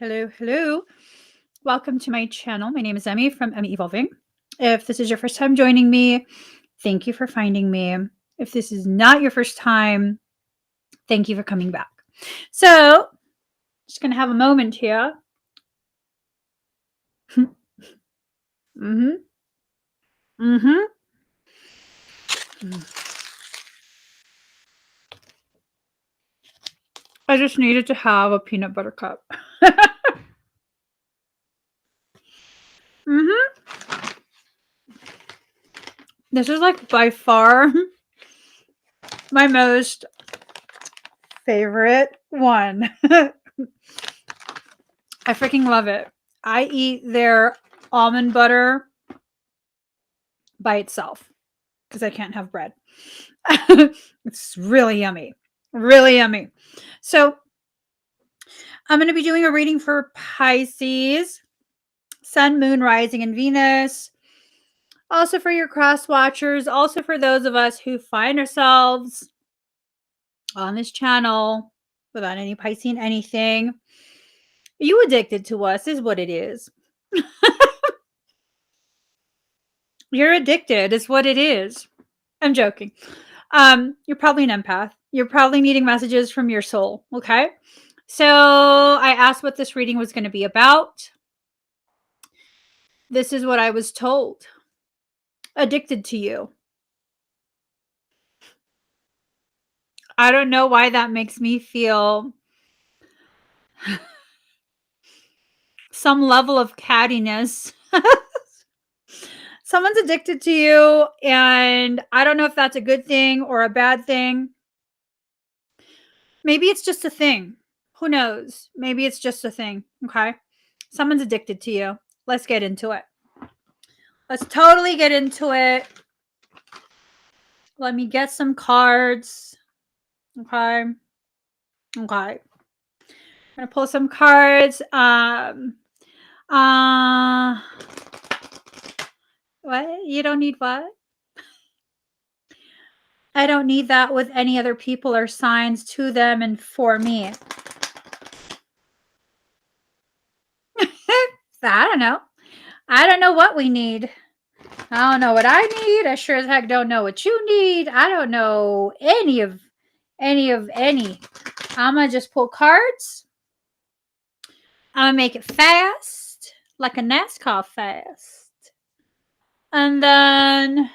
Hello, hello. Welcome to my channel. My name is Emmy from Emmy Evolving. If this is your first time joining me, thank you for finding me. If this is not your first time, thank you for coming back. So, just going to have a moment here. Mm-hmm. Mm-hmm. I just needed to have a peanut butter cup. Mm-hmm. This is like by far my most favorite one. I freaking love it. I eat their almond butter by itself because I can't have bread. It's really yummy. Really yummy. So, I'm going to be doing a reading for Pisces, Sun, Moon, Rising, and Venus. Also for your cross watchers. Also for those of us who find ourselves on this channel without any Piscean anything. You addicted to us is what it is. You're addicted is what it is. I'm joking. You're probably an empath. You're probably needing messages from your soul. Okay. So I asked what this reading was going to be about. This is what I was told. Addicted to you. I don't know why that makes me feel some level of cattiness. Someone's addicted to you, and I don't know if that's a good thing or a bad thing. Maybe it's just a thing. Who knows? Maybe it's just a thing. Okay. Someone's addicted to you. Let's get into it. Let's totally get into it. Let me get some cards. Okay. Okay. I'm going to pull some cards. What? You don't need what? I don't need that with any other people or signs to them and for me. I don't know. I don't know what we need. I don't know what I need. I sure as heck don't know what you need. I don't know any. I'm going to just pull cards. I'm going to make it fast, like a NASCAR fast. And then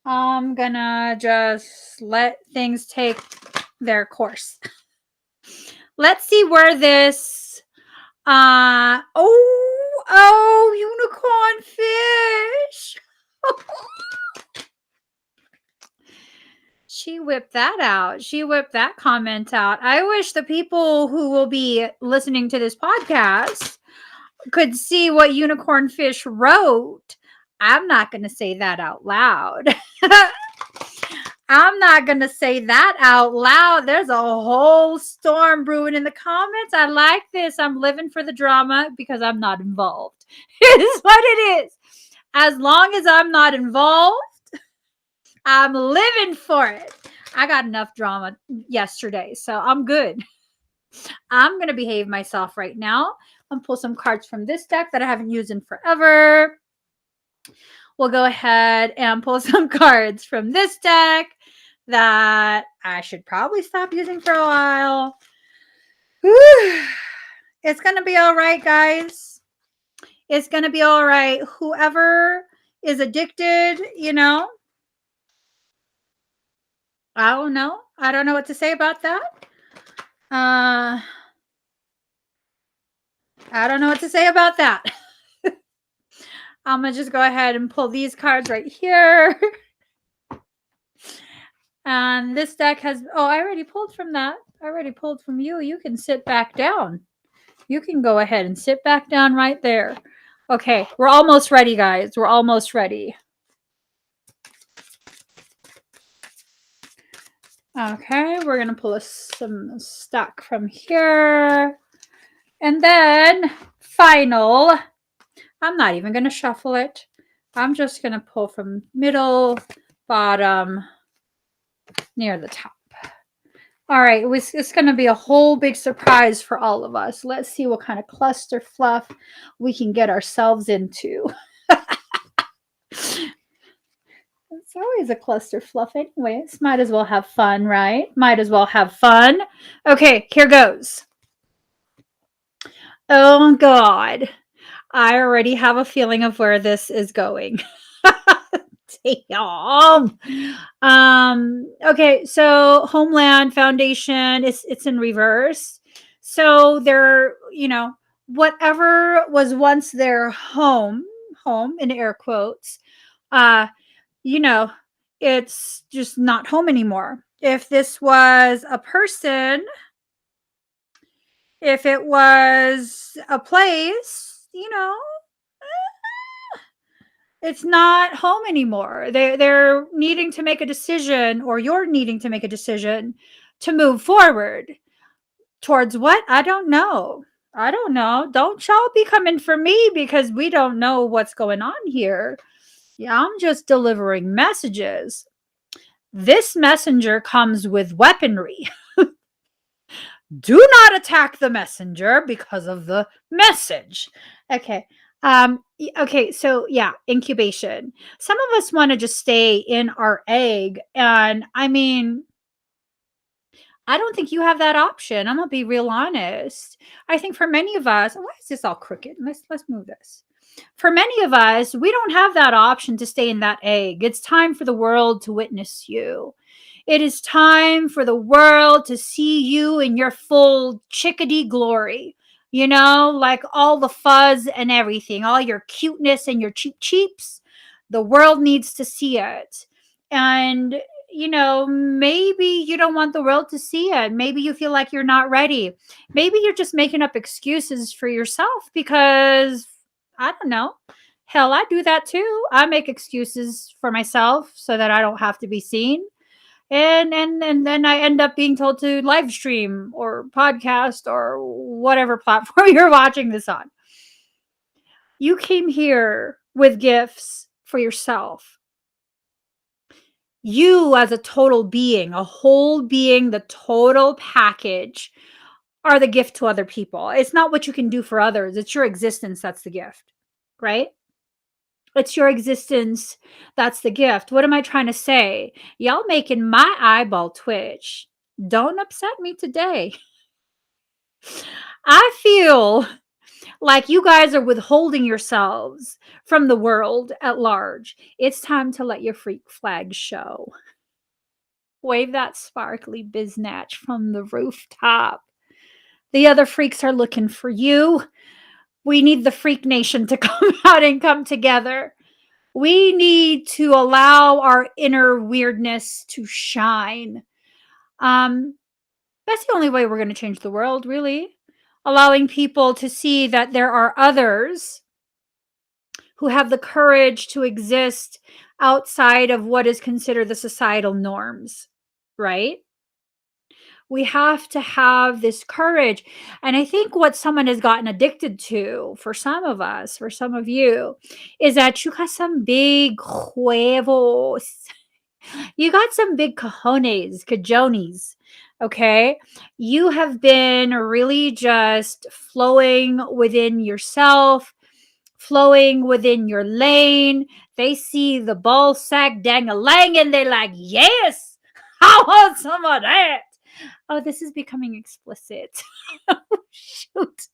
I'm going to just let things take their course. Let's see where this unicorn fish. She whipped that out. She whipped that comment out. I wish the people who will be listening to this podcast could see what unicorn fish wrote. I'm not going to say that out loud. I'm not going to say that out loud. There's a whole storm brewing in the comments. I like this. I'm living for the drama because I'm not involved. It is what it is. As long as I'm not involved, I'm living for it. I got enough drama yesterday, so I'm good. I'm going to behave myself right now. I'm going to pull some cards from this deck that I haven't used in forever. We'll go ahead and pull some cards from this deck that I should probably stop using for a while. Whew. It's going to be all right, guys. It's going to be all right. Whoever is addicted, I don't know. I don't know what to say about that. I don't know what to say about that. I'm going to just go ahead and pull these cards right here. And this deck has, I already pulled from that. I already pulled from you. You can sit back down. You can go ahead and sit back down right there. Okay, we're almost ready, guys. We're almost ready. Okay, we're going to pull some stock from here. And then final. I'm not even going to shuffle it. I'm just going to pull from middle, bottom, near the top. All right, it's going to be a whole big surprise for all of us. Let's see what kind of cluster fluff we can get ourselves into. It's always a cluster fluff anyways. Might as well have fun, right? Might as well have fun. Okay, here goes. Oh God. I already have a feeling of where this is going. Damn. Okay, so Homeland Foundation, it's in reverse. So they're, whatever was once their home in air quotes, uh, you know, it's just not home anymore. If this was a person, if it was a place, it's not home anymore. They're needing to make a decision, or you're needing to make a decision to move forward towards what? I don't know. I don't know. Don't y'all be coming for me because we don't know what's going on here. Yeah, I'm just delivering messages. This messenger comes with weaponry. Do not attack the messenger because of the message. Okay. Okay, so yeah, incubation. Some of us want to just stay in our egg, and I mean, I don't think you have that option. I'm gonna be real honest. I think for many of us, why is this all crooked? Let's move this. For many of us, we don't have that option to stay in that egg. It's time for the world to witness you. It is time for the world to see you in your full chickadee glory. Like all the fuzz and everything, all your cuteness and your cheeps. The world needs to see it. And, maybe you don't want the world to see it. Maybe you feel like you're not ready. Maybe you're just making up excuses for yourself because, I don't know. Hell, I do that too. I make excuses for myself so that I don't have to be seen. And then I end up being told to live stream or podcast or whatever platform you're watching this on. You came here with gifts for yourself. You as a total being, a whole being, the total package are the gift to other people. It's not what you can do for others. It's your existence that's the gift, right? It's your existence that's the gift. What am I trying to say? Y'all making my eyeball twitch. Don't upset me today. I feel like you guys are withholding yourselves from the world at large. It's time to let your freak flag show. Wave that sparkly biznatch from the rooftop. The other freaks are looking for you. We need the freak nation to come out and come together. We need to allow our inner weirdness to shine. That's the only way we're going to change the world, really. Allowing people to see that there are others who have the courage to exist outside of what is considered the societal norms, right? We have to have this courage. And I think what someone has gotten addicted to, for some of us, for some of you, is that you got some big huevos. You got some big cajones. Okay. You have been really just flowing within yourself, flowing within your lane. They see the ball sack dang-a-lang and they're like, yes, I want some of that. Oh, this is becoming explicit. Oh, shoot.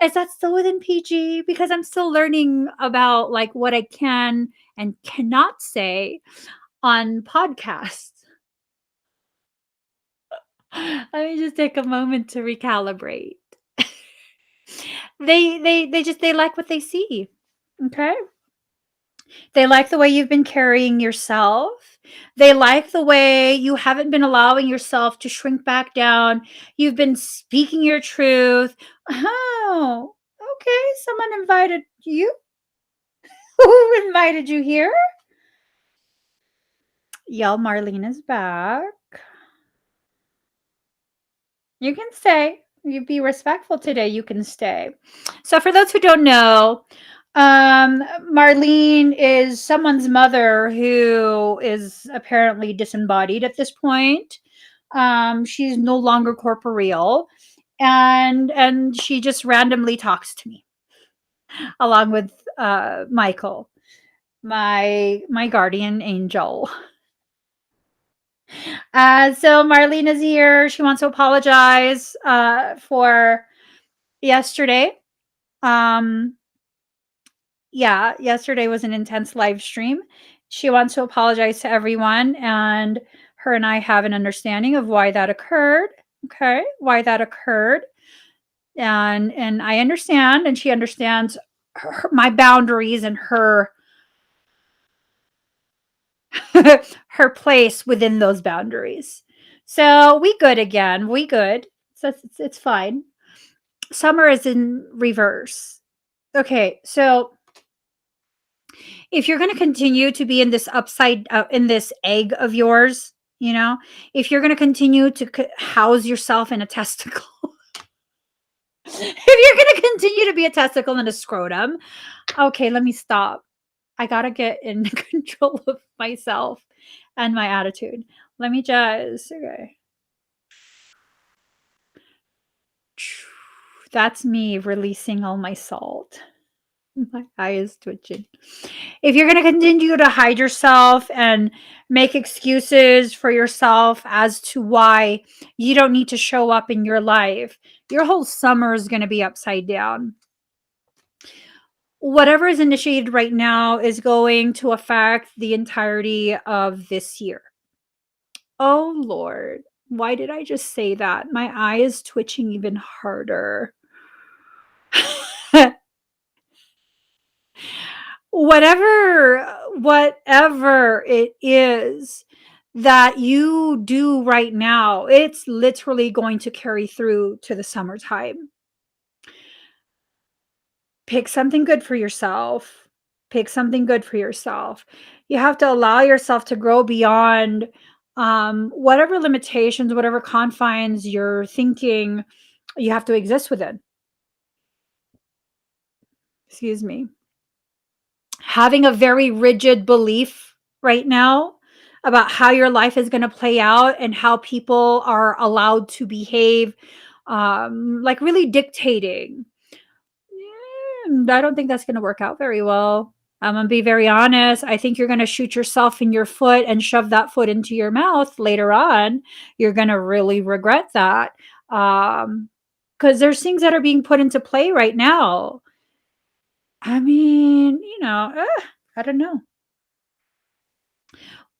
Is that still within PG? Because I'm still learning about like what I can and cannot say on podcasts. Let me just take a moment to recalibrate. They like what they see. Okay? They like the way you've been carrying yourself. They like the way you haven't been allowing yourself to shrink back down. You've been speaking your truth. Oh, okay. Someone invited you. Who invited you here? Y'all, Marlene is back. You can stay. You be respectful today. You can stay. So for those who don't know, Marlene is someone's mother who is apparently disembodied at this point. She's no longer corporeal, and she just randomly talks to me along with Michael, my guardian angel. So Marlene is here. She wants to apologize for yesterday. Yeah, yesterday was an intense live stream. She wants to apologize to everyone, and her and I have an understanding of why that occurred. Okay, why that occurred, and I understand, and she understands my boundaries and her her place within those boundaries. So we good again. We good. So it's fine. Summer is in reverse. Okay, so if you're going to continue to be in this upside in this egg of yours, you know, if you're going to continue to house yourself in a testicle, if you're going to continue to be a testicle and a scrotum, okay, let me stop. I got to get in control of myself and my attitude. Let me just, okay. That's me releasing all my salt. My eye is twitching. If you're going to continue to hide yourself and make excuses for yourself as to why you don't need to show up in your life, your whole summer is going to be upside down. Whatever is initiated right now is going to affect the entirety of this year. Oh, Lord. Why did I just say that? My eye is twitching even harder. Whatever it is that you do right now, it's literally going to carry through to the summertime. Pick something good for yourself. Pick something good for yourself. You have to allow yourself to grow beyond whatever limitations, whatever confines you're thinking you have to exist within. Excuse me. Having a very rigid belief right now about how your life is going to play out and how people are allowed to behave, like really dictating. I don't think that's going to work out very well. I'm going to be very honest. I think you're going to shoot yourself in your foot and shove that foot into your mouth later on. You're going to really regret that. Because there's things that are being put into play right now. I mean, I don't know.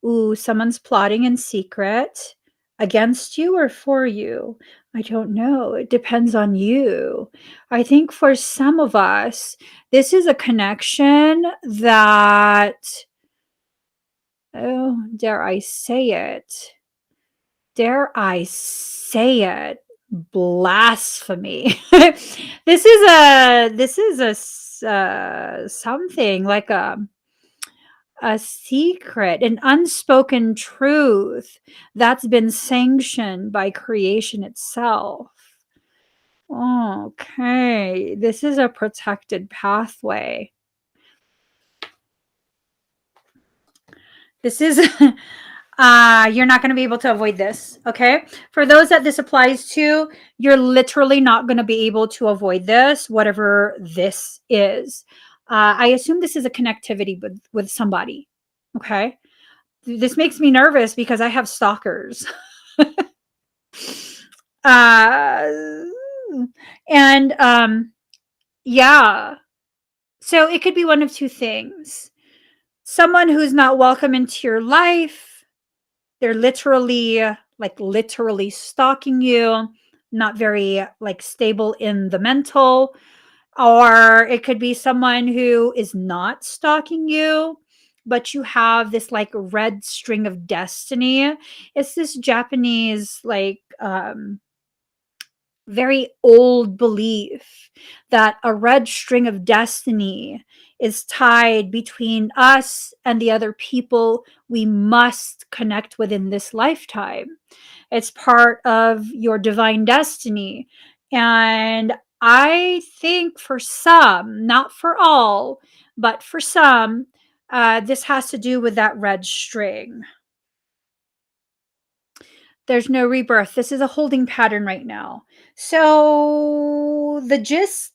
Ooh, someone's plotting in secret against you or for you. I don't know. It depends on you. I think for some of us, this is a connection that, oh, dare I say it? Dare I say it? Blasphemy. This is something like a secret, an unspoken truth that's been sanctioned by creation itself. Okay, this is a protected pathway. This is you're not going to be able to avoid this, okay? For those that this applies to, you're literally not going to be able to avoid this, whatever this is. I assume this is a connectivity with somebody, okay? This makes me nervous because I have stalkers. uh, and yeah. So it could be one of two things. Someone who's not welcome into your life, they're literally stalking you, not very like stable in the mental. Or it could be someone who is not stalking you, but you have this like red string of destiny. It's this Japanese like very old belief that a red string of destiny is tied between us and the other people we must connect with in this lifetime. It's part of your divine destiny. And I think for some, not for all, but for some, this has to do with that red string. There's no rebirth. This is a holding pattern right now. So the gist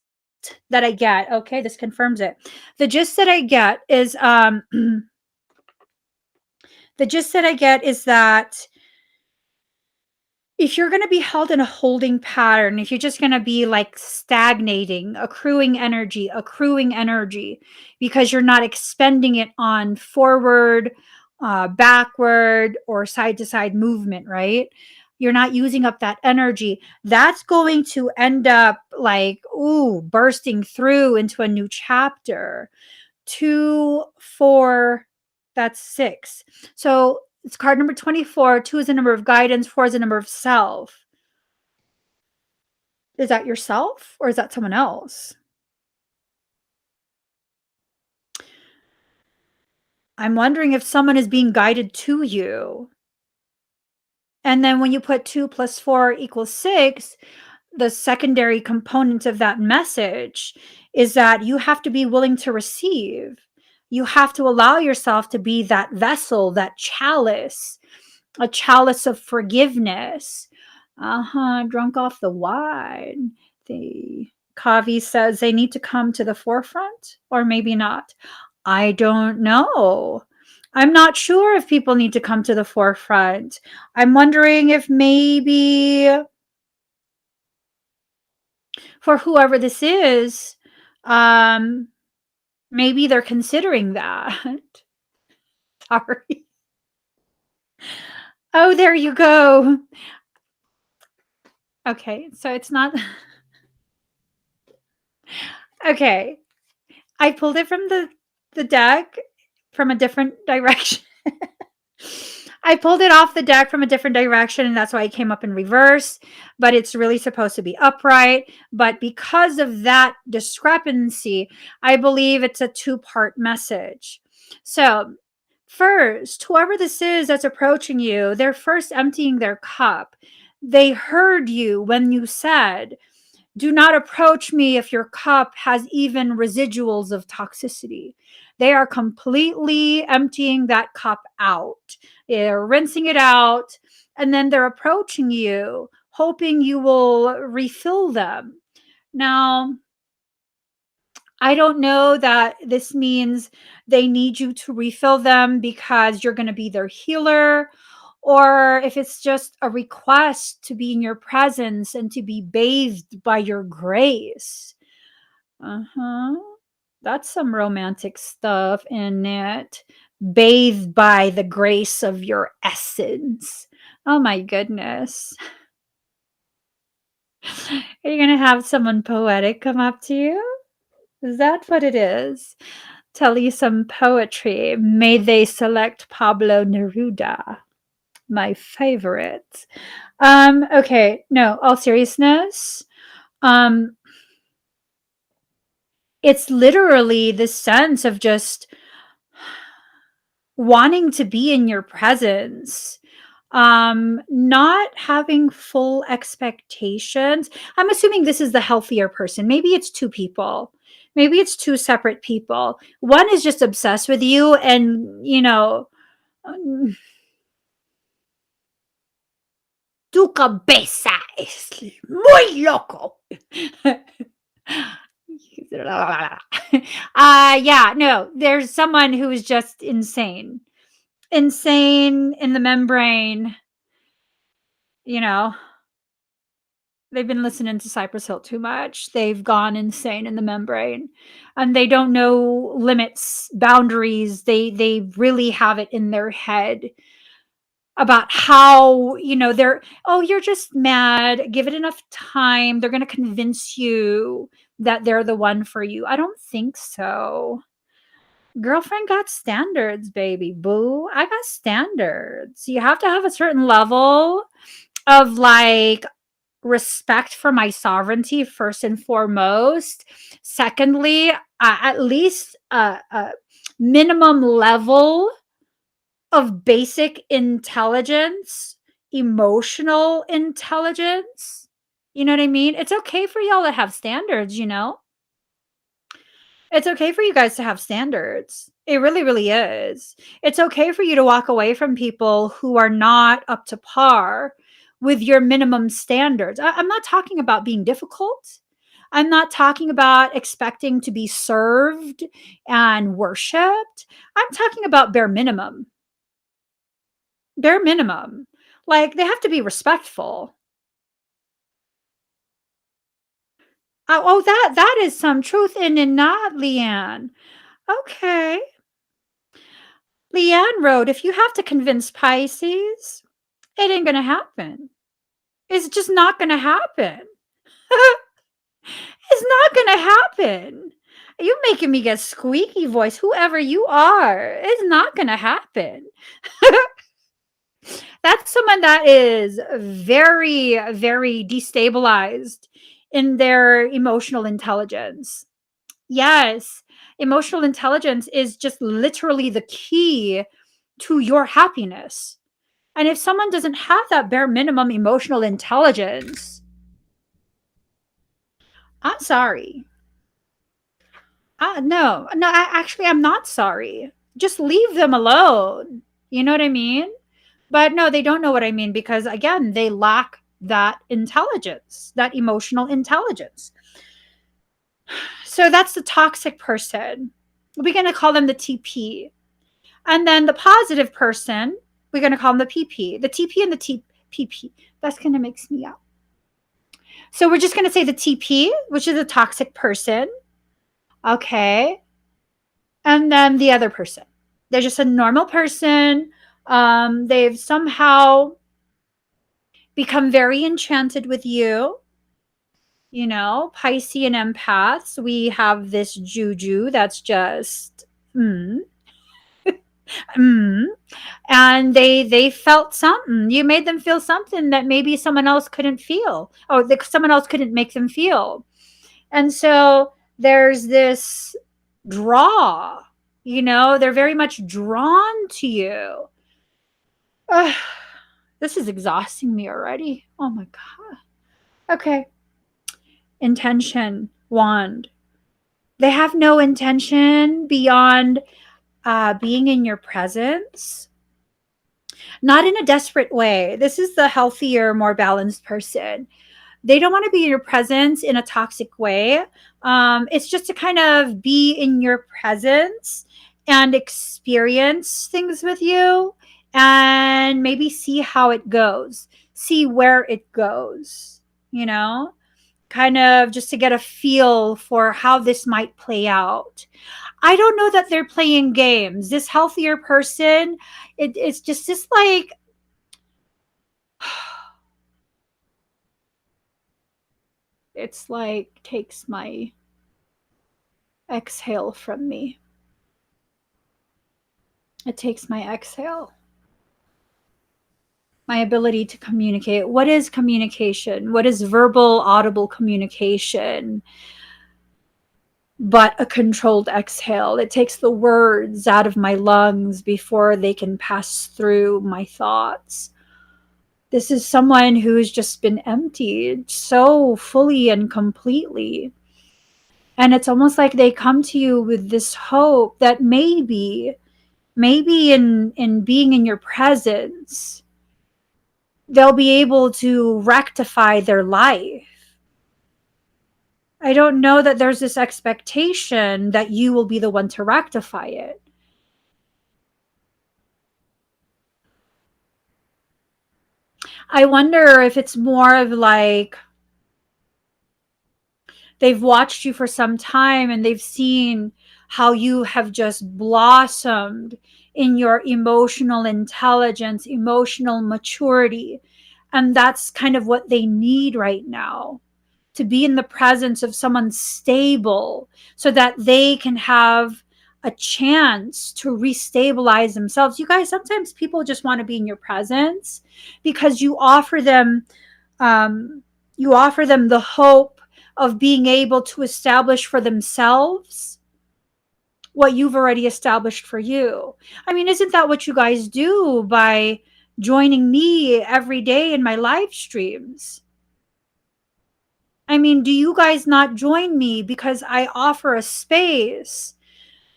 that I get, okay, this confirms it. The gist that I get is the gist that I get is that if you're going to be held in a holding pattern, if you're just going to be like stagnating, accruing energy, because you're not expending it on forward, backward, or side to side movement, right? You're not using up that energy. That's going to end up like, ooh, bursting through into a new chapter. 2, 4, that's 6. So it's card number 24. 2 is the number of guidance. 4 is the number of self. Is that yourself or is that someone else? I'm wondering if someone is being guided to you. And then when you put 2 plus 4 equals 6, the secondary component of that message is that you have to be willing to receive. You have to allow yourself to be that vessel, that chalice, a chalice of forgiveness. Drunk off the wine. The Kavi says they need to come to the forefront, or maybe not. I don't know. I'm not sure if people need to come to the forefront. I'm wondering if maybe for whoever this is, um, maybe they're considering that. Sorry. Oh, there you go. Okay, so it's not. Okay, I pulled it from the deck from a different direction. I pulled it off the deck from a different direction, and that's why it came up in reverse, but it's really supposed to be upright. But because of that discrepancy, I believe it's a two-part message. So, first, whoever this is that's approaching you, they're first emptying their cup. They heard you when you said, do not approach me if your cup has even residuals of toxicity. They are completely emptying that cup out. They're rinsing it out, and then they're approaching you, hoping you will refill them. Now, I don't know that this means they need you to refill them because you're going to be their healer, or if it's just a request to be in your presence and to be bathed by your grace. That's some romantic stuff in it. Bathed by the grace of your essence. Oh my goodness. Are you going to have someone poetic come up to you? Is that what it is? Tell you some poetry. May they select Pablo Neruda, my favorite. Okay, no, all seriousness. It's literally the sense of just wanting to be in your presence, not having full expectations. I'm assuming this is the healthier person. Maybe it's two people. Maybe it's two separate people. One is just obsessed with you and, tu cabeza es muy loco. Yeah, no, there's someone who is just insane. Insane in the membrane, you know. They've been listening to Cypress Hill too much. They've gone insane in the membrane. And they don't know limits, boundaries. They really have it in their head about how, you're just mad. Give it enough time. They're going to convince you that they're the one for you. I don't think so. Girlfriend got standards, baby boo. I got standards. You have to have a certain level of like respect for my sovereignty first and foremost. Secondly, at least a minimum level of basic intelligence, emotional intelligence. You know what I mean? It's okay for y'all to have standards, It's okay for you guys to have standards. It really, really is. It's okay for you to walk away from people who are not up to par with your minimum standards. I'm not talking about being difficult. I'm not talking about expecting to be served and worshiped. I'm talking about bare minimum. Bare minimum. Like, they have to be respectful. Oh, that is some truth in that, Leanne. Okay. Leanne wrote, if you have to convince Pisces, it ain't gonna happen. It's just not gonna happen. It's not gonna happen. You making me get squeaky voice, whoever you are. It's not gonna happen. That's someone that is very, very destabilized in their emotional intelligence. Yes, emotional intelligence is just literally the key to your happiness. And if someone doesn't have that bare minimum emotional intelligence, I'm sorry. No, actually, I'm not sorry. Just leave them alone. You know what I mean? But no, they don't know what I mean because, again, they lack that intelligence, that emotional intelligence. So that's the toxic person. We're going to call them the TP. And then the positive person, we're going to call them the PP. The TP and the TPP. That's going to mix me up. So we're just going to say the TP, which is a toxic person. Okay. And then the other person. They're just a normal person. They've somehow become very enchanted with you. You know, Pisces and empaths, we have this juju that's just, and they felt something. You made them feel something that maybe someone else couldn't feel, or someone else couldn't make them feel. And so there's this draw, you know, they're very much drawn to you. Ugh, this is exhausting me already. Oh my God. Okay. Intention, wand. They have no intention beyond being in your presence. Not in a desperate way. This is the healthier, more balanced person. They don't want to be in your presence in a toxic way. It's just to kind of be in your presence and experience things with you and maybe see how it goes, see where it goes, you know, kind of just to get a feel for how this might play out. I don't know that they're playing games. This healthier person, it's just like, it's like takes my exhale from me. It takes my exhale. My ability to communicate. What is communication? What is verbal, audible communication? But a controlled exhale. It takes the words out of my lungs before they can pass through my thoughts. This is someone who's just been emptied so fully and completely. And it's almost like they come to you with this hope that maybe in being in your presence, they'll be able to rectify their life. I don't know that there's this expectation that you will be the one to rectify it. I wonder if it's more of like they've watched you for some time and they've seen how you have just blossomed in your emotional intelligence, emotional maturity. And that's kind of what they need right now, to be in the presence of someone stable so that they can have a chance to restabilize themselves. You guys, sometimes people just want to be in your presence because you offer them the hope of being able to establish for themselves what you've already established for you. I mean, isn't that what you guys do by joining me every day in my live streams? I mean, do you guys not join me because I offer a space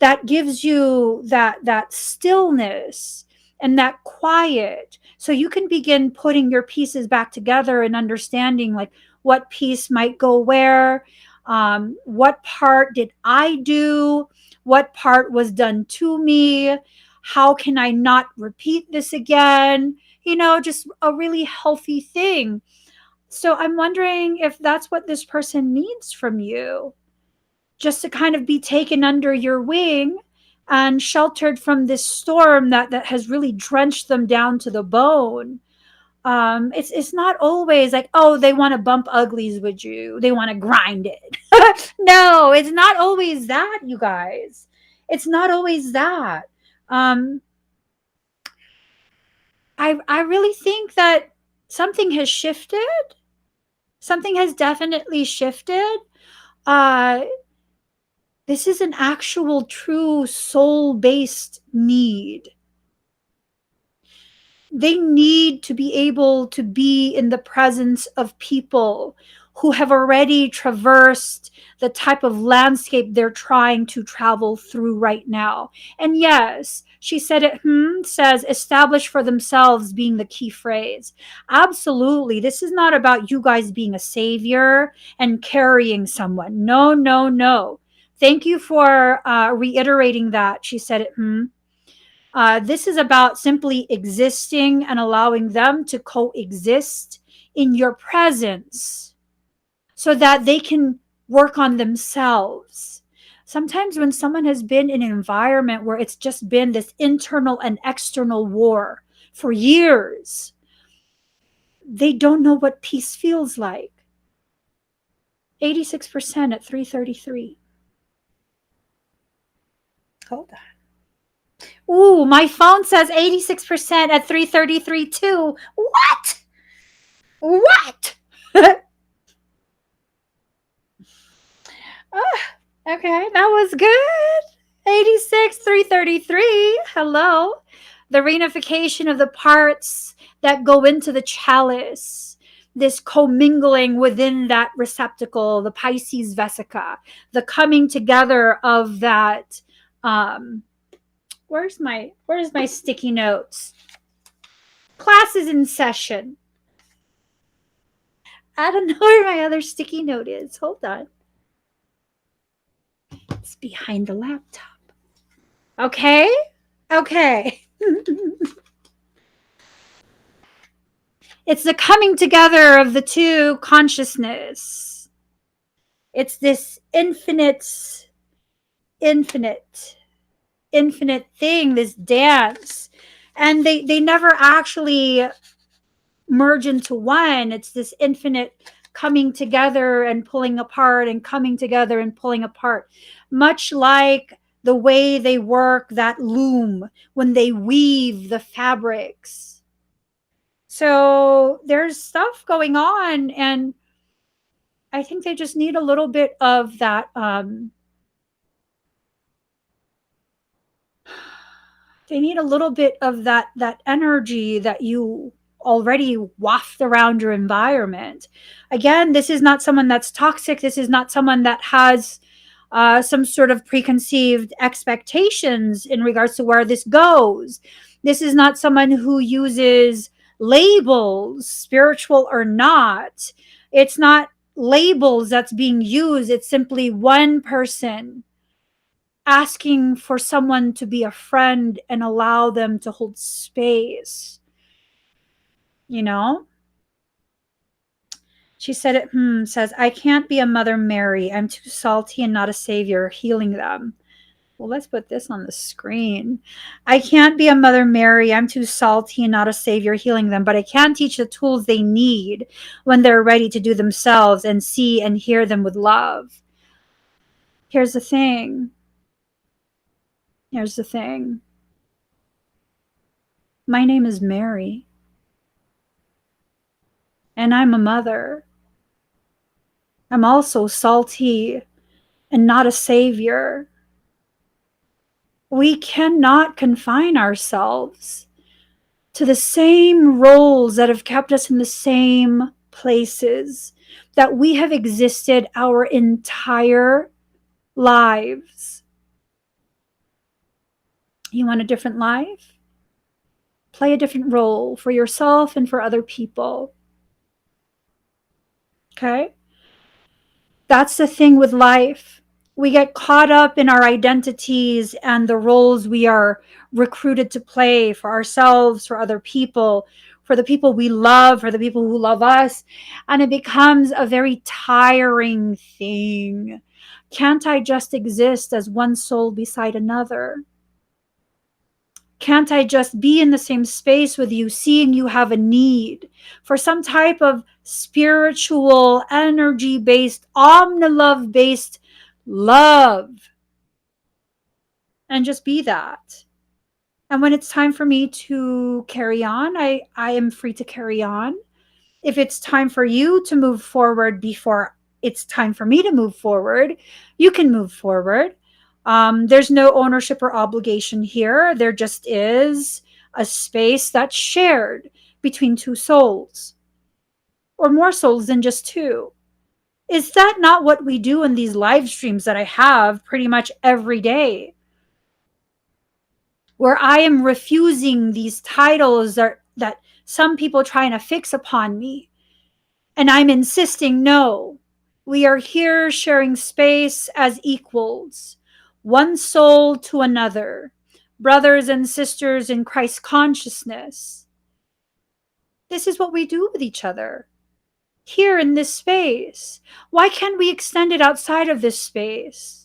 that gives you that stillness and that quiet, so you can begin putting your pieces back together and understanding like what piece might go where, what part did I do, what part was done to me, how can I not repeat this again, just a really healthy thing. So I'm wondering if that's what this person needs from you, just to kind of be taken under your wing and sheltered from this storm that has really drenched them down to the bone. It's not always like, oh, they want to bump uglies with you, they want to grind it. No, it's not always that, you guys. It's not always that. um I really think that something has shifted. Something has definitely shifted. uh this is an actual true soul based need. They need to be able to be in the presence of people who have already traversed the type of landscape they're trying to travel through right now. And yes, she said it, says establish for themselves being the key phrase. Absolutely. This is not about you guys being a savior and carrying someone. No, no, no. Thank you for reiterating that. She said it, this is about simply existing and allowing them to coexist in your presence so that they can work on themselves. Sometimes when someone has been in an environment where it's just been this internal and external war for years, they don't know what peace feels like. 86% at 333. Hold on. Ooh, my phone says 86% at 333 too. What? What? Okay, that was good. 86, 333. Hello. The reunification of the parts that go into the chalice. This commingling within that receptacle, the Pisces vesica, the coming together of that. Where's my sticky notes? Class is in session. I don't know where my other sticky note is. Hold on. It's behind the laptop. Okay. It's the coming together of the two consciousness. It's this infinite thing, this dance. And they never actually merge into one. It's this infinite coming together and pulling apart and coming together and pulling apart, much like the way they work that loom when they weave the fabrics. So there's stuff going on, and I think they just need a little bit of that they need a little bit of that energy that you already waft around your environment. Again, this is not someone that's toxic. This is not someone that has some sort of preconceived expectations in regards to where this goes. This is not someone who uses labels, spiritual or not. It's not labels that's being used. It's simply one person asking for someone to be a friend and allow them to hold space. She said it, says, I can't be a Mother Mary. I'm too salty and not a savior healing them. Well, let's put this on the screen. I can't be a Mother Mary. I'm too salty and not a savior healing them, but I can teach the tools they need when they're ready to do themselves and see and hear them with love. Here's the thing. My name is Mary, and I'm a mother. I'm also salty and not a savior. We cannot confine ourselves to the same roles that have kept us in the same places that we have existed our entire lives. You want a different life? Play a different role for yourself and for other people. Okay? That's the thing with life. We get caught up in our identities and the roles we are recruited to play for ourselves, for other people, for the people we love, for the people who love us. And it becomes a very tiring thing. Can't I just exist as one soul beside another? Can't I just be in the same space with you, seeing you have a need for some type of spiritual, energy based, omni-love based love? And just be that. And when it's time for me to carry on, I am free to carry on. If it's time for you to move forward before it's time for me to move forward, you can move forward. There's no ownership or obligation here. There just is a space that's shared between two souls, or more souls than just two. Is that not what we do in these live streams that I have pretty much every day? Where I am refusing these titles that some people trying to fix upon me. And I'm insisting, no, we are here sharing space as equals, one soul to another, brothers and sisters in Christ consciousness. This is what we do with each other here in this space. Why can't we extend it outside of this space?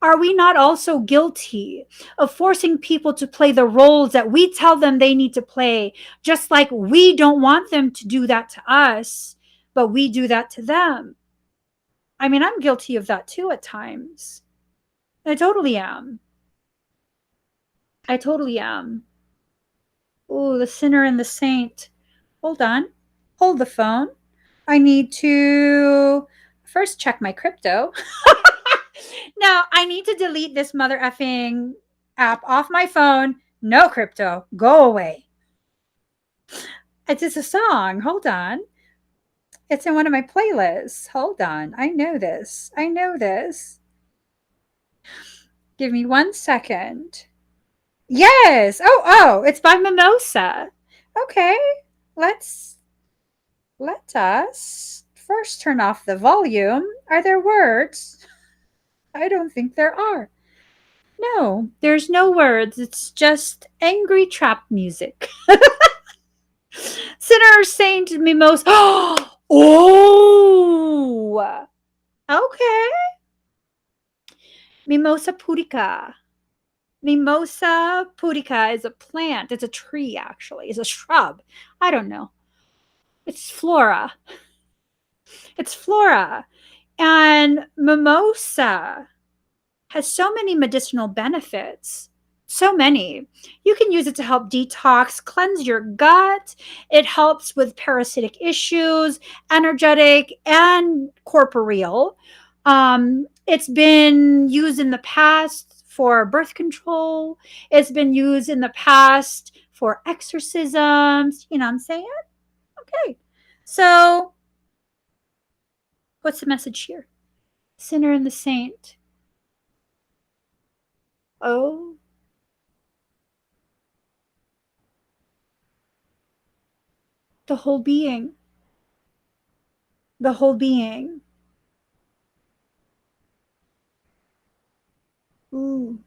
Are we not also guilty of forcing people to play the roles that we tell them they need to play, just like we don't want them to do that to us, but we do that to them? I mean, I'm guilty of that too at times. I totally am. I totally am. Oh, the sinner and the saint. Hold on. Hold the phone. I need to first check my crypto. Now, I need to delete this mother effing app off my phone. No crypto. Go away. It's just a song. Hold on. It's in one of my playlists. Hold on. I know this. I know this. Give me 1 second. Yes. Oh, it's by Mimosa. Okay. Let us first turn off the volume. Are there words? I don't think there are. No, there's no words. It's just angry trap music. Sinner, saint, mimosa. Oh, okay. Mimosa pudica. Mimosa pudica is a plant. It's a tree, actually. It's a shrub. I don't know. It's flora. It's flora. And mimosa has so many medicinal benefits. So many. You can use it to help detox, cleanse your gut. It helps with parasitic issues, energetic and corporeal. It's been used in the past for birth control. It's been used in the past for exorcisms. You know what I'm saying? Okay. So, what's the message here? Sinner and the saint. Oh. The whole being. The whole being. Ooh.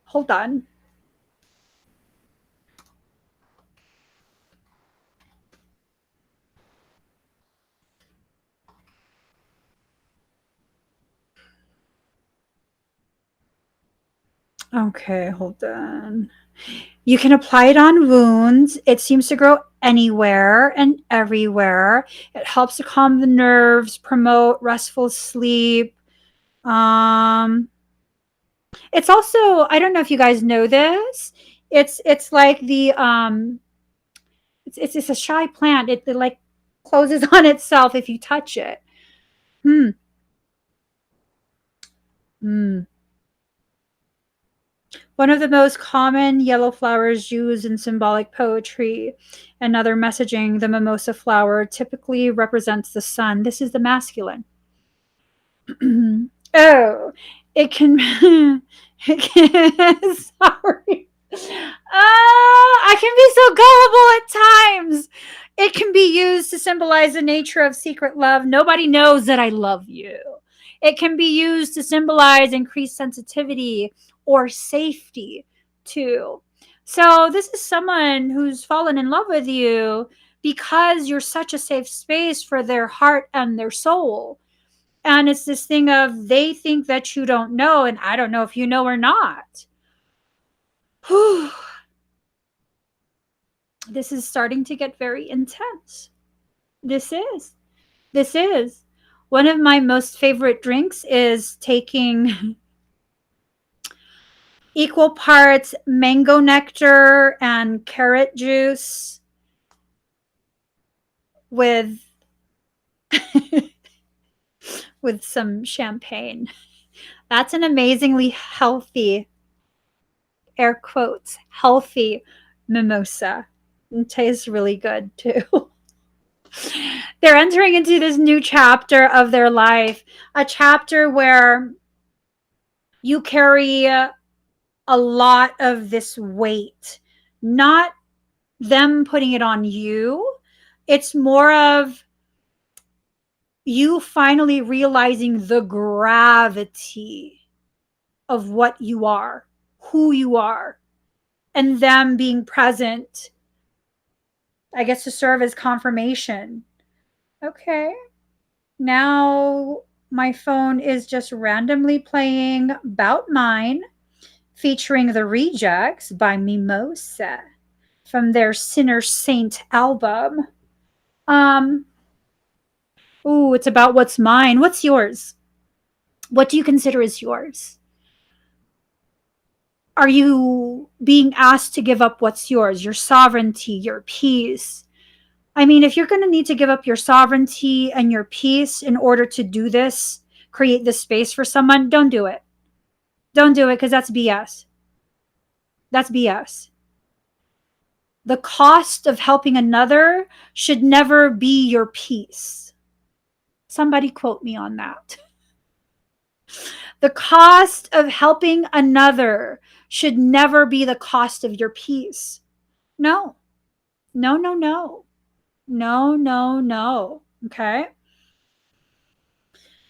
Hold on. Okay, hold on. You can apply it on wounds. It seems to grow anywhere and everywhere. It helps to calm the nerves, promote restful sleep. It's also, I don't know if you guys know this. It's like the it's a shy plant. It like closes on itself if you touch it. Hmm. Hmm. One of the most common yellow flowers used in symbolic poetry and other messaging, the mimosa flower, typically represents the sun. This is the masculine. Oh, it can. It can sorry. I can be so gullible at times. It can be used to symbolize the nature of secret love. Nobody knows that I love you. It can be used to symbolize increased sensitivity or safety, too. So, this is someone who's fallen in love with you because you're such a safe space for their heart and their soul. And it's this thing of they think that you don't know, and I don't know if you know or not. Whew. This is starting to get very intense. This is. This is. One of my most favorite drinks is taking equal parts mango nectar and carrot juice with with some champagne. That's an amazingly healthy, air quotes, healthy mimosa. It tastes really good too. They're entering into this new chapter of their life, a chapter where you carry a lot of this weight, not them putting it on you. It's more of you finally realizing the gravity of what you are, who you are, and them being present, I guess, to serve as confirmation. Okay. Now my phone is just randomly playing Bout Mine, featuring The Rejects by Mimosa from their Sinner Saint album. Ooh, it's about what's mine. What's yours? What do you consider is yours? Are you being asked to give up what's yours? Your sovereignty, your peace? I mean, if you're going to need to give up your sovereignty and your peace in order to do this, create this space for someone, don't do it. Don't do it because that's BS. That's BS. The cost of helping another should never be your peace. Somebody quote me on that. The cost of helping another should never be the cost of your peace. No. No, no, no. No, no, no. Okay?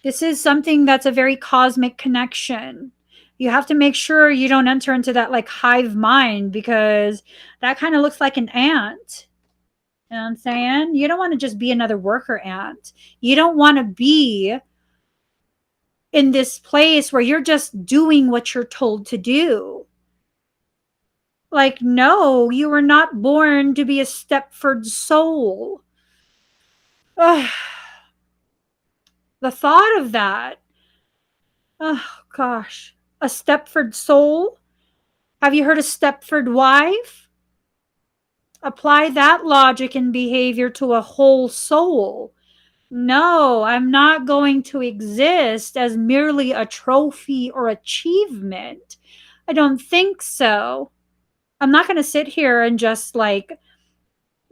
This is something that's a very cosmic connection. You have to make sure you don't enter into that like hive mind, because that kind of looks like an ant. You know what I'm saying? You don't want to just be another worker ant. You don't want to be in this place where you're just doing what you're told to do. Like, no, you were not born to be a Stepford soul. Ugh. The thought of that. Oh, gosh. A Stepford soul? Have you heard of Stepford wife? Apply that logic and behavior to a whole soul. No, I'm not going to exist as merely a trophy or achievement. I don't think so. I'm not going to sit here and just like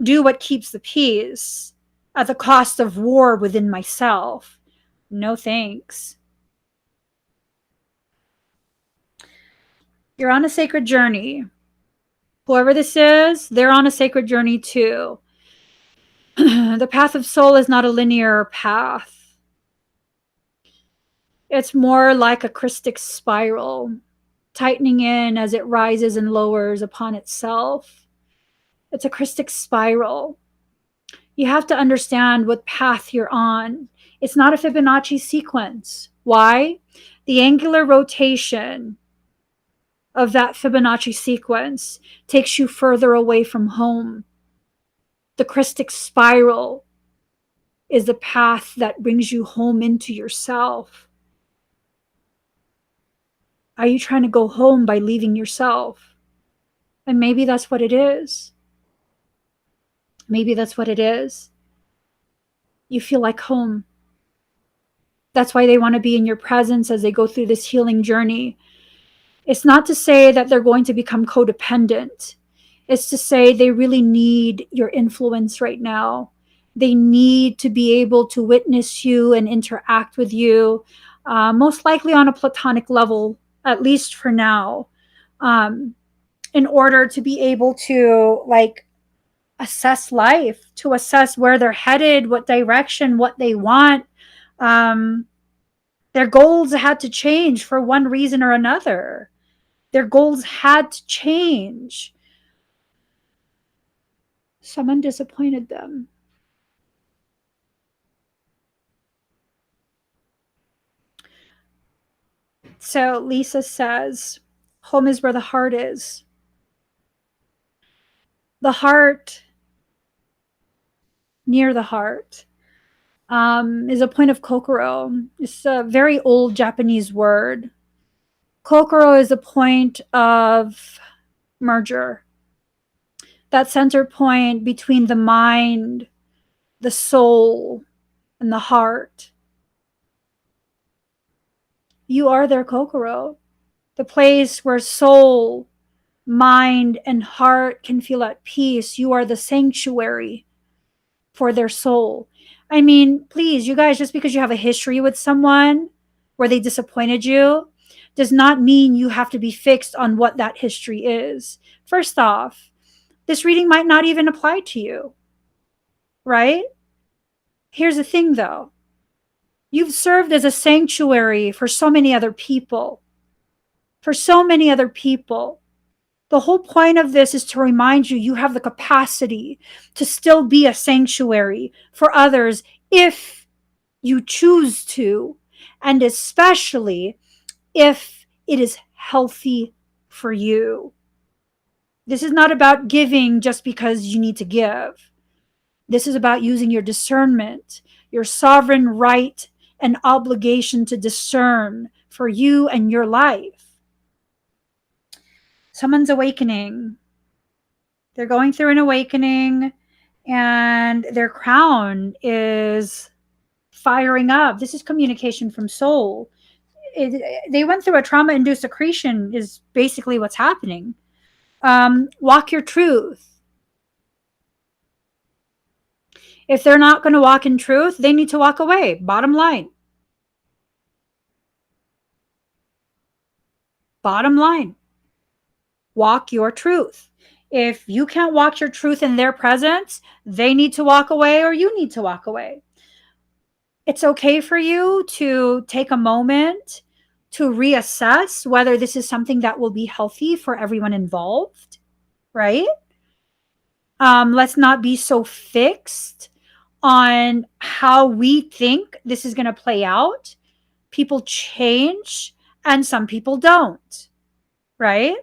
do what keeps the peace at the cost of war within myself. No thanks. You're on a sacred journey. Whoever this is, they're on a sacred journey too. The path of soul is not a linear path. It's more like a christic spiral, tightening in as it rises and lowers upon itself. It's a christic spiral. You have to understand what path you're on. It's not a Fibonacci sequence. Why? The angular rotation of that Fibonacci sequence takes you further away from home. The christic spiral is the path that brings you home into yourself. Are you trying to go home by leaving yourself? And maybe that's what it is. Maybe that's what it is. You feel like home. That's why they want to be in your presence as they go through this healing journey. It's not to say that they're going to become codependent. It's to say they really need your influence right now. They need to be able to witness you and interact with you, most likely on a platonic level, at least for now, um, in order to be able to like assess life, to assess where they're headed, what direction, what they want. Um, their goals had to change for one reason or another. Their goals had to change. Someone disappointed them. So Lisa says, home is where the heart is. The heart, near the heart, is a point of kokoro. It's a very old Japanese word. Kokoro is a point of merger, that center point between the mind, the soul, and the heart. You are their kokoro, the place where soul, mind, and heart can feel at peace. You are the sanctuary for their soul. I mean, please, you guys, just because you have a history with someone where they disappointed you does not mean you have to be fixed on what that history is. First off, this reading might not even apply to you, right? Here's the thing though. You've served as a sanctuary for so many other people. For so many other people. The whole point of this is to remind you you have the capacity to still be a sanctuary for others if you choose to, and especially if it is healthy for you. This is not about giving just because you need to give. This is about using your discernment, your sovereign right and obligation to discern for you and your life. Someone's awakening. They're going through an awakening and their crown is firing up. This is communication from soul. They went through a trauma-induced accretion is basically what's happening. Walk your truth. If they're not going to walk in truth, they need to walk away. Bottom line. Bottom line. Walk your truth. If you can't walk your truth in their presence, they need to walk away or you need to walk away. It's okay for you to take a moment to reassess whether this is something that will be healthy for everyone involved, right? Let's not be so fixed on how we think this is going to play out. People change and some people don't, right?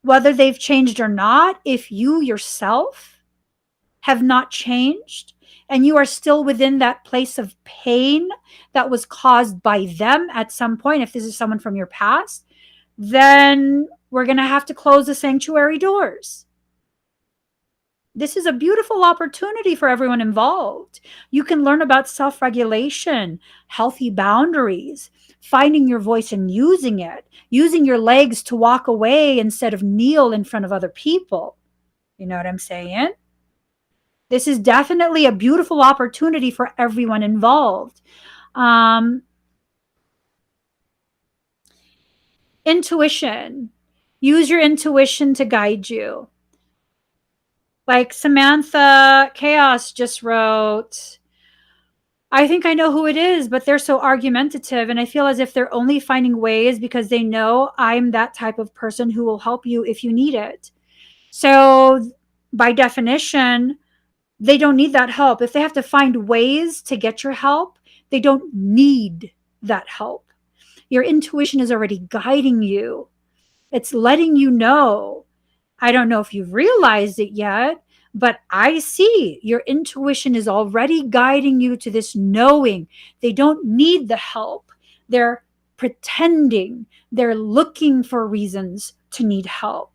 Whether they've changed or not, if you yourself have not changed and you are still within that place of pain that was caused by them at some point, if this is someone from your past, then we're going to have to close the sanctuary doors. This is a beautiful opportunity for everyone involved. You can learn about self-regulation, healthy boundaries, finding your voice and using it, using your legs to walk away instead of kneel in front of other people. You know what I'm saying? This is definitely a beautiful opportunity for everyone involved. Intuition. Use your intuition to guide you. Like Samantha Chaos just wrote, I think I know who it is, but they're so argumentative. And I feel as if they're only finding ways because they know I'm that type of person who will help you if you need it. So by definition, they don't need that help. If they have to find ways to get your help, they don't need that help. Your intuition is already guiding you. It's letting you know. I don't know if you've realized it yet, but I see your intuition is already guiding you to this knowing. They don't need the help. They're pretending. They're looking for reasons to need help.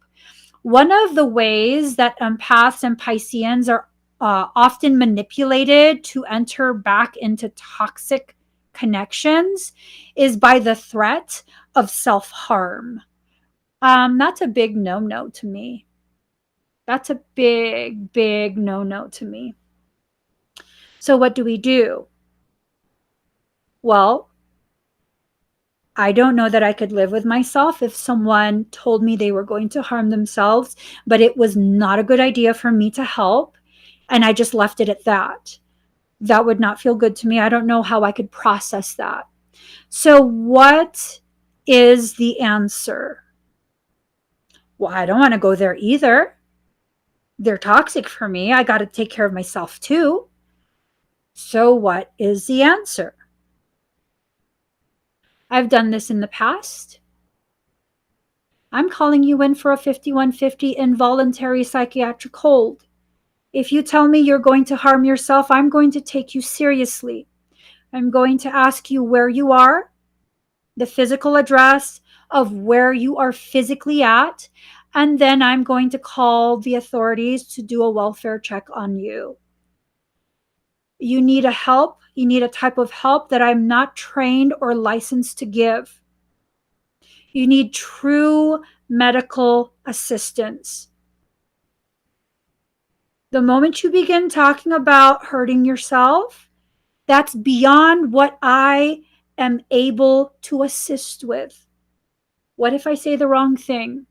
One of the ways that empaths and Pisceans are often manipulated to enter back into toxic connections is by the threat of self-harm. That's a big no-no to me. That's a big, big no-no to me. So what do we do? Well, I don't know that I could live with myself if someone told me they were going to harm themselves, but it was not a good idea for me to help, and I just left it at that. That would not feel good to me. I don't know how I could process that. So, what is the answer? Well, I don't want to go there either. They're toxic for me. I got to take care of myself too. So, what is the answer? I've done this in the past. I'm calling you in for a 5150 involuntary psychiatric hold. If you tell me you're going to harm yourself, I'm going to take you seriously. I'm going to ask you where you are, the physical address of where you are physically at, and then I'm going to call the authorities to do a welfare check on you. You need a help. You need a type of help that I'm not trained or licensed to give. You need true medical assistance. The moment you begin talking about hurting yourself, that's beyond what I am able to assist with. What if I say the wrong thing?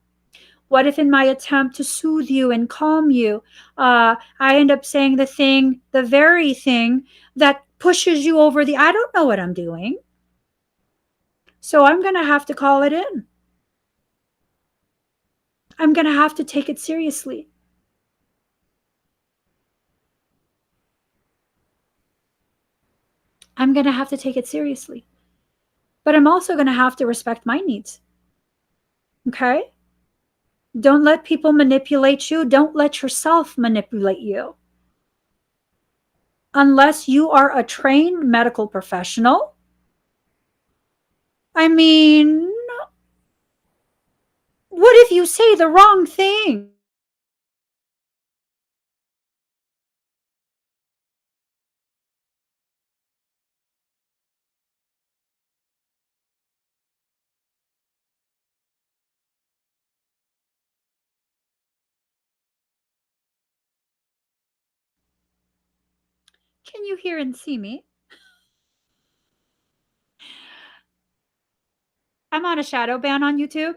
What if in my attempt to soothe you and calm you, I end up saying the very thing that pushes you over the, I don't know what I'm doing. So I'm going to have to call it in. I'm going to have to take it seriously. I'm going to have to take it seriously. But I'm also going to have to respect my needs. Okay? Don't let people manipulate you. Don't let yourself manipulate you. Unless you are a trained medical professional. I mean, what if you say the wrong thing? Can you hear and see me? I'm on a shadow ban on YouTube.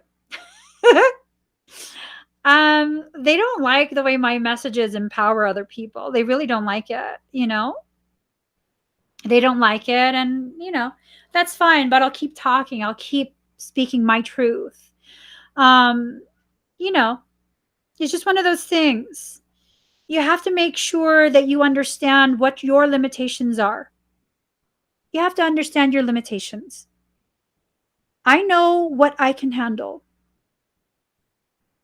They don't like the way my messages empower other people. They really don't like it, you know? They don't like it, and that's fine, but I'll keep talking. I'll keep speaking my truth. Um, you know, it's just one of those things. You have to make sure that you understand what your limitations are. You have to understand your limitations. I know what I can handle.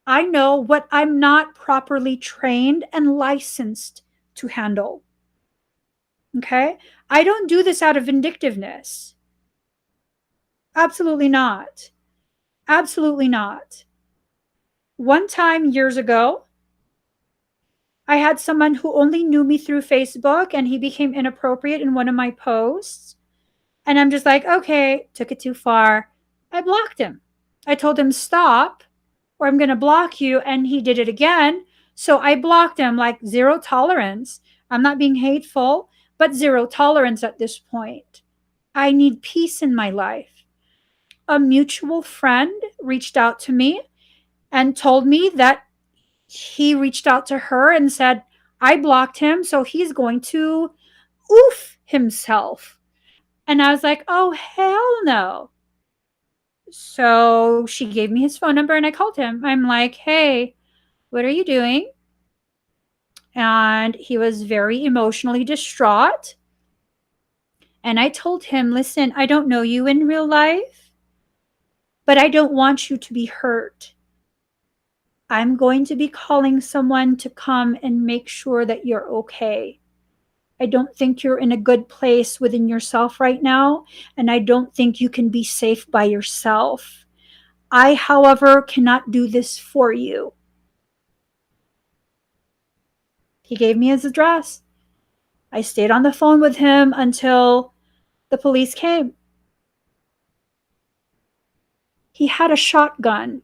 I know what I'm not properly trained and licensed to handle. Okay? I don't do this out of vindictiveness. Absolutely not. Absolutely not. One time years ago, I had someone who only knew me through Facebook, and he became inappropriate in one of my posts. And I'm just like, okay, took it too far. I blocked him. I told him, stop, or I'm going to block you. And he did it again. So I blocked him, like zero tolerance. I'm not being hateful, but zero tolerance at this point. I need peace in my life. A mutual friend reached out to me and told me that he reached out to her and said, I blocked him, so he's going to oof himself. And I was like, oh, hell no. So she gave me his phone number and I called him. I'm like, hey, what are you doing? And he was very emotionally distraught. And I told him, listen, I don't know you in real life, but I don't want you to be hurt. I'm going to be calling someone to come and make sure that you're okay. I don't think you're in a good place within yourself right now, and I don't think you can be safe by yourself. I, however, cannot do this for you. He gave me his address. I stayed on the phone with him until the police came. He had a shotgun.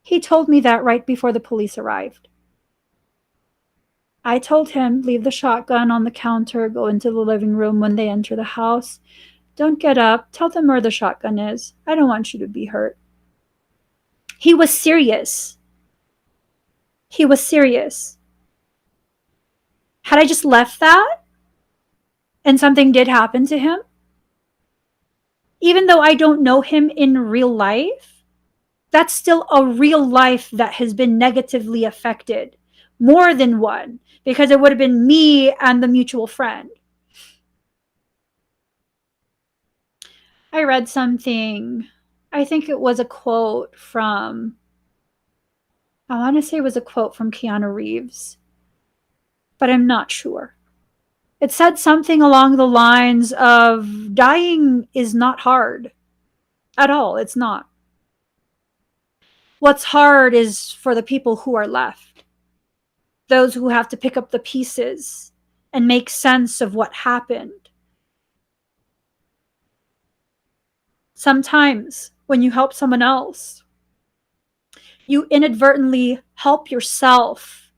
He told me that right before the police arrived. I told him, leave the shotgun on the counter, go into the living room when they enter the house. Don't get up. Tell them where the shotgun is. I don't want you to be hurt. He was serious. He was serious. Had I just left that and something did happen to him, even though I don't know him in real life, that's still a real life that has been negatively affected. More than one, because it would have been me and the mutual friend. I read something, I think it was a quote from, I want to say it was a quote from Keanu Reeves, but I'm not sure. It said something along the lines of dying is not hard at all. It's not. What's hard is for the people who are left, those who have to pick up the pieces and make sense of what happened. Sometimes when you help someone else, you inadvertently help yourself.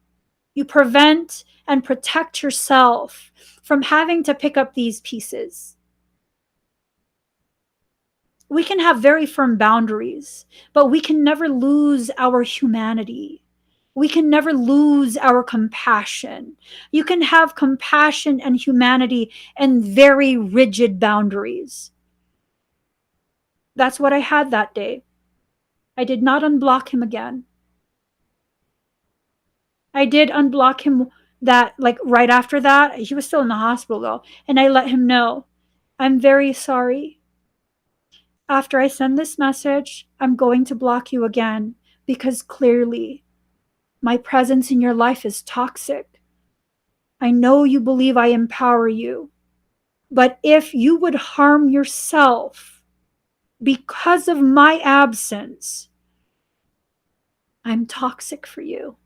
You prevent and protect yourself from having to pick up these pieces. We can have very firm boundaries, but we can never lose our humanity. We can never lose our compassion. You can have compassion and humanity and very rigid boundaries. That's what I had that day. I did not unblock him again. I did unblock him that, like, right after that. He was still in the hospital though, and I let him know, I'm very sorry. After I send this message, I'm going to block you again because clearly my presence in your life is toxic. I know you believe I empower you, but if you would harm yourself because of my absence, I'm toxic for you.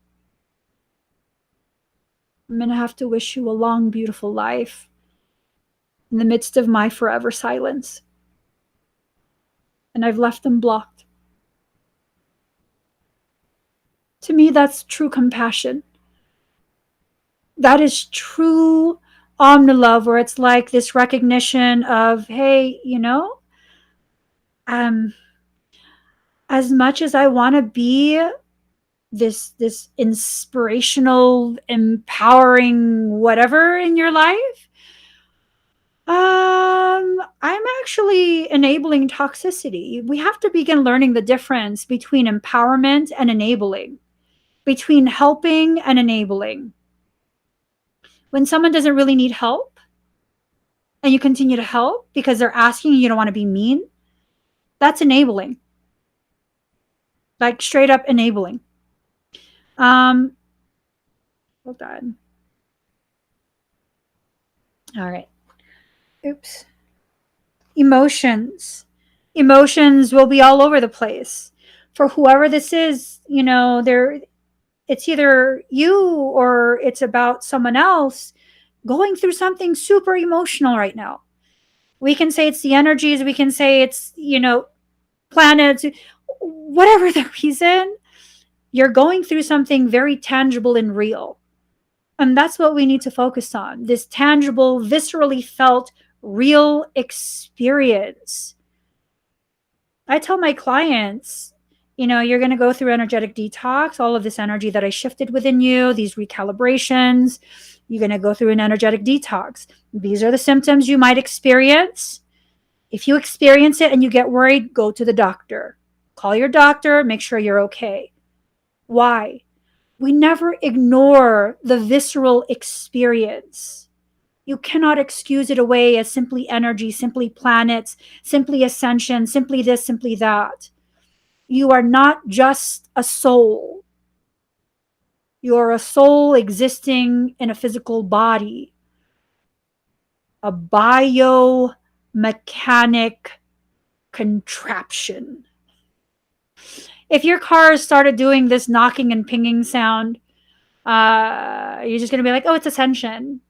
I'm going to have to wish you a long, beautiful life in the midst of my forever silence. And I've left them blocked. To me, that's true compassion. That is true omnilove, where it's like this recognition of, hey, as much as I want to be this inspirational, empowering whatever in your life, I'm actually enabling toxicity. We have to begin learning the difference between empowerment and enabling, between helping and enabling. When someone doesn't really need help and you continue to help because they're asking you, you don't want to be mean, that's enabling. Like straight up enabling. Hold on. All right. Oops. Emotions. Emotions will be all over the place. For whoever this is, it's either you or it's about someone else going through something super emotional right now. We can say it's the energies, we can say it's, planets, whatever the reason, you're going through something very tangible and real. And that's what we need to focus on, this tangible, viscerally felt, real experience. I tell my clients, you're going to go through energetic detox, all of this energy that I shifted within you, these recalibrations. You're going to go through an energetic detox. These are the symptoms you might experience. If you experience it and you get worried, go to the doctor. Call your doctor, make sure you're okay. Why? We never ignore the visceral experience. You cannot excuse it away as simply energy, simply planets, simply ascension, simply this, simply that. You are not just a soul. You are a soul existing in a physical body, a biomechanic contraption. If your car started doing this knocking and pinging sound, you're just going to be like, oh, it's ascension.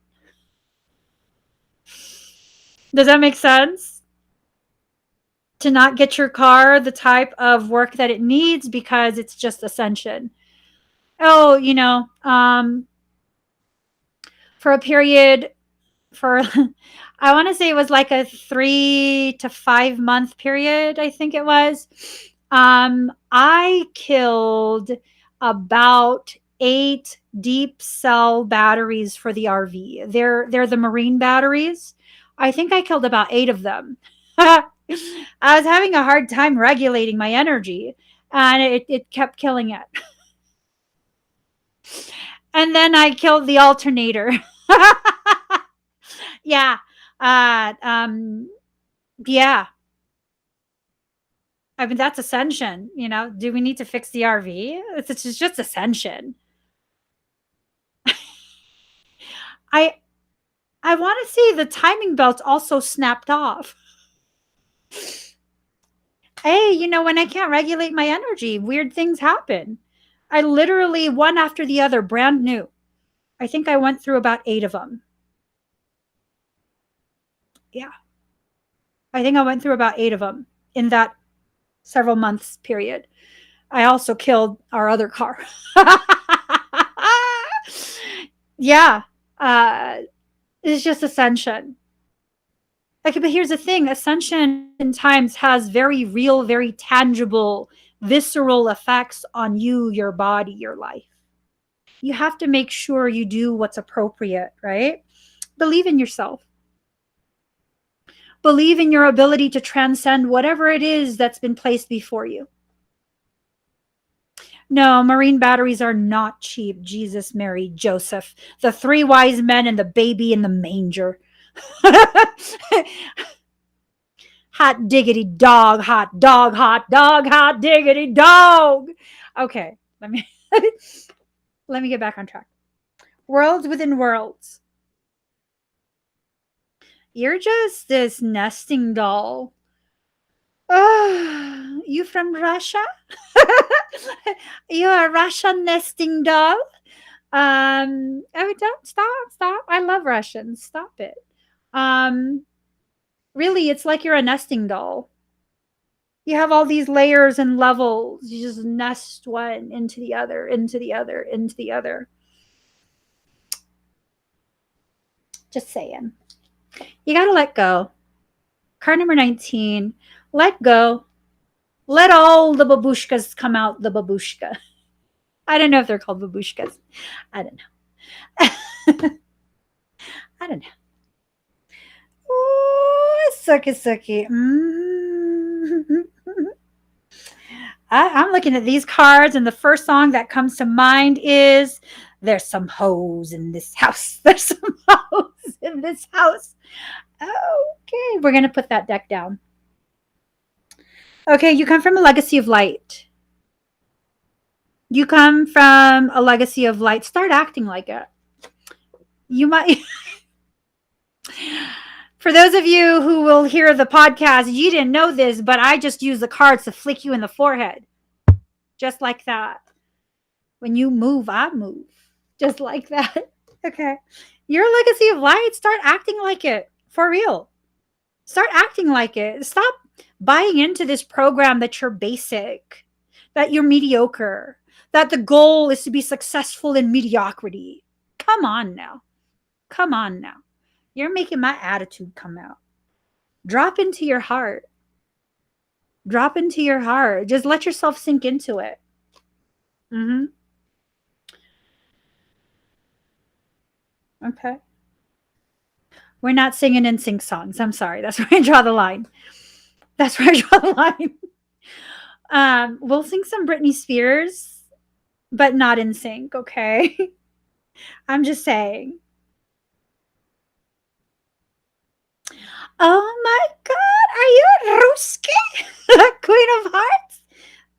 Does that make sense? to not get your car the type of work that it needs because it's just ascension. Oh, for a period, for I want to say it was like a 3 to 5 month period, I think it was. I killed about 8 deep cell batteries for the RV. They're the marine batteries. I think I killed about 8 of them. I was having a hard time regulating my energy, and it kept killing it. And then I killed the alternator. Yeah. Uh, um, yeah. I mean, that's ascension. Do we need to fix the RV? It's just ascension. I I want to say the timing belt also snapped off. Hey, when I can't regulate my energy, weird things happen. I literally, one after the other, brand new. I think I went through about 8 of them. Yeah. I think I went through about 8 of them in that several months period. I also killed our other car. Yeah. It's just ascension. Okay, but here's the thing, ascension in times has very real, very tangible, visceral effects on you, your body, your life. You have to make sure you do what's appropriate, right? Believe in yourself. Believe in your ability to transcend whatever it is that's been placed before you. No, marine batteries are not cheap. Jesus, Mary, Joseph, the 3 wise men and the baby in the manger. Hot diggity dog, hot dog, hot dog, hot diggity dog. Okay, let me get back on track. Worlds within worlds. You're just this nesting doll. Oh, you from Russia? You're a Russian nesting doll? Oh, don't stop. I love Russians. Stop it. Really, it's like you're a nesting doll. You have all these layers and levels. You just nest one into the other, into the other, into the other. Just saying. You got to let go. Card number 19. Let go. Let all the babushkas come out the babushka. I don't know if they're called babushkas. I don't know. I don't know. Ooh, sucky. I'm looking at these cards, and the first song that comes to mind is "There's Some Hoes in This House." There's some hoes in this house. Okay, we're going to put that deck down. Okay, you come from a legacy of light. You come from a legacy of light. Start acting like it. You might... For those of you who will hear the podcast, you didn't know this, but I just use the cards to flick you in the forehead. Just like that. When you move, I move. Just like that. Okay. Your legacy of light, start acting like it. For real. Start acting like it. Stop buying into this program that you're basic, that you're mediocre, that the goal is to be successful in mediocrity. Come on now. Come on now. You're making my attitude come out. Drop into your heart. Drop into your heart. Just let yourself sink into it. Okay. We're not singing NSYNC songs. I'm sorry. That's where I draw the line. That's where I draw the line. We'll sing some Britney Spears, but not NSYNC, okay? I'm just saying. Oh my God, are you Ruski? Queen of Hearts?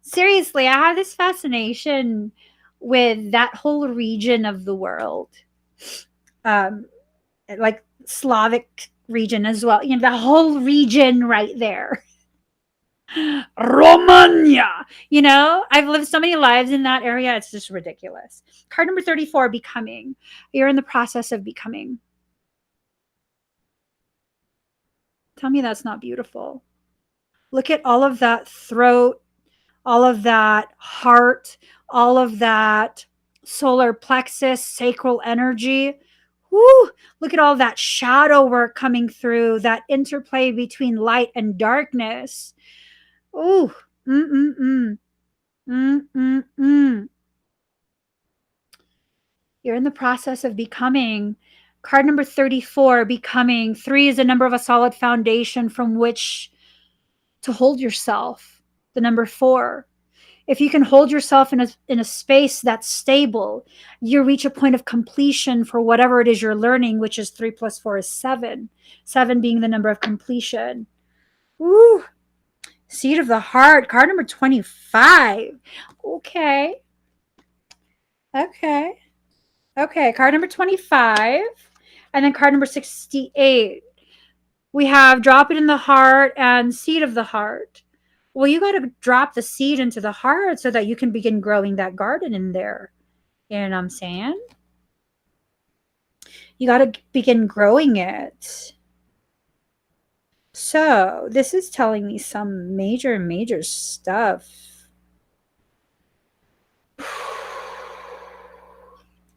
Seriously, I have this fascination with that whole region of the world. Like Slavic region as well. The whole region right there. Romania. I've lived so many lives in that area. It's just ridiculous. Card number 34, becoming. You're in the process of becoming. Tell me that's not beautiful. Look at all of that throat, all of that heart, all of that solar plexus, sacral energy. Woo! Look at all that shadow work coming through, that interplay between light and darkness. Ooh, mm-mm-mm, mm-mm-mm. You're in the process of becoming. Card number 34, becoming. 3 is a number of a solid foundation from which to hold yourself. The number 4. If you can hold yourself in a space that's stable, you reach a point of completion for whatever it is you're learning, which is 3 plus 4 is 7. 7 being the number of completion. Woo! Seed of the heart, card number 25. Okay. Okay. Okay, card number 25. And then card number 68. We have drop it in the heart and seed of the heart. Well, you got to drop the seed into the heart so that you can begin growing that garden in there. You know what I'm saying? You got to begin growing it. So, this is telling me some major, major stuff.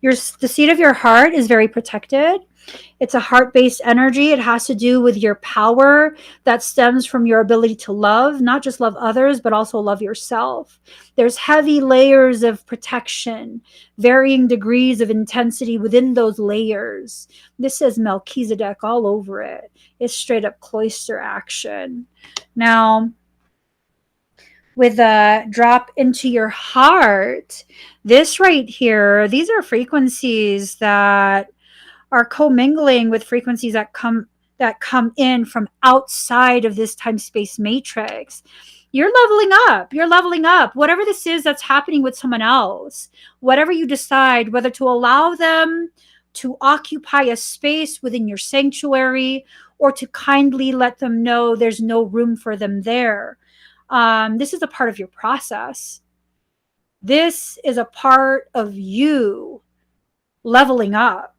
The seed of your heart is very protected. It's a heart-based energy. It has to do with your power that stems from your ability to love, not just love others, but also love yourself. There's heavy layers of protection, varying degrees of intensity within those layers. This says Melchizedek all over it. It's straight up cloister action. Now, with a drop into your heart, this right here, these are frequencies that are commingling with frequencies that come in from outside of this time space matrix. You're leveling up. You're leveling up. Whatever this is that's happening with someone else, whatever you decide, whether to allow them to occupy a space within your sanctuary or to kindly let them know there's no room for them there. This is a part of your process. This is a part of you leveling up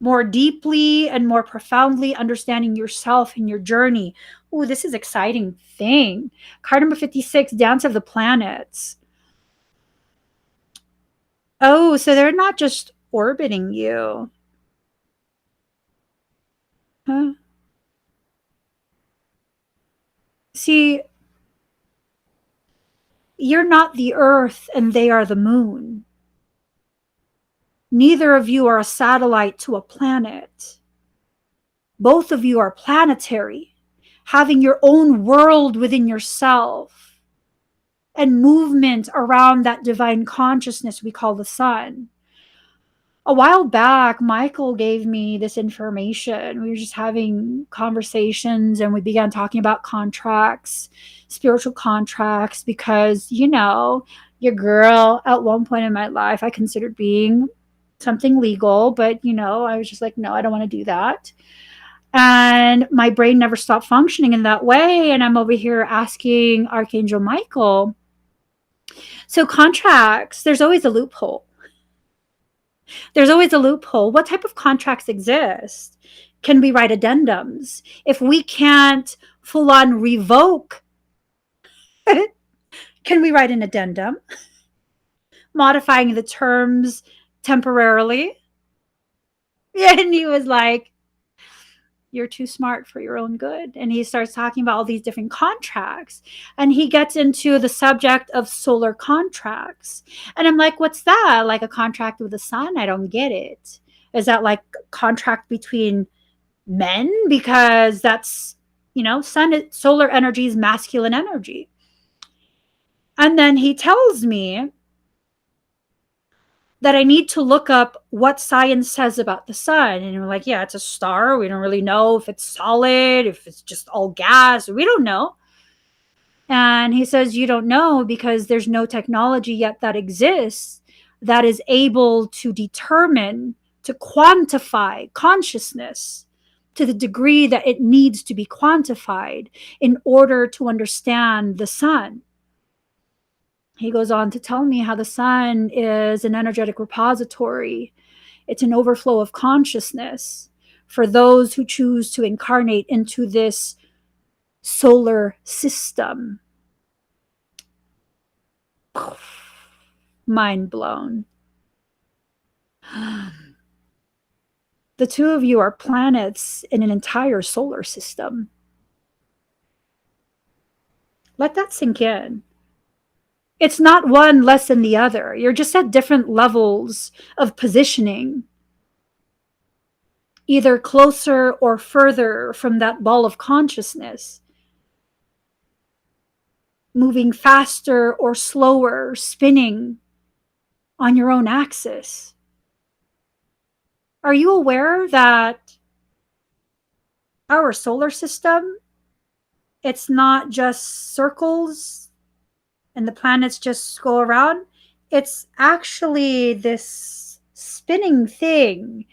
more deeply and more profoundly understanding yourself and your journey. Oh, this is exciting thing. Card number 56, Dance of the Planets. Oh, so they're not just orbiting you. Huh? See, you're not the Earth and they are the moon. Neither of you are a satellite to a planet. Both of you are planetary, having your own world within yourself and movement around that divine consciousness we call the sun. A while back, Michael gave me this information. We were just having conversations and we began talking about contracts, spiritual contracts, because, your girl, at one point in my life, I considered being something legal, but, I was just like, no, I don't want to do that. And my brain never stopped functioning in that way. And I'm over here asking Archangel Michael. So contracts, there's always a loophole. There's always a loophole. What type of contracts exist? Can we write addendums? If we can't full on revoke, can we write an addendum? Modifying the terms temporarily? And he was like, you're too smart for your own good. And he starts talking about all these different contracts. And he gets into the subject of solar contracts. And I'm like, what's that? Like a contract with the sun? I don't get it. Is that like a contract between men? Because that's, solar energy is masculine energy. And then he tells me that I need to look up what science says about the sun. And we're like, yeah, it's a star. We don't really know if it's solid, if it's just all gas. We don't know. And he says, you don't know because there's no technology yet that exists that is able to determine, to quantify consciousness to the degree that it needs to be quantified in order to understand the sun. He goes on to tell me how the sun is an energetic repository. It's an overflow of consciousness for those who choose to incarnate into this solar system. Mind blown. The two of you are planets in an entire solar system. Let that sink in. It's not one less than the other. You're just at different levels of positioning, either closer or further from that ball of consciousness, moving faster or slower, spinning on your own axis. Are you aware that our solar system, it's not just circles and the planets just go around? It's actually this spinning thing,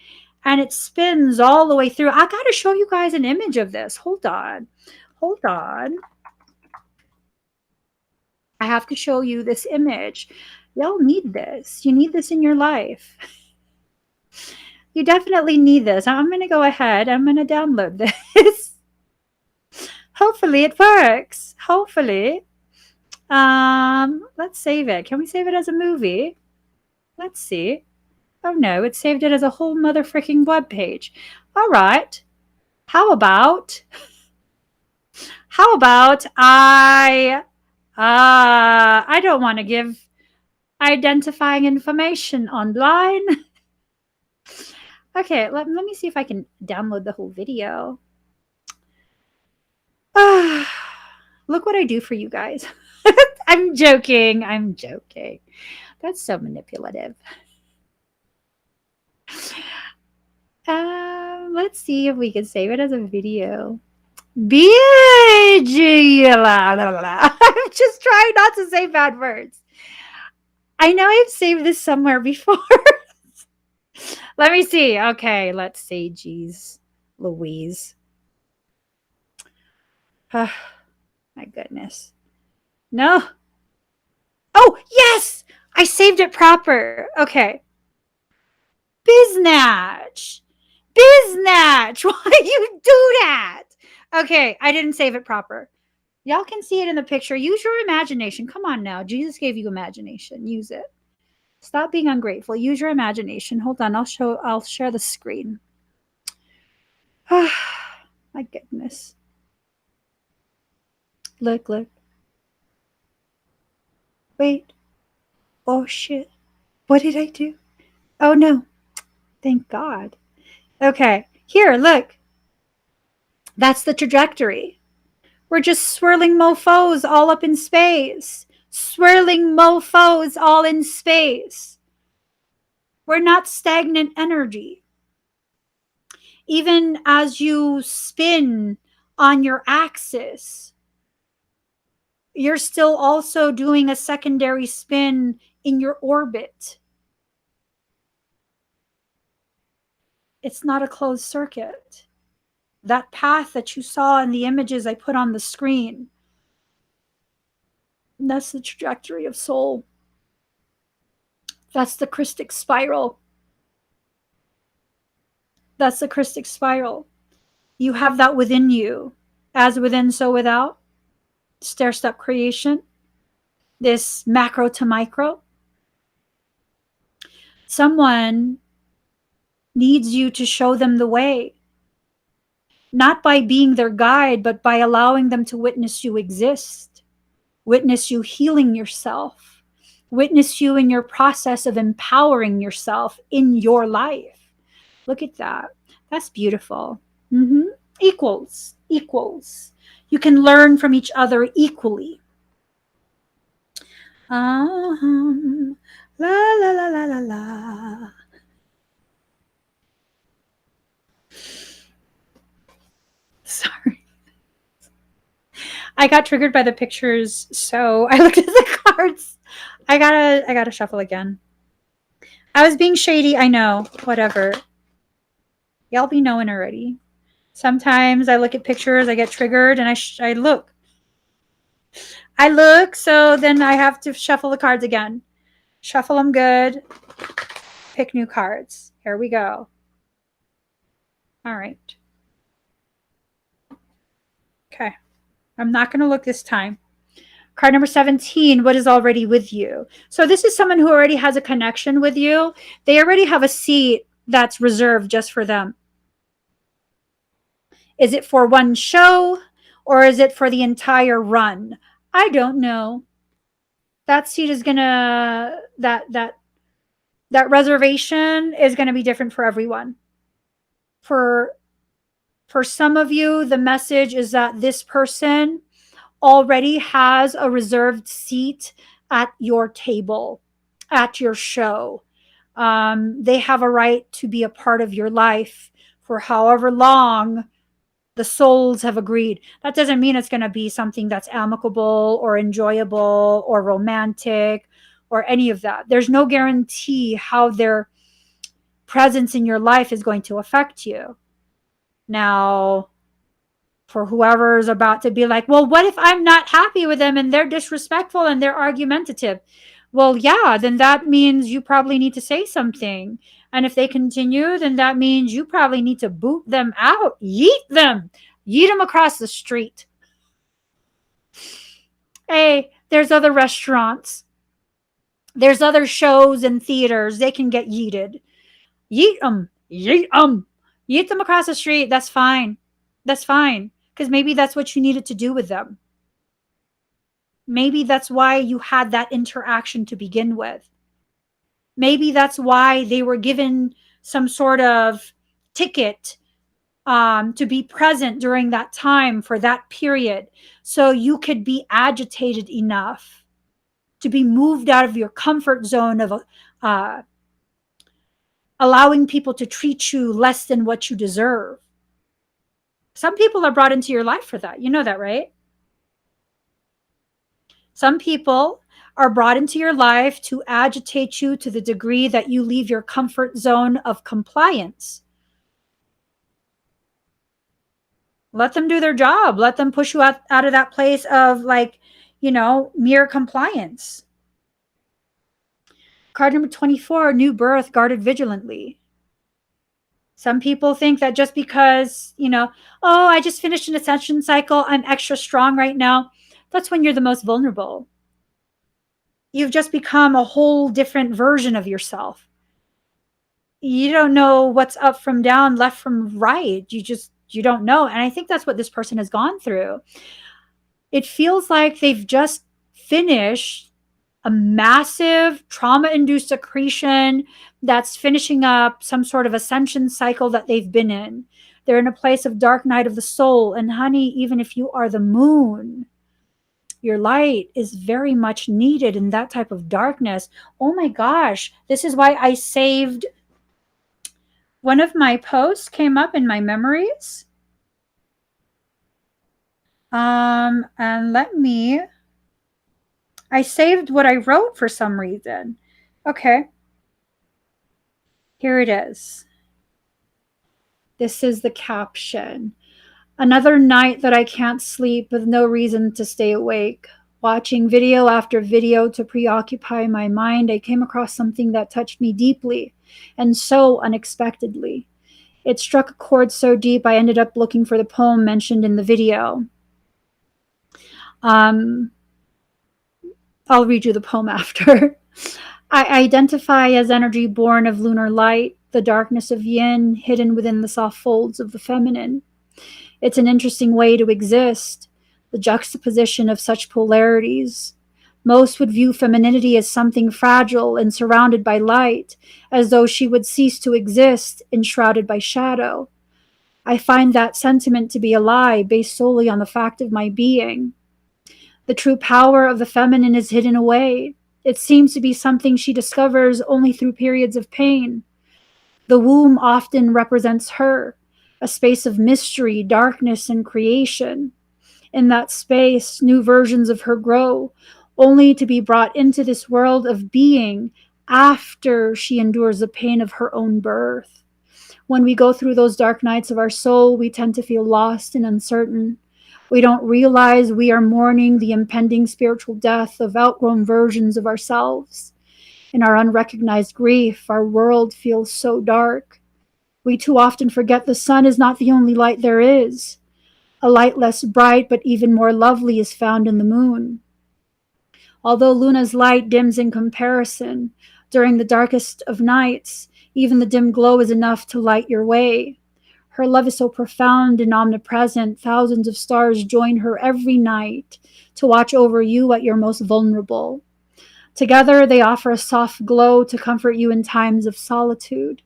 and it spins all the way through. I got to show you guys an image of this. Hold on. Hold on. I have to show you this image. Y'all need this. You need this in your life. You definitely need this. I'm going to go ahead. I'm going to download this. Hopefully it works. Hopefully. Let's save it. Can we save it as a movie? Let's see. Oh no, it saved it as a whole mother freaking web page. All right. How about I don't want to give identifying information online. Okay, let me see if I can download the whole video. Look what I do for you guys. I'm joking. I'm joking. That's so manipulative. Let's see if we can save it as a video. I'm just trying not to say bad words. I know I've saved this somewhere before. Let me see. Okay, let's see. Jeez Louise. My goodness. No. Oh, yes! I saved it proper. Okay. Biznatch. Biznatch. Why do you do that? Okay, I didn't save it proper. Y'all can see it in the picture. Use your imagination. Come on now. Jesus gave you imagination. Use it. Stop being ungrateful. Use your imagination. Hold on. I'll share the screen. My goodness. Look. Wait. Oh shit. What did I do? Oh no. Thank God. Okay. Here, look. That's the trajectory. We're just swirling mofos all up in space. Swirling mofos all in space. We're not stagnant energy. Even as you spin on your axis, you're still also doing a secondary spin in your orbit. It's not a closed circuit. That path that you saw in the images I put on the screen, that's the trajectory of soul. That's the christic spiral. That's the christic spiral. You have that within you. As within, so without. Stair-step creation. This macro to micro. Someone needs you to show them the way. Not by being their guide, but by allowing them to witness you exist. Witness you healing yourself. Witness you in your process of empowering yourself in your life. Look at that. That's beautiful. Equals. You can learn from each other equally. La la la la la la. Sorry. I got triggered by the pictures, so I looked at the cards. I gotta shuffle again. I was being shady, I know. Whatever. Y'all be knowing already. Sometimes I look at pictures, I get triggered, and I look. I look, so then I have to shuffle the cards again. Shuffle them good. Pick new cards. Here we go. All right. Okay. I'm not going to look this time. Card number 17, what is already with you? So this is someone who already has a connection with you. They already have a seat that's reserved just for them. Is it for one show or is it for the entire run? I don't know. That seat is gonna that reservation is gonna be different for everyone. For some of you, the message is that this person already has a reserved seat at your table, at your show. They have a right to be a part of your life for however long the souls have agreed. That doesn't mean it's going to be something that's amicable or enjoyable or romantic or any of that. There's no guarantee how their presence in your life is going to affect you. Now, for whoever's about to be like, well, what if I'm not happy with them and they're disrespectful and they're argumentative? Well, yeah, then that means you probably need to say something. And if they continue, then that means you probably need to boot them out, yeet them across the street. Hey, there's other restaurants. There's other shows and theaters. They can get yeeted. Yeet them. Yeet them. Yeet them across the street. That's fine. That's fine. Because maybe that's what you needed to do with them. Maybe that's why you had that interaction to begin with. Maybe that's why they were given some sort of ticket to be present during that time for that period. So you could be agitated enough to be moved out of your comfort zone of allowing people to treat you less than what you deserve. Some people are brought into your life for that. You know that, right? Some people are brought into your life to agitate you to the degree that you leave your comfort zone of compliance. Let them do their job. Let them push you out of that place of mere compliance. Card number 24, new birth, guarded vigilantly. Some people think that just because, I just finished an ascension cycle, I'm extra strong right now. That's when you're the most vulnerable. You've just become a whole different version of yourself. You don't know what's up from down, left from right. You don't know. And I think that's what this person has gone through. It feels like they've just finished a massive trauma-induced accretion that's finishing up some sort of ascension cycle that they've been in. They're in a place of dark night of the soul. And honey, even if you are the moon, your light is very much needed in that type of darkness. Oh my gosh, this is why I saved one of my posts came up in my memories. And I saved what I wrote for some reason. Okay. Here it is. This is the caption. Another night that I can't sleep with no reason to stay awake. Watching video after video to preoccupy my mind, I came across something that touched me deeply and so unexpectedly. It struck a chord so deep I ended up looking for the poem mentioned in the video. I'll read you the poem after. I identify as energy born of lunar light, the darkness of yin hidden within the soft folds of the feminine. It's an interesting way to exist, the juxtaposition of such polarities. Most would view femininity as something fragile and surrounded by light, as though she would cease to exist, enshrouded by shadow. I find that sentiment to be a lie based solely on the fact of my being. The true power of the feminine is hidden away. It seems to be something she discovers only through periods of pain. The womb often represents her, a space of mystery, darkness, and creation. In that space, new versions of her grow, only to be brought into this world of being after she endures the pain of her own birth. When we go through those dark nights of our soul, we tend to feel lost and uncertain. We don't realize we are mourning the impending spiritual death of outgrown versions of ourselves. In our unrecognized grief, our world feels so dark. We too often forget the sun is not the only light there is. A light less bright but even more lovely is found in the moon. Although Luna's light dims in comparison, during the darkest of nights, even the dim glow is enough to light your way. Her love is so profound and omnipresent, thousands of stars join her every night to watch over you at your most vulnerable. Together, they offer a soft glow to comfort you in times of solitude.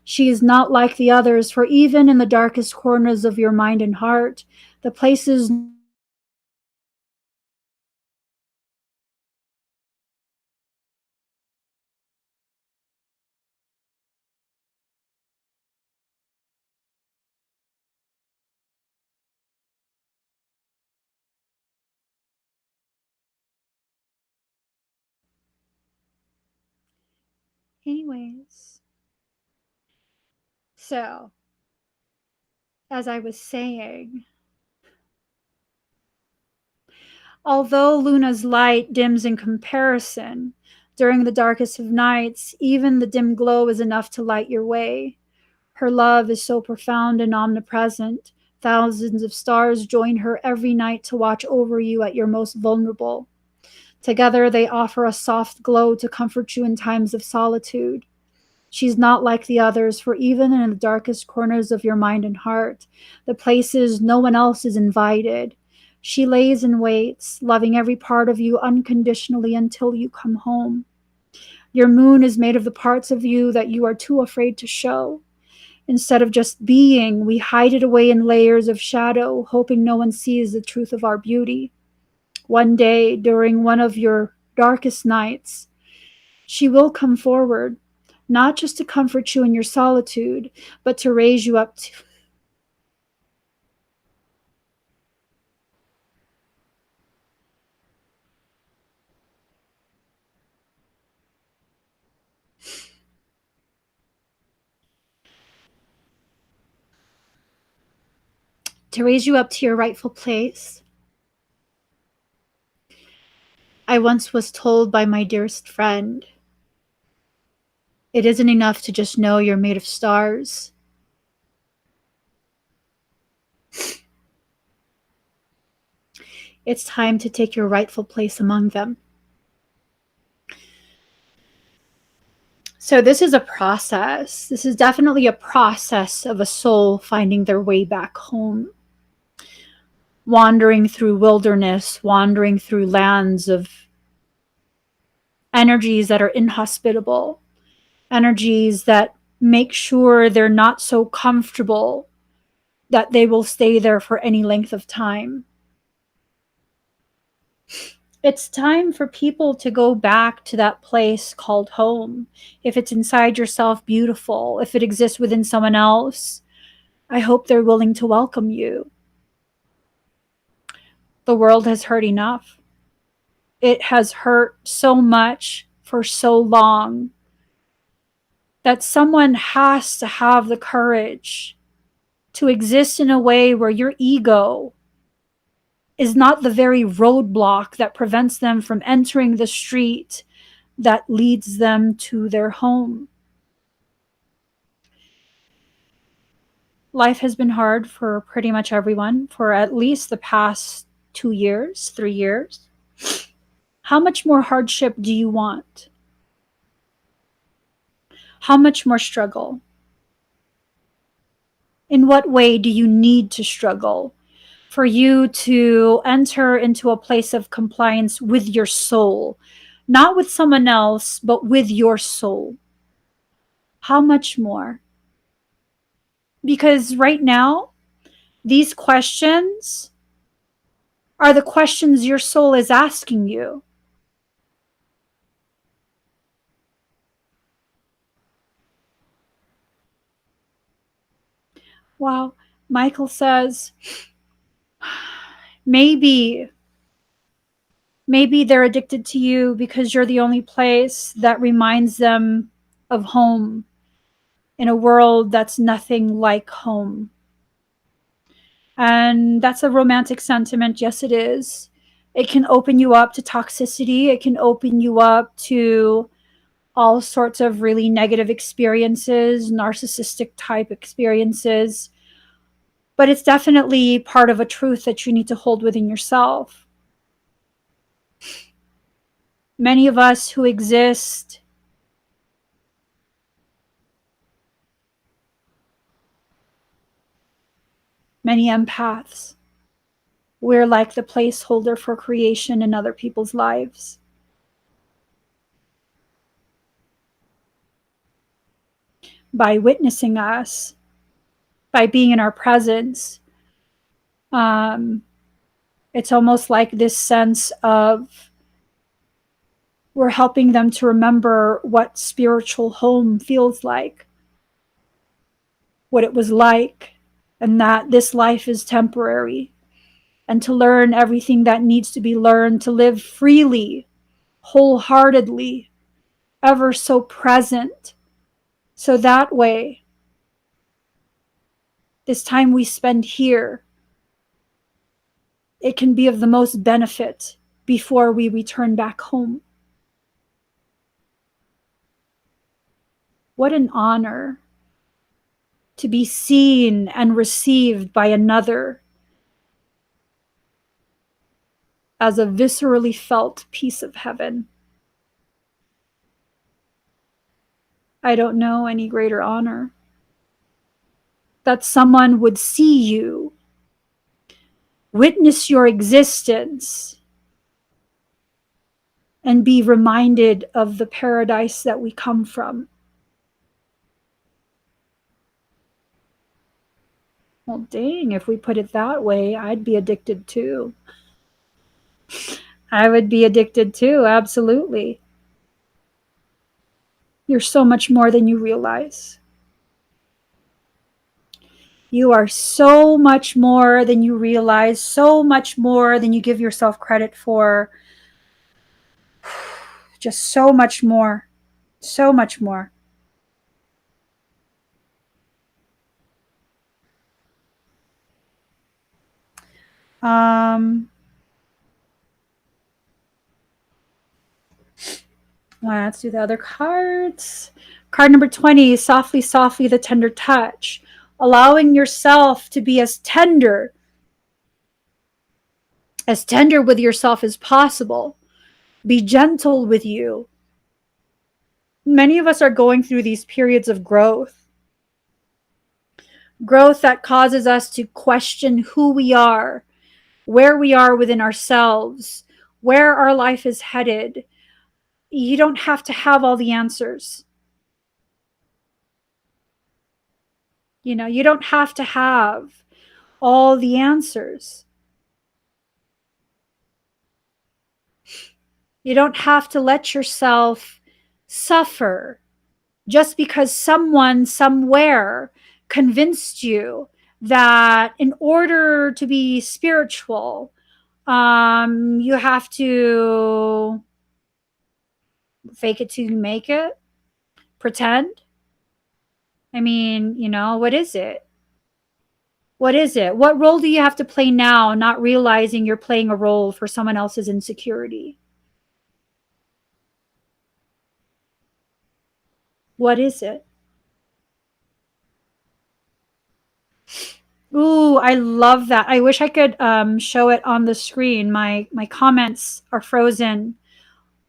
She is not like the others, for even in the darkest corners of your mind and heart, the places anyways. So, as I was saying, although Luna's light dims in comparison, during the darkest of nights, even the dim glow is enough to light your way. Her love is so profound and omnipresent. Thousands of stars join her every night to watch over you at your most vulnerable. Together, they offer a soft glow to comfort you in times of solitude. She's not like the others, for even in the darkest corners of your mind and heart, the places no one else is invited, she lays and waits, loving every part of you unconditionally until you come home. Your moon is made of the parts of you that you are too afraid to show. Instead of just being, we hide it away in layers of shadow, hoping no one sees the truth of our beauty. One day, during one of your darkest nights, she will come forward, not just to comfort you in your solitude, but to raise you up to your rightful place. I once was told by my dearest friend, it isn't enough to just know you're made of stars. It's time to take your rightful place among them. So this is a process. This is definitely a process of a soul finding their way back home. Wandering through wilderness, wandering through lands of energies that are inhospitable, energies that make sure they're not so comfortable that they will stay there for any length of time. It's time for people to go back to that place called home. If it's inside yourself, beautiful. If it exists within someone else, I hope they're willing to welcome you. The world has hurt enough. It has hurt so much for so long that someone has to have the courage to exist in a way where your ego is not the very roadblock that prevents them from entering the street that leads them to their home. Life has been hard for pretty much everyone for at least the past 2 years, 3 years. How much more hardship do you want? How much more struggle? In what way do you need to struggle for you to enter into a place of compliance with your soul? Not with someone else, but with your soul. How much more? Because right now, these questions are the questions your soul is asking you. Wow. Michael says, maybe they're addicted to you because you're the only place that reminds them of home in a world that's nothing like home. And that's a romantic sentiment. Yes, it is. It can open you up to toxicity. It can open you up to all sorts of really negative experiences, narcissistic type experiences. But it's definitely part of a truth that you need to hold within yourself. Many of us who exist many empaths, we're like the placeholder for creation in other people's lives. By witnessing us, by being in our presence, it's almost like this sense of we're helping them to remember what spiritual home feels like, what it was like, and that this life is temporary, and to learn everything that needs to be learned, to live freely, wholeheartedly, ever so present. So that way, this time we spend here, it can be of the most benefit before we return back home. What an honor to be seen and received by another as a viscerally felt piece of heaven. I don't know any greater honor. That someone would see you, witness your existence, and be reminded of the paradise that we come from. Well, dang, if we put it that way, I'd be addicted too. I would be addicted too, absolutely. You're so much more than you realize. You are so much more than you realize, so much more than you give yourself credit for. Just so much more, so much more. Let's do the other cards. Card number 20, softly, softly, the tender touch. Allowing yourself to be as tender with yourself as possible. Be gentle with you. Many of us are going through these periods of growth. Growth that causes us to question who we are, where we are within ourselves, where our life is headed. You don't have to have all the answers. You know, you don't have to have all the answers. You don't have to let yourself suffer just because someone somewhere convinced you that in order to be spiritual, you have to fake it till you make it, pretend. I mean, you know, what is it? What is it? What role do you have to play now, not realizing you're playing a role for someone else's insecurity? What is it? Ooh, I love that. I wish I could show it on the screen. My comments are frozen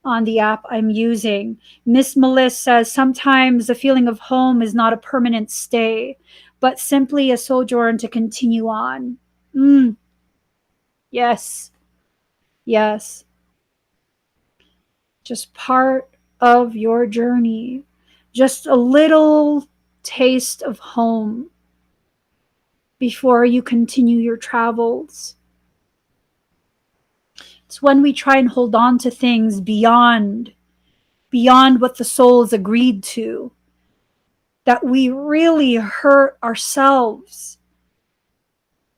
on the app I'm using. Miss Melissa says sometimes the feeling of home is not a permanent stay, but simply a sojourn to continue on. Yes, yes. Just part of your journey. Just a little taste of home before you continue your travels. It's when we try and hold on to things beyond what the soul has agreed to that we really hurt ourselves.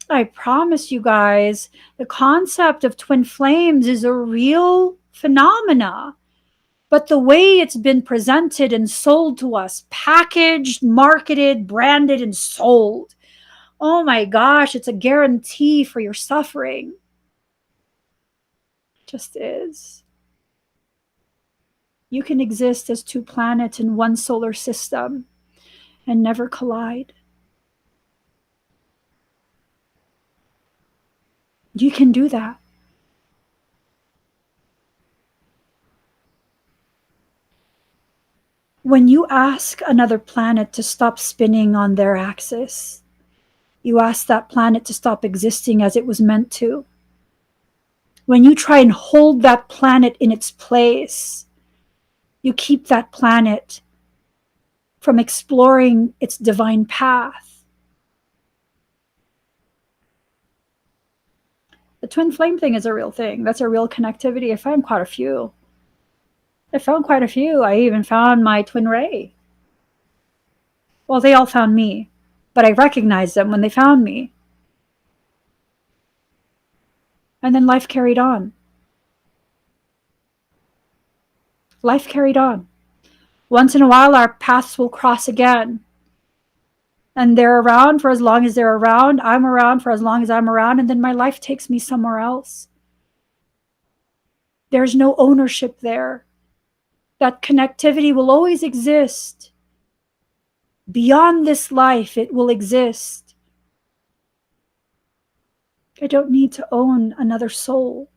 I promise you guys, the concept of twin flames is a real phenomena. But the way it's been presented and sold to us, packaged, marketed, branded, and sold, oh my gosh, it's a guarantee for your suffering. It just is. You can exist as two planets in one solar system and never collide. You can do that. When you ask another planet to stop spinning on their axis, you ask that planet to stop existing as it was meant to. When you try and hold that planet in its place, you keep that planet from exploring its divine path. The twin flame thing is a real thing. That's a real connectivity. I found quite a few. I even found my twin ray. Well, they all found me, but I recognized them when they found me. And then life carried on. Life carried on. Once in a while, our paths will cross again. And they're around for as long as they're around. I'm around for as long as I'm around. And then my life takes me somewhere else. There's no ownership there. That connectivity will always exist. Beyond this life, it will exist. I don't need to own another soul.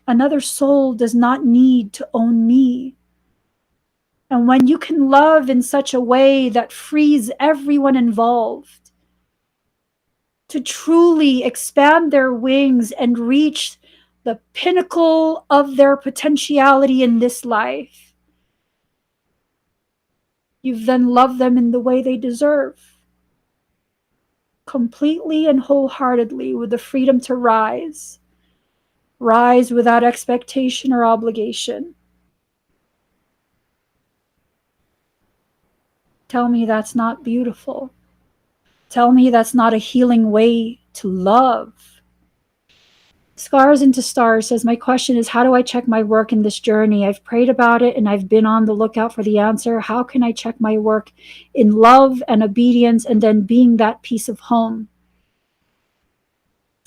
Another soul does not need to own me. And when you can love in such a way that frees everyone involved to truly expand their wings and reach the pinnacle of their potentiality in this life, you've then loved them in the way they deserve, completely and wholeheartedly, with the freedom to rise without expectation or obligation. Tell me that's not beautiful. Tell me that's not a healing way to love. Scars into Stars says, my question is, how do I check my work in this journey? I've prayed about it and I've been on the lookout for the answer. How can I check my work in love and obedience and then being that piece of home?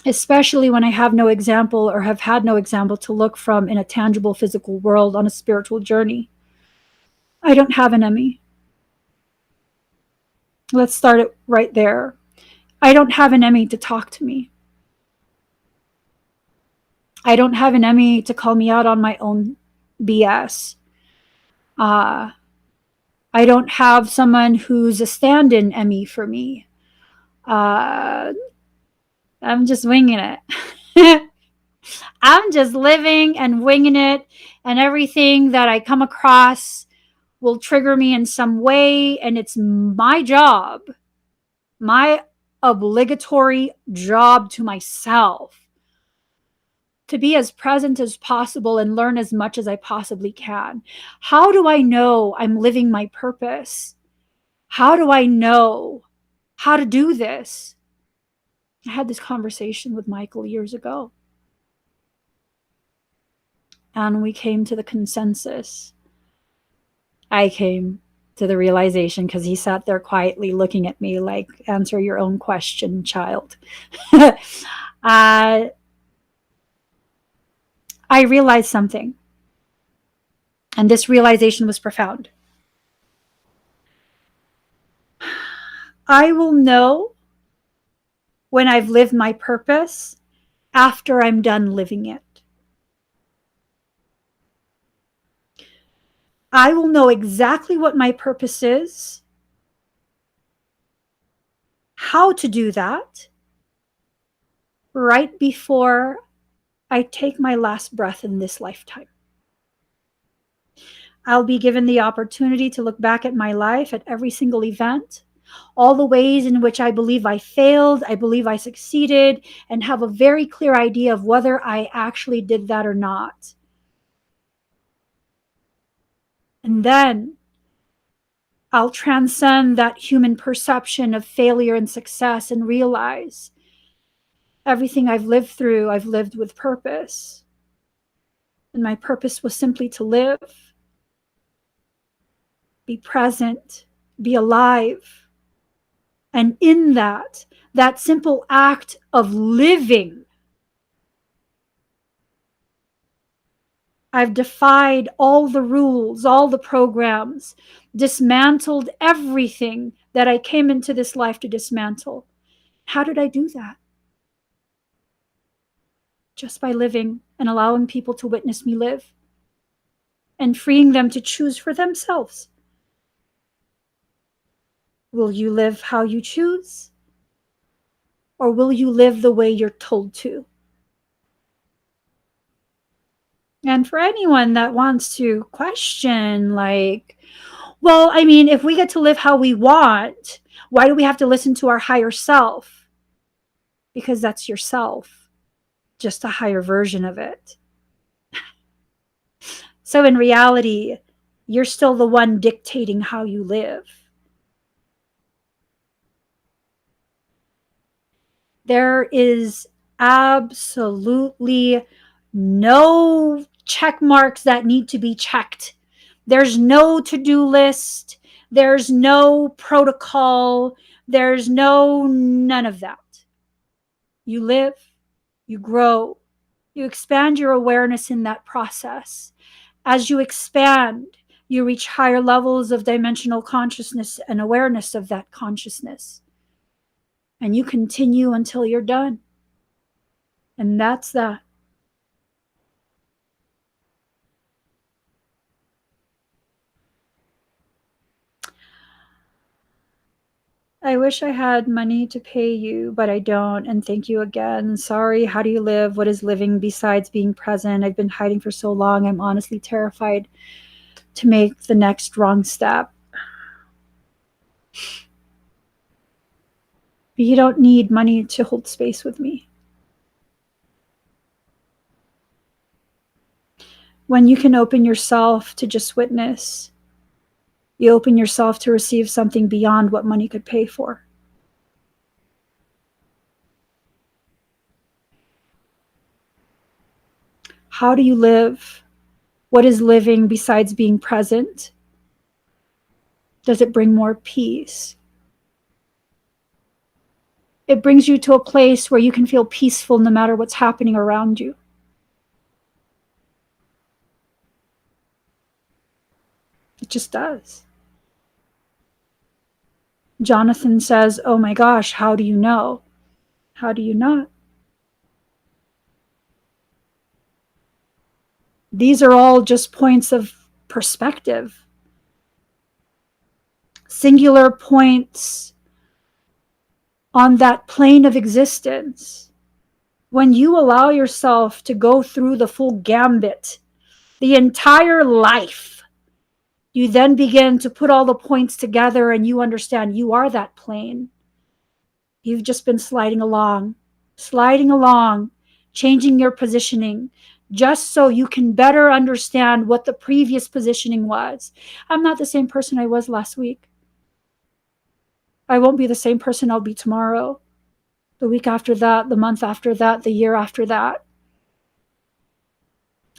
Especially when I have no example or have had no example to look from in a tangible physical world on a spiritual journey. I don't have an Emmy. Let's start it right there. I don't have an Emmy to talk to me. I don't have an Emmy to call me out on my own BS. I don't have someone who's a stand-in Emmy for me. I'm just winging it. I'm just living and winging it, and everything that I come across will trigger me in some way, and it's my job, my obligatory job to myself, to be as present as possible and learn as much as I possibly can. How do I know I'm living my purpose? How do I know how to do this? I had this conversation with Michael years ago, and we came to the consensus. I came to the realization, because he sat there quietly looking at me like, answer your own question, child. I realized something, and this realization was profound. I will know when I've lived my purpose after I'm done living it. I will know exactly what my purpose is, how to do that, right before I take my last breath in this lifetime. I'll be given the opportunity to look back at my life, at every single event, all the ways in which I believe I failed, I believe I succeeded, and have a very clear idea of whether I actually did that or not. And then I'll transcend that human perception of failure and success and realize everything I've lived through, I've lived with purpose. And my purpose was simply to live, be present, be alive. And in that simple act of living, I've defied all the rules, all the programs, dismantled everything that I came into this life to dismantle. How did I do that? just by living and allowing people to witness me live and freeing them to choose for themselves. Will you live how you choose? Or will you live the way you're told to? And for anyone that wants to question, like, well, I mean, if we get to live how we want, why do we have to listen to our higher self? Because that's yourself, just a higher version of it. So in reality, you're still the one dictating how you live. There is absolutely no check marks that need to be checked. There's no to-do list. There's no protocol. There's none of that. You live, you grow, you expand your awareness in that process. As you expand, you reach higher levels of dimensional consciousness and awareness of that consciousness. And you continue until you're done. And that's that. I wish I had money to pay you, but I don't. And thank you again. Sorry. How do you live? What is living besides being present? I've been hiding for so long. I'm honestly terrified to make the next wrong step. But you don't need money to hold space with me. When you can open yourself to just witness, you open yourself to receive something beyond what money could pay for. How do you live? What is living besides being present? Does it bring more peace? It brings you to a place where you can feel peaceful no matter what's happening around you. It just does. Jonathan says, oh my gosh, how do you know? How do you not? These are all just points of perspective. Singular points on that plane of existence. When you allow yourself to go through the full gambit, the entire life, you then begin to put all the points together and you understand you are that plane. You've just been sliding along, changing your positioning, just so you can better understand what the previous positioning was. I'm not the same person I was last week. I won't be the same person I'll be tomorrow, the week after that, the month after that, the year after that.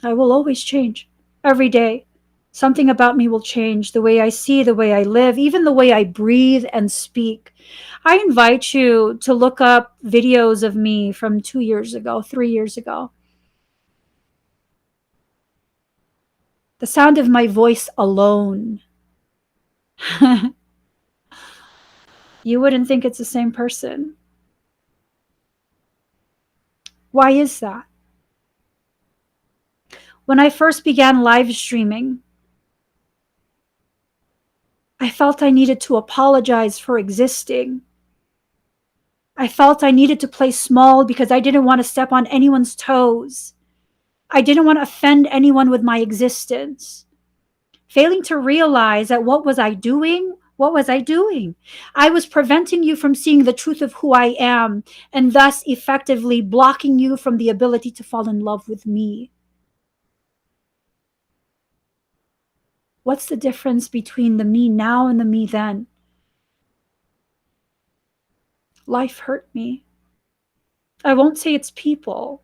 I will always change every day. Something about me will change, the way I see, the way I live, even the way I breathe and speak. I invite you to look up videos of me from 2 years ago, 3 years ago. The sound of my voice alone. You wouldn't think it's the same person. Why is that? When I first began live streaming, I felt I needed to apologize for existing. I felt I needed to play small because I didn't want to step on anyone's toes. I didn't want to offend anyone with my existence. Failing to realize that what was I doing? What was I doing? I was preventing you from seeing the truth of who I am and thus effectively blocking you from the ability to fall in love with me. What's the difference between the me now and the me then? Life hurt me. I won't say it's people.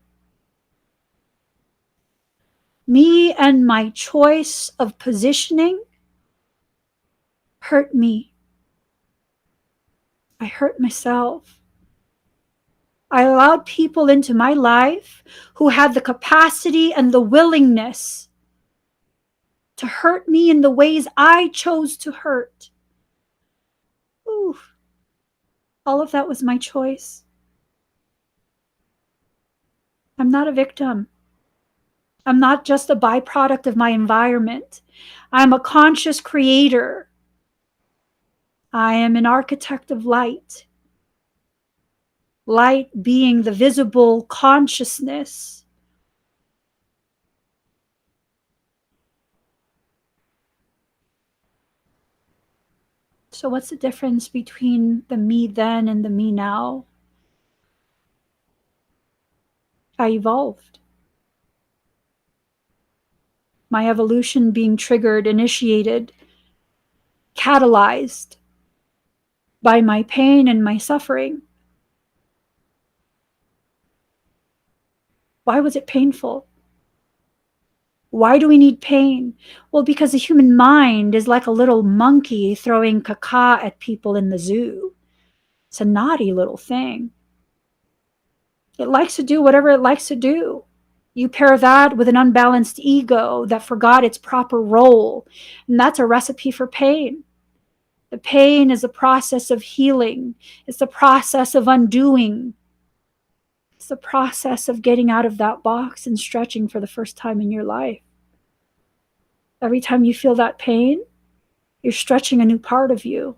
Me and my choice of positioning hurt me. I hurt myself. I allowed people into my life who had the capacity and the willingness to hurt me in the ways I chose to hurt. Ooh, all of that was my choice. I'm not a victim. I'm not just a byproduct of my environment. I'm a conscious creator. I am an architect of light. Light being the visible consciousness. So what's the difference between the me then and the me now? I evolved. My evolution being triggered, initiated, catalyzed by my pain and my suffering. Why was it painful? Why do we need pain? Well, because the human mind is like a little monkey throwing caca at people in the zoo. It's a naughty little thing. It likes to do whatever it likes to do. You pair that with an unbalanced ego that forgot its proper role, and that's a recipe for pain. The pain is a process of healing. It's the process of undoing. It's the process of getting out of that box and stretching for the first time in your life. Every time you feel that pain, you're stretching a new part of you.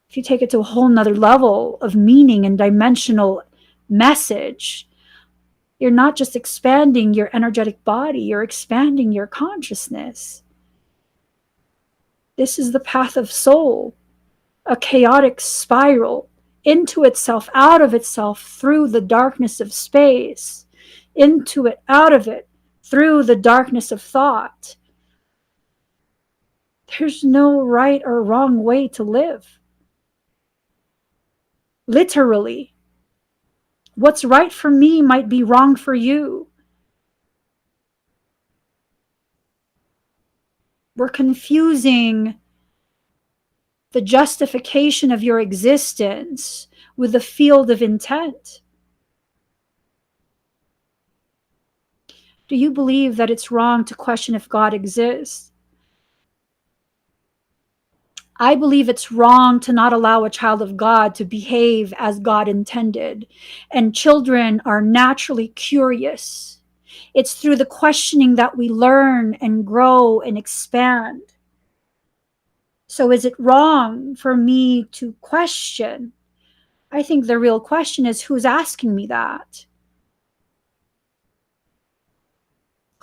If you take it to a whole nother level of meaning and dimensional message, you're not just expanding your energetic body, you're expanding your consciousness. This is the path of soul, a chaotic spiral into itself, out of itself, through the darkness of space, into it, out of it, through the darkness of thought. There's no right or wrong way to live. Literally. What's right for me might be wrong for you. We're confusing the justification of your existence with the field of intent. Do you believe that it's wrong to question if God exists? I believe it's wrong to not allow a child of God to behave as God intended. And children are naturally curious. It's through the questioning that we learn and grow and expand. So is it wrong for me to question? I think the real question is, who's asking me that?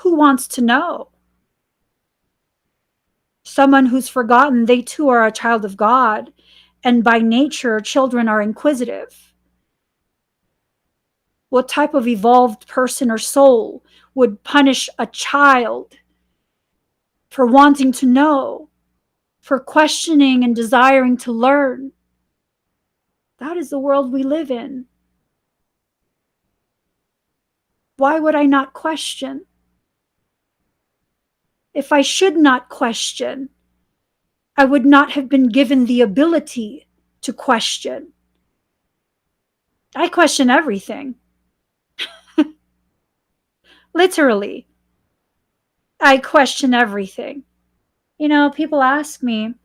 Who wants to know? Someone who's forgotten they too are a child of God, and by nature, children are inquisitive. What type of evolved person or soul would punish a child for wanting to know, for questioning and desiring to learn? That is the world we live in. Why would I not question? If I should not question, I would not have been given the ability to question. I question everything. Literally. I question everything. You know, people ask me,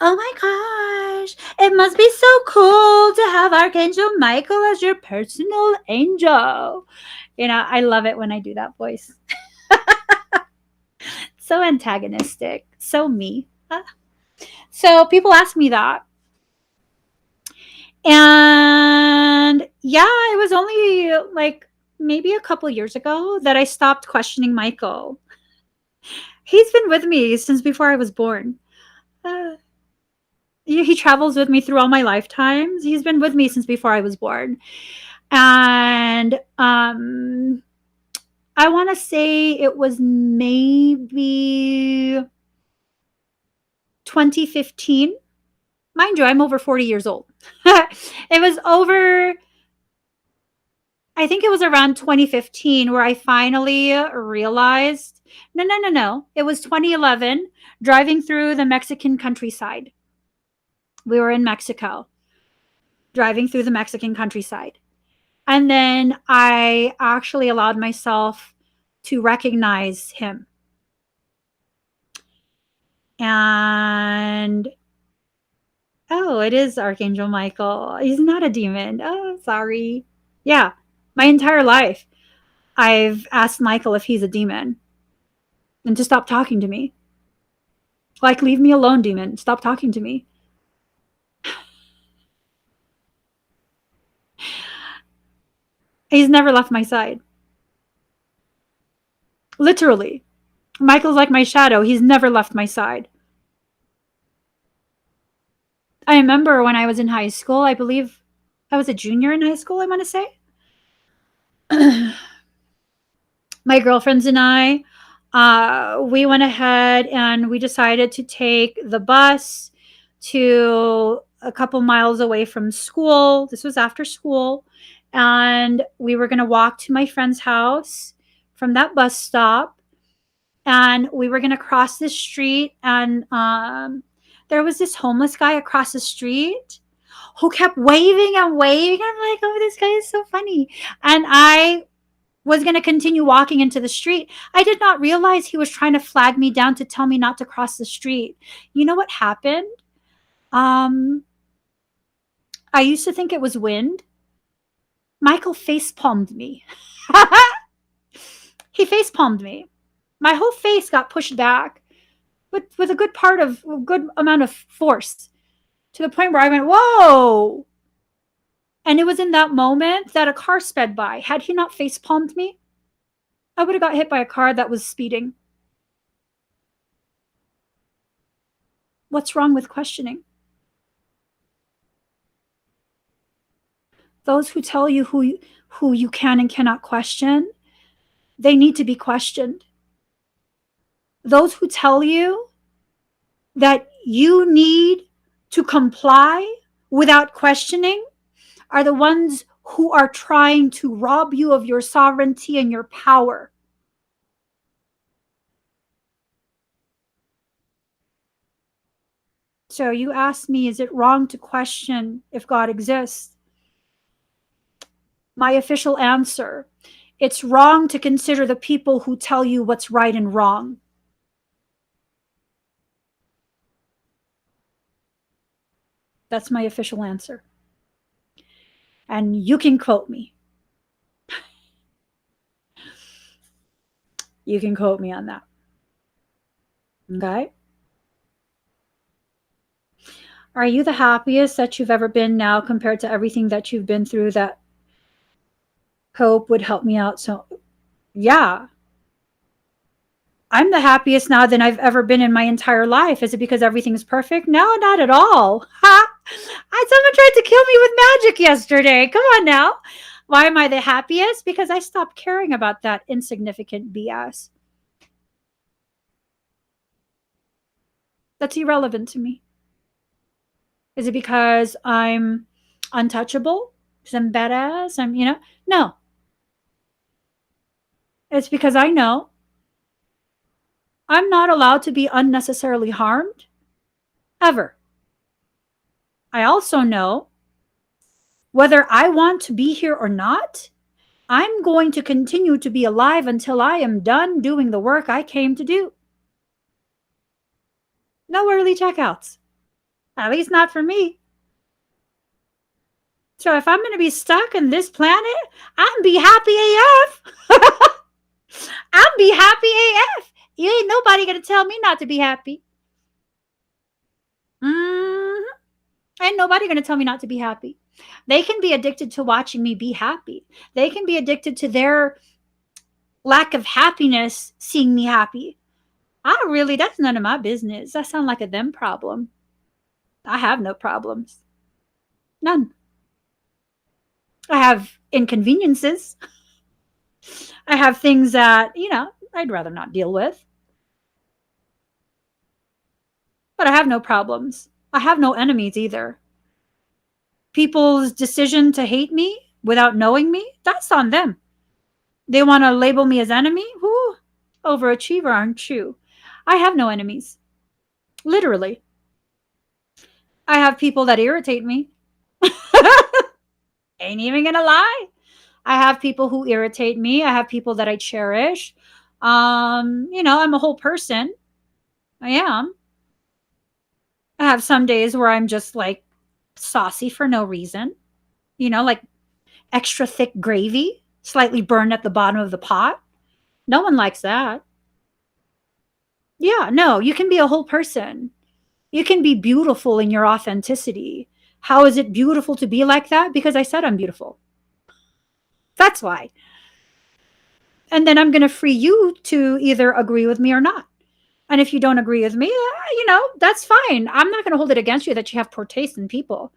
oh my gosh, it must be so cool to have Archangel Michael as your personal angel. You know, I love it when I do that voice. So antagonistic, so me. So people ask me that. And yeah, it was only like maybe a couple years ago that I stopped questioning Michael. He's been with me since before I was born. He travels with me through all my lifetimes. He's been with me since before I was born. And I want to say it was maybe 2015. Mind you, I'm over 40 years old. It was over, I think it was around 2015 where I finally realized, no. It was 2011, driving through the Mexican countryside. We were in Mexico, driving through the Mexican countryside. And then I actually allowed myself to recognize him. And oh, it is Archangel Michael. He's not a demon. Oh, sorry. Yeah, my entire life, I've asked Michael if he's a demon and to stop talking to me. Like, leave me alone, demon. Stop talking to me. He's never left my side. Literally. Michael's like my shadow. He's never left my side. I remember when I was in high school, I believe I was a junior in high school, I want to say. My girlfriends and I, we went ahead and we decided to take the bus to a couple miles away from school. This was after school. And we were going to walk to my friend's house from that bus stop. And we were going to cross the street. And there was this homeless guy across the street who kept waving and waving. I'm like, oh, this guy is so funny. And I was going to continue walking into the street. I did not realize he was trying to flag me down to tell me not to cross the street. You know what happened? I used to think it was wind. Michael face palmed me. He face palmed me. My whole face got pushed back with a good amount of force to the point where I went, whoa. And it was in that moment that a car sped by. Had he not face palmed me, I would have got hit by a car that was speeding. What's wrong with questioning? Those who tell you who you can and cannot question, they need to be questioned. Those who tell you that you need to comply without questioning are the ones who are trying to rob you of your sovereignty and your power. So you asked me, is it wrong to question if God exists? My official answer, it's wrong to consider the people who tell you what's right and wrong. That's my official answer. And you can quote me. You can quote me on that. Okay? Are you the happiest that you've ever been now compared to everything that you've been through that hope would help me out? So, yeah. I'm the happiest now than I've ever been in my entire life. Is it because everything's perfect? No, not at all. Someone tried to kill me with magic yesterday. Come on now. Why am I the happiest? Because I stopped caring about that insignificant BS. That's irrelevant to me. Is it because I'm untouchable? Because I'm badass? No. It's because I know I'm not allowed to be unnecessarily harmed ever. I also know whether I want to be here or not, I'm going to continue to be alive until I am done doing the work I came to do. No early checkouts. At least not for me. So if I'm going to be stuck in this planet, I'm be happy AF. I'm be happy AF. You ain't nobody going to tell me not to be happy. Ain't nobody going to tell me not to be happy. They can be addicted to watching me be happy. They can be addicted to their lack of happiness seeing me happy. That's none of my business. That sounds like a them problem. I have no problems. None. I have inconveniences. I have things that, I'd rather not deal with. But I have no problems. I have no enemies either. People's decision to hate me without knowing me, that's on them. They want to label me as enemy? Whoo, overachiever, aren't you? I have no enemies. Literally. I have people that irritate me. Ain't even gonna lie. I have people who irritate me. I have people that I cherish. I'm a whole person. I am. I have some days where I'm just like saucy for no reason. Like extra thick gravy, slightly burned at the bottom of the pot. No one likes that. Yeah, no, you can be a whole person. You can be beautiful in your authenticity. How is it beautiful to be like that? Because I said I'm beautiful. That's why. And then I'm going to free you to either agree with me or not. And if you don't agree with me, that's fine. I'm not going to hold it against you that you have poor taste in people.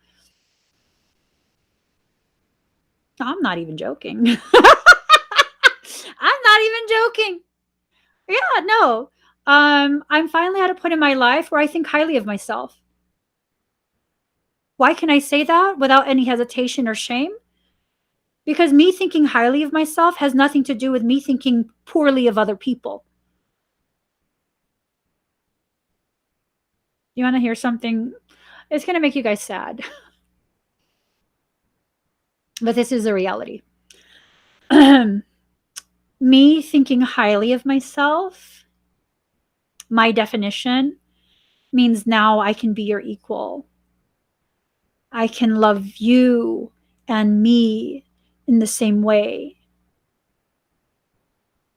I'm not even joking. I'm not even joking. Yeah, no. I'm finally at a point in my life where I think highly of myself. Why can I say that without any hesitation or shame? Because me thinking highly of myself has nothing to do with me thinking poorly of other people. You want to hear something? It's going to make you guys sad. But this is a reality. Me thinking highly of myself, my definition means now I can be your equal. I can love you and me in the same way.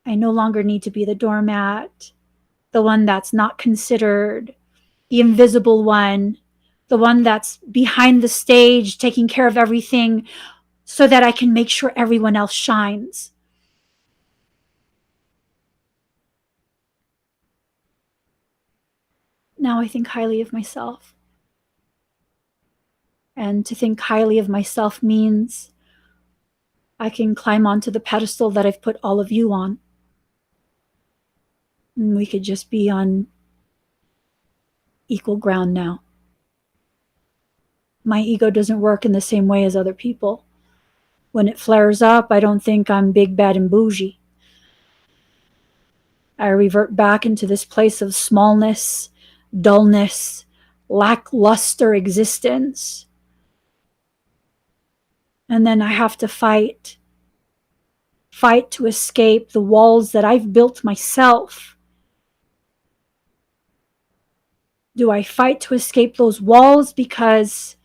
I no longer need to be the doormat, the one that's not considered, the invisible one, the one that's behind the stage, taking care of everything so that I can make sure everyone else shines. Now I think highly of myself. And to think highly of myself means I can climb onto the pedestal that I've put all of you on. And we could just be on equal ground now. My ego doesn't work in the same way as other people. When it flares up, I don't think I'm big, bad, and bougie. I revert back into this place of smallness, dullness, lackluster existence. And then I have to fight to escape the walls that I've built myself. Do I fight to escape those walls because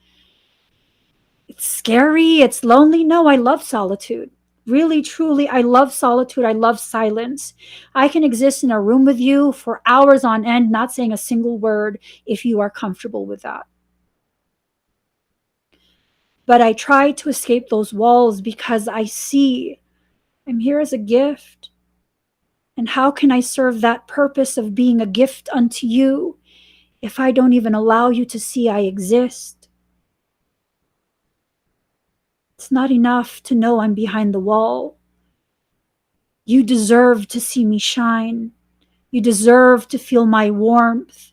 it's scary, it's lonely? No, I love solitude. Really, truly, I love solitude. I love silence. I can exist in a room with you for hours on end, not saying a single word, if you are comfortable with that. But I try to escape those walls because I see I'm here as a gift. And how can I serve that purpose of being a gift unto you if I don't even allow you to see I exist? It's not enough to know I'm behind the wall. You deserve to see me shine. You deserve to feel my warmth.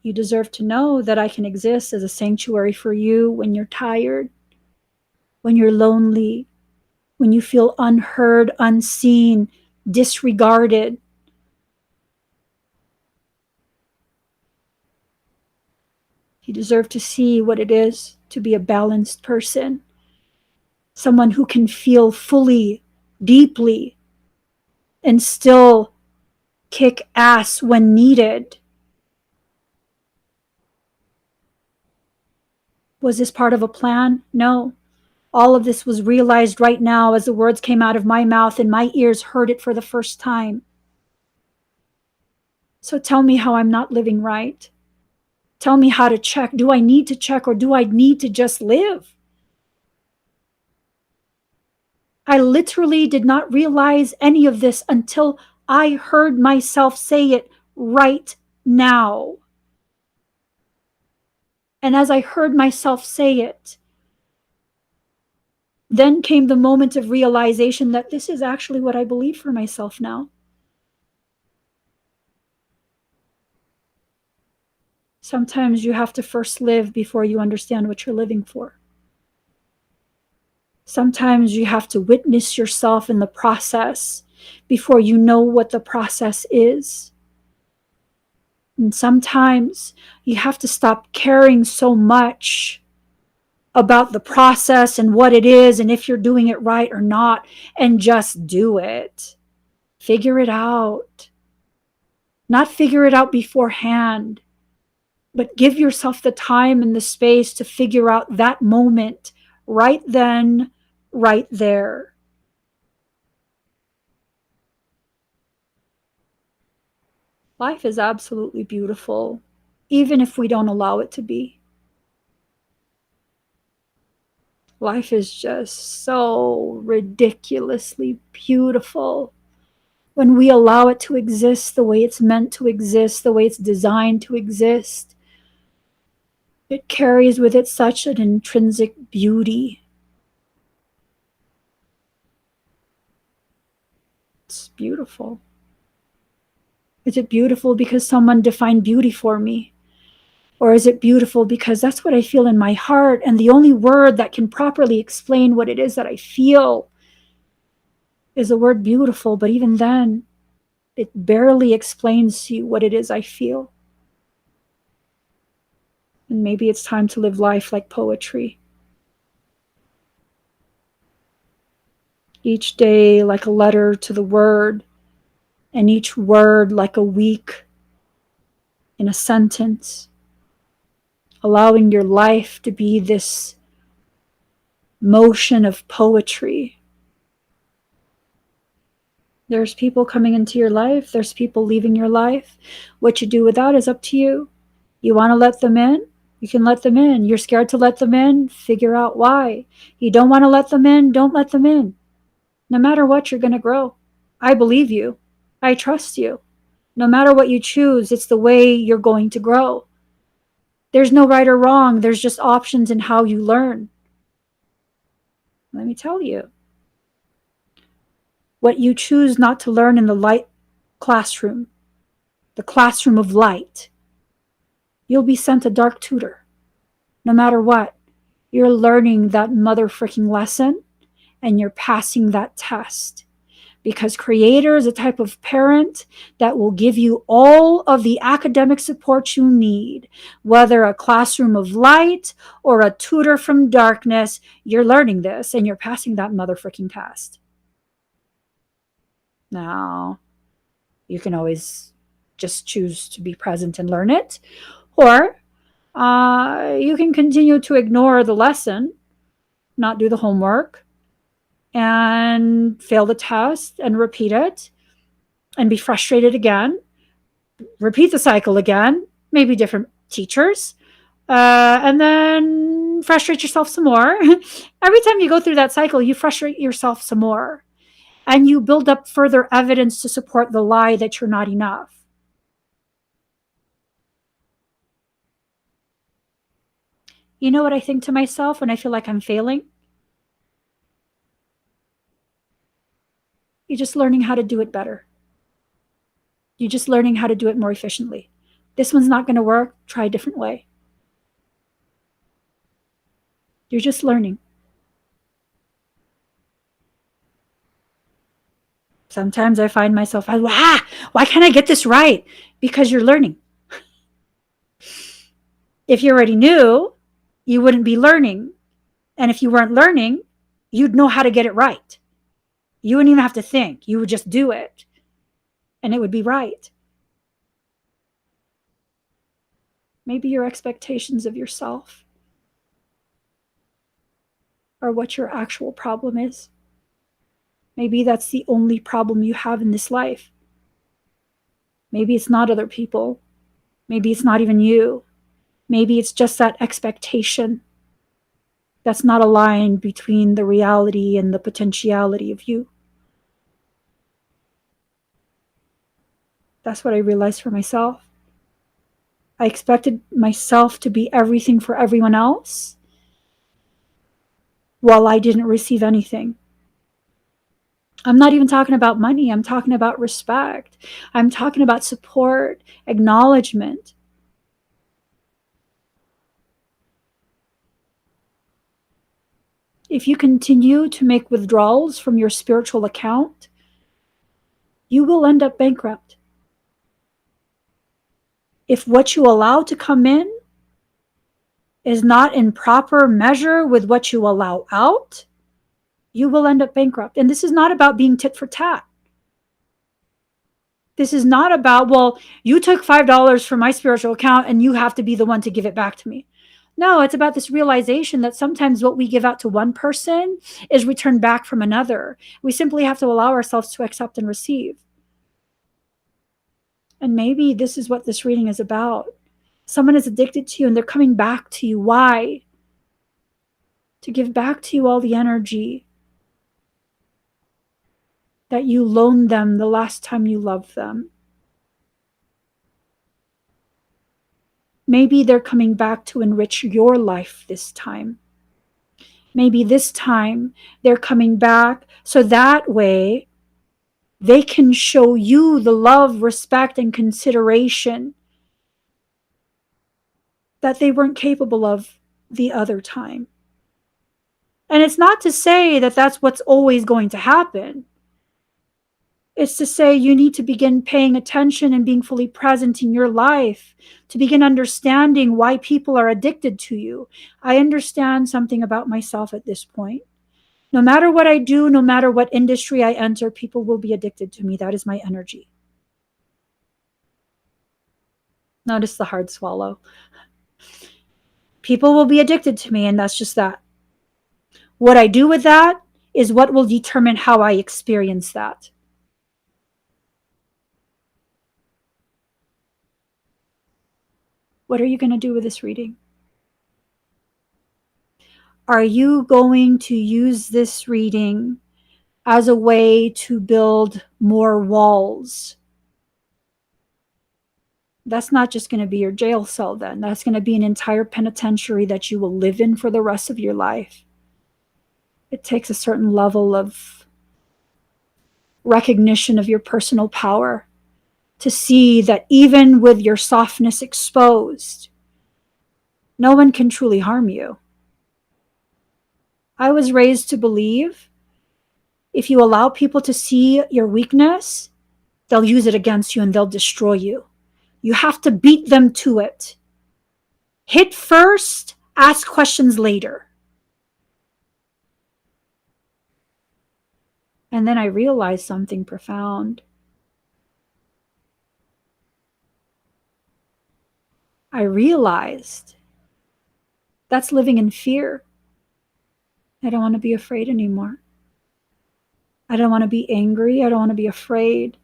You deserve to know that I can exist as a sanctuary for you when you're tired, when you're lonely, when you feel unheard, unseen, disregarded. You deserve to see what it is to be a balanced person, someone who can feel fully, deeply, and still kick ass when needed. Was this part of a plan? No. All of this was realized right now as the words came out of my mouth and my ears heard it for the first time. So tell me how I'm not living right. Tell me how to check. Do I need to check or do I need to just live? I literally did not realize any of this until I heard myself say it right now. And as I heard myself say it, then came the moment of realization that this is actually what I believe for myself now. Sometimes you have to first live before you understand what you're living for. Sometimes you have to witness yourself in the process before you know what the process is. And sometimes you have to stop caring so much about the process and what it is and if you're doing it right or not, and just do it. Figure it out. Not figure it out beforehand, but give yourself the time and the space to figure out that moment right then, right there. Life is absolutely beautiful, even if we don't allow it to be. Life is just so ridiculously beautiful when we allow it to exist the way it's meant to exist, the way it's designed to exist. It carries with it such an intrinsic beauty. It's beautiful. Is it beautiful because someone defined beauty for me? Or is it beautiful because that's what I feel in my heart, and the only word that can properly explain what it is that I feel is the word beautiful, but even then, it barely explains to you what it is I feel. And maybe it's time to live life like poetry. Each day like a letter to the word, and each word like a week in a sentence, allowing your life to be this motion of poetry. There's people coming into your life, there's people leaving your life. What you do with that is up to you. You want to let them in? You can let them in. You're scared to let them in? Figure out why. You don't want to let them in? Don't let them in. No matter what, you're going to grow. I believe you. I trust you. No matter what you choose, it's the way you're going to grow. There's no right or wrong. There's just options in how you learn. Let me tell you. What you choose not to learn in the light classroom, the classroom of light, you'll be sent a dark tutor. No matter what, you're learning that mother freaking lesson and you're passing that test. Because Creator is a type of parent that will give you all of the academic support you need. Whether a classroom of light or a tutor from darkness, you're learning this and you're passing that mother freaking test. Now, you can always just choose to be present and learn it, or you can continue to ignore the lesson, not do the homework, and fail the test and repeat it and be frustrated again, repeat the cycle again, maybe different teachers, and then frustrate yourself some more. Every time you go through that cycle, you frustrate yourself some more. And you build up further evidence to support the lie that you're not enough. You know what I think to myself when I feel like I'm failing? You're just learning how to do it better. You're just learning how to do it more efficiently. This one's not going to work. Try a different way. You're just learning. Sometimes I find myself, why can't I get this right? Because you're learning. If you already knew, you wouldn't be learning. And if you weren't learning, you'd know how to get it right. You wouldn't even have to think. You would just do it. And it would be right. Maybe your expectations of yourself are what your actual problem is. Maybe that's the only problem you have in this life. Maybe it's not other people. Maybe it's not even you. Maybe it's just that expectation that's not aligned between the reality and the potentiality of you. That's what I realized for myself. I expected myself to be everything for everyone else while I didn't receive anything. I'm not even talking about money. I'm talking about respect. I'm talking about support, acknowledgement. If you continue to make withdrawals from your spiritual account, you will end up bankrupt. If what you allow to come in is not in proper measure with what you allow out, you will end up bankrupt. And this is not about being tit for tat. This is not about, well, you took $5 from my spiritual account and you have to be the one to give it back to me. No, it's about this realization that sometimes what we give out to one person is returned back from another. We simply have to allow ourselves to accept and receive. And maybe this is what this reading is about. Someone is addicted to you and they're coming back to you. Why? To give back to you all the energy that you loaned them the last time you loved them. Maybe they're coming back to enrich your life this time. Maybe this time they're coming back so that way they can show you the love, respect, and consideration that they weren't capable of the other time. And it's not to say that that's what's always going to happen. It's to say you need to begin paying attention and being fully present in your life to begin understanding why people are addicted to you. I understand something about myself at this point. No matter what I do, no matter what industry I enter, people will be addicted to me. That is my energy. Notice the hard swallow. People will be addicted to me, and that's just that. What I do with that is what will determine how I experience that. What are you going to do with this reading? Are you going to use this reading as a way to build more walls? That's not just going to be your jail cell then. That's going to be an entire penitentiary that you will live in for the rest of your life. It takes a certain level of recognition of your personal power to see that even with your softness exposed, no one can truly harm you. I was raised to believe if you allow people to see your weakness, they'll use it against you and they'll destroy you. You have to beat them to it. Hit first, ask questions later. And then I realized something profound. I realized that's living in fear. I don't want to be afraid anymore. I don't want to be angry. I don't want to be afraid.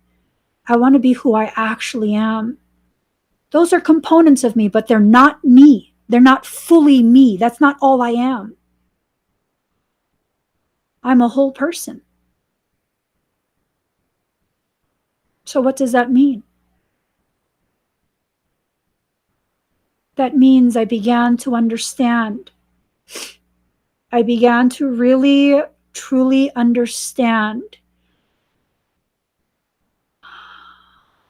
I want to be who I actually am. Those are components of me, but they're not me. They're not fully me. That's not all I am. I'm a whole person. So what does that mean? That means I began to understand. I began to really, truly understand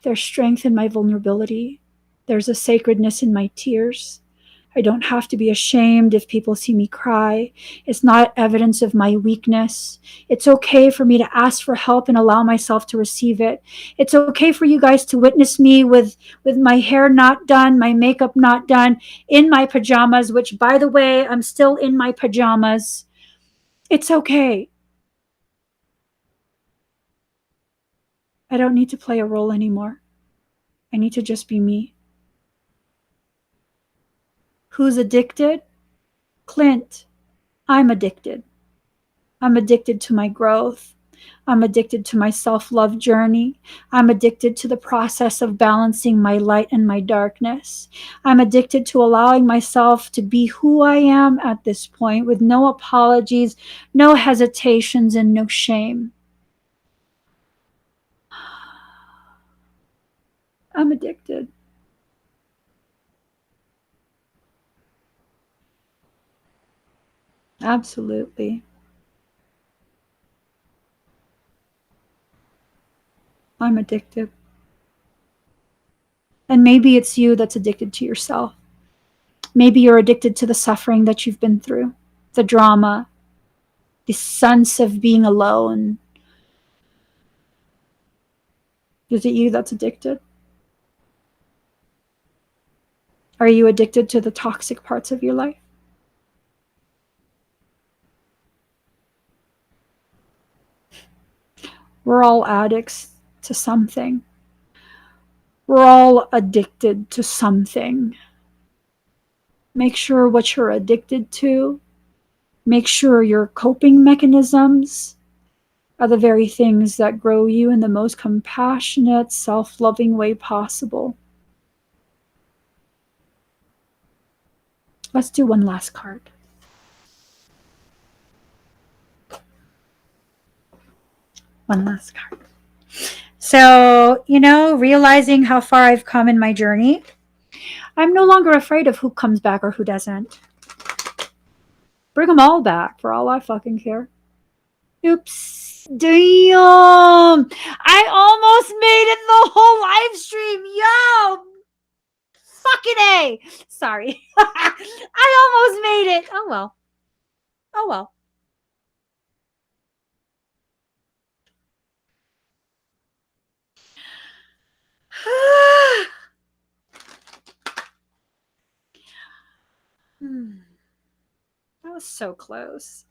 there's strength in my vulnerability. There's a sacredness in my tears. I don't have to be ashamed if people see me cry. It's not evidence of my weakness. It's okay for me to ask for help and allow myself to receive it. It's okay for you guys to witness me with my hair not done, my makeup not done, in my pajamas, which, by the way, I'm still in my pajamas. It's okay. I don't need to play a role anymore. I need to just be me. Who's addicted? Clint. I'm addicted. I'm addicted to my growth. I'm addicted to my self-love journey. I'm addicted to the process of balancing my light and my darkness. I'm addicted to allowing myself to be who I am at this point with no apologies, no hesitations, and no shame. I'm addicted. Absolutely. I'm addicted. And maybe it's you that's addicted to yourself. Maybe you're addicted to the suffering that you've been through, the drama, the sense of being alone. Is it you that's addicted? Are you addicted to the toxic parts of your life? We're all addicts to something. We're all addicted to something. Make sure what you're addicted to, make sure your coping mechanisms are the very things that grow you in the most compassionate, self-loving way possible. Let's do one last card. One last card. So, realizing how far I've come in my journey, I'm no longer afraid of who comes back or who doesn't. Bring them all back for all I fucking care. Oops. Damn. I almost made it the whole live stream. Yo. Fucking A. Sorry. I almost made it. Oh well. Oh well. That was so close.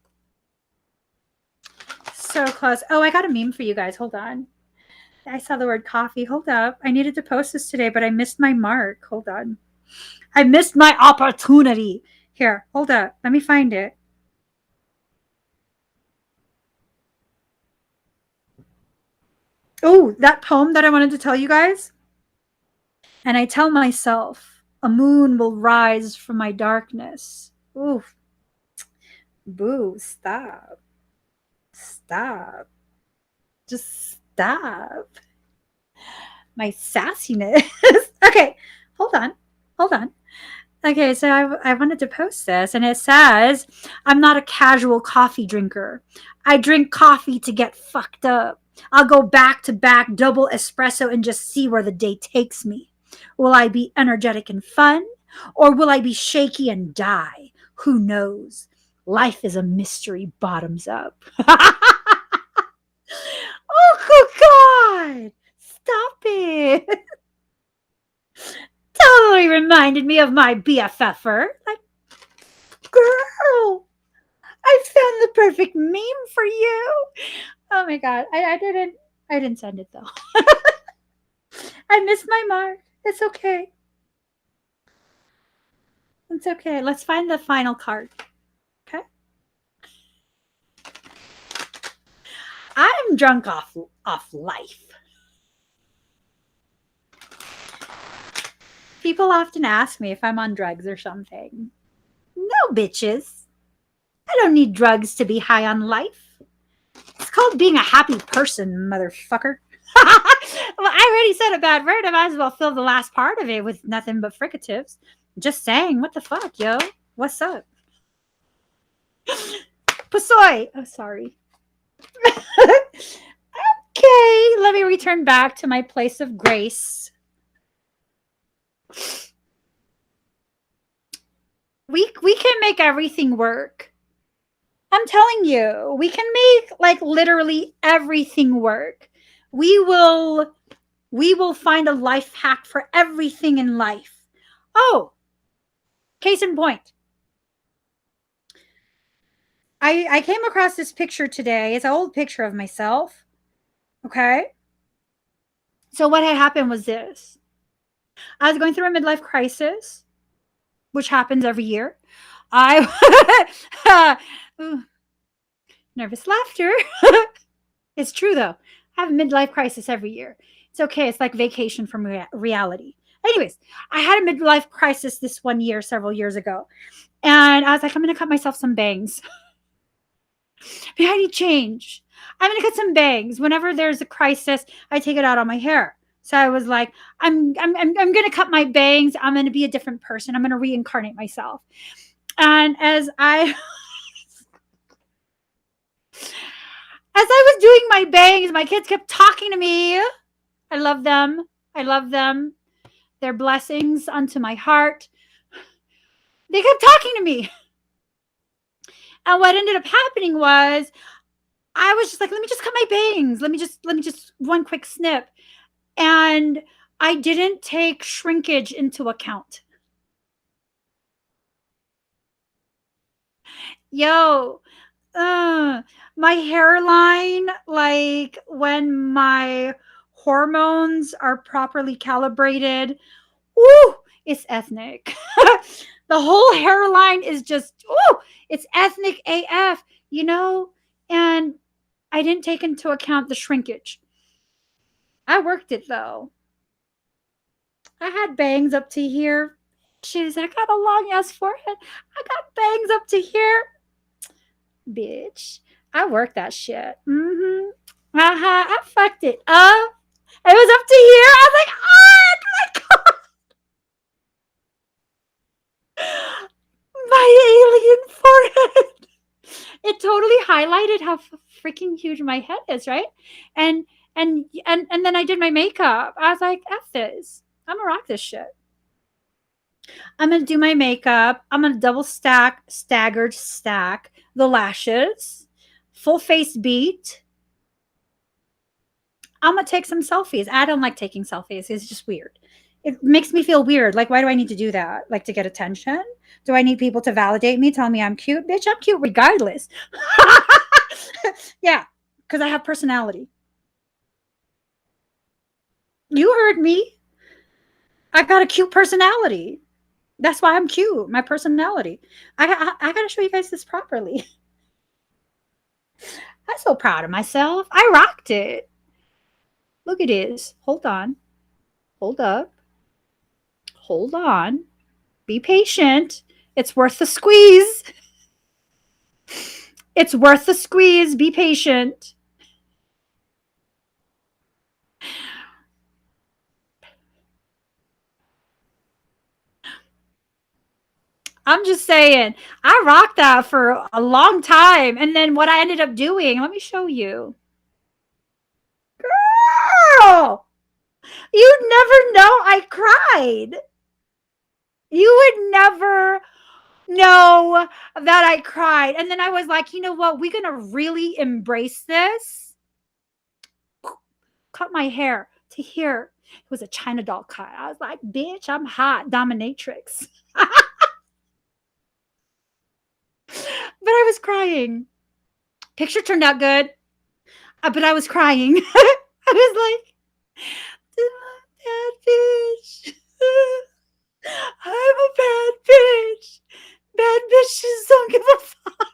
So close. Oh, I got a meme for you guys. Hold on. I saw the word coffee. Hold up. I needed to post this today, but I missed my mark. Hold on. I missed my opportunity. Here, hold up. Let me find it. Oh, that poem that I wanted to tell you guys. And I tell myself, a moon will rise from my darkness. Ooh. Boo, stop. Stop. Just stop. My sassiness. Okay, hold on. Okay, so I wanted to post this, and it says, I'm not a casual coffee drinker. I drink coffee to get fucked up. I'll go back to back double espresso and just see where the day takes me. Will I be energetic and fun, or will I be shaky and die? Who knows? Life is a mystery bottoms up. Oh, God! Stop it! Totally reminded me of my BFFer. Like, girl, I found the perfect meme for you. Oh my God, I didn't send it though. I missed my mark. It's okay. It's okay. Let's find the final card. Okay. I'm drunk off life. People often ask me if I'm on drugs or something. No, bitches. I don't need drugs to be high on life. It's called being a happy person, motherfucker. Well, I already said a bad word. I might as well fill the last part of it with nothing but fricatives. Just saying, what the fuck, yo? What's up? Pusoy. Oh, sorry. Okay, let me return back to my place of grace. We can make everything work. I'm telling you, we can make like literally everything work. We will find a life hack for everything in life. Oh, case in point. I came across this picture today. It's an old picture of myself. Okay. So what had happened was this. I was going through a midlife crisis, which happens every year. Nervous laughter. It's true though. I have a midlife crisis every year. It's okay. It's like vacation from reality. Anyways, I had a midlife crisis this one year, several years ago. And I was like, I'm going to cut myself some bangs. But I need change. I'm going to cut some bangs. Whenever there's a crisis, I take it out on my hair. So I was like, I'm going to cut my bangs. I'm going to be a different person. I'm going to reincarnate myself. And as I was doing my bangs, my kids kept talking to me. I love them. I love them. They're blessings unto my heart. They kept talking to me. And what ended up happening was I was just like, let me just cut my bangs. Let me just one quick snip. And I didn't take shrinkage into account. Yo, my hairline, like when my hormones are properly calibrated, ooh, it's ethnic. The whole hairline is just, oh, it's ethnic AF, you know? And I didn't take into account the shrinkage. I worked it though. I had bangs up to here. Jeez, I got a long ass forehead. I got bangs up to here. Bitch, I worked that shit. Mm-hmm. I fucked it up. It was up to here. I was like, oh my god. My alien forehead. It totally highlighted how freaking huge my head is, right? And and then I did my makeup. I was like, F this. I'm gonna rock this shit. I'm gonna do my makeup. I'm gonna double staggered stack the lashes, full face beat. I'm gonna take some selfies. I don't like taking selfies. It's just weird. It makes me feel weird. Like, why do I need to do that? Like, to get attention? Do I need people to validate me, tell me I'm cute? Bitch, I'm cute regardless. Yeah, because I have personality. You heard me. I got a cute personality. That's why I'm cute. My personality. I gotta show you guys this properly. I'm so proud of myself. I rocked it. Look at this. Hold on. Hold up. Hold on. Be patient. It's worth the squeeze. It's worth the squeeze. Be patient. I'm just saying, I rocked that for a long time. And then what I ended up doing, let me show you. Girl, you'd never know I cried. You would never know that I cried. And then I was like, you know what? We're going to really embrace this. Cut my hair to here. It was a China doll cut. I was like, bitch, I'm hot, dominatrix. But I was crying. Picture turned out good, but I was crying. I was like, bad bitch. I'm a bad bitch. Bad bitches don't give a fuck.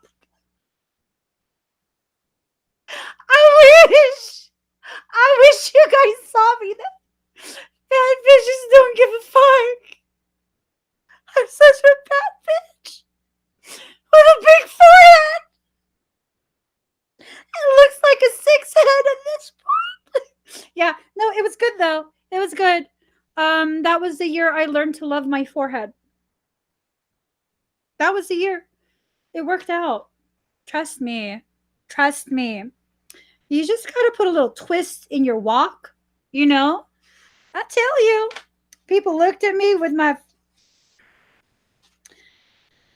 I wish you guys saw me. Bad bitches don't give a fuck. I'm such a bad bitch with a big forehead. It looks like a 6 head at this point. Yeah, no, it was good though. It was good. That was the year I learned to love my forehead. That was the year. It worked out. Trust me. Trust me. You just gotta put a little twist in your walk, you know? I tell you, people looked at me with my.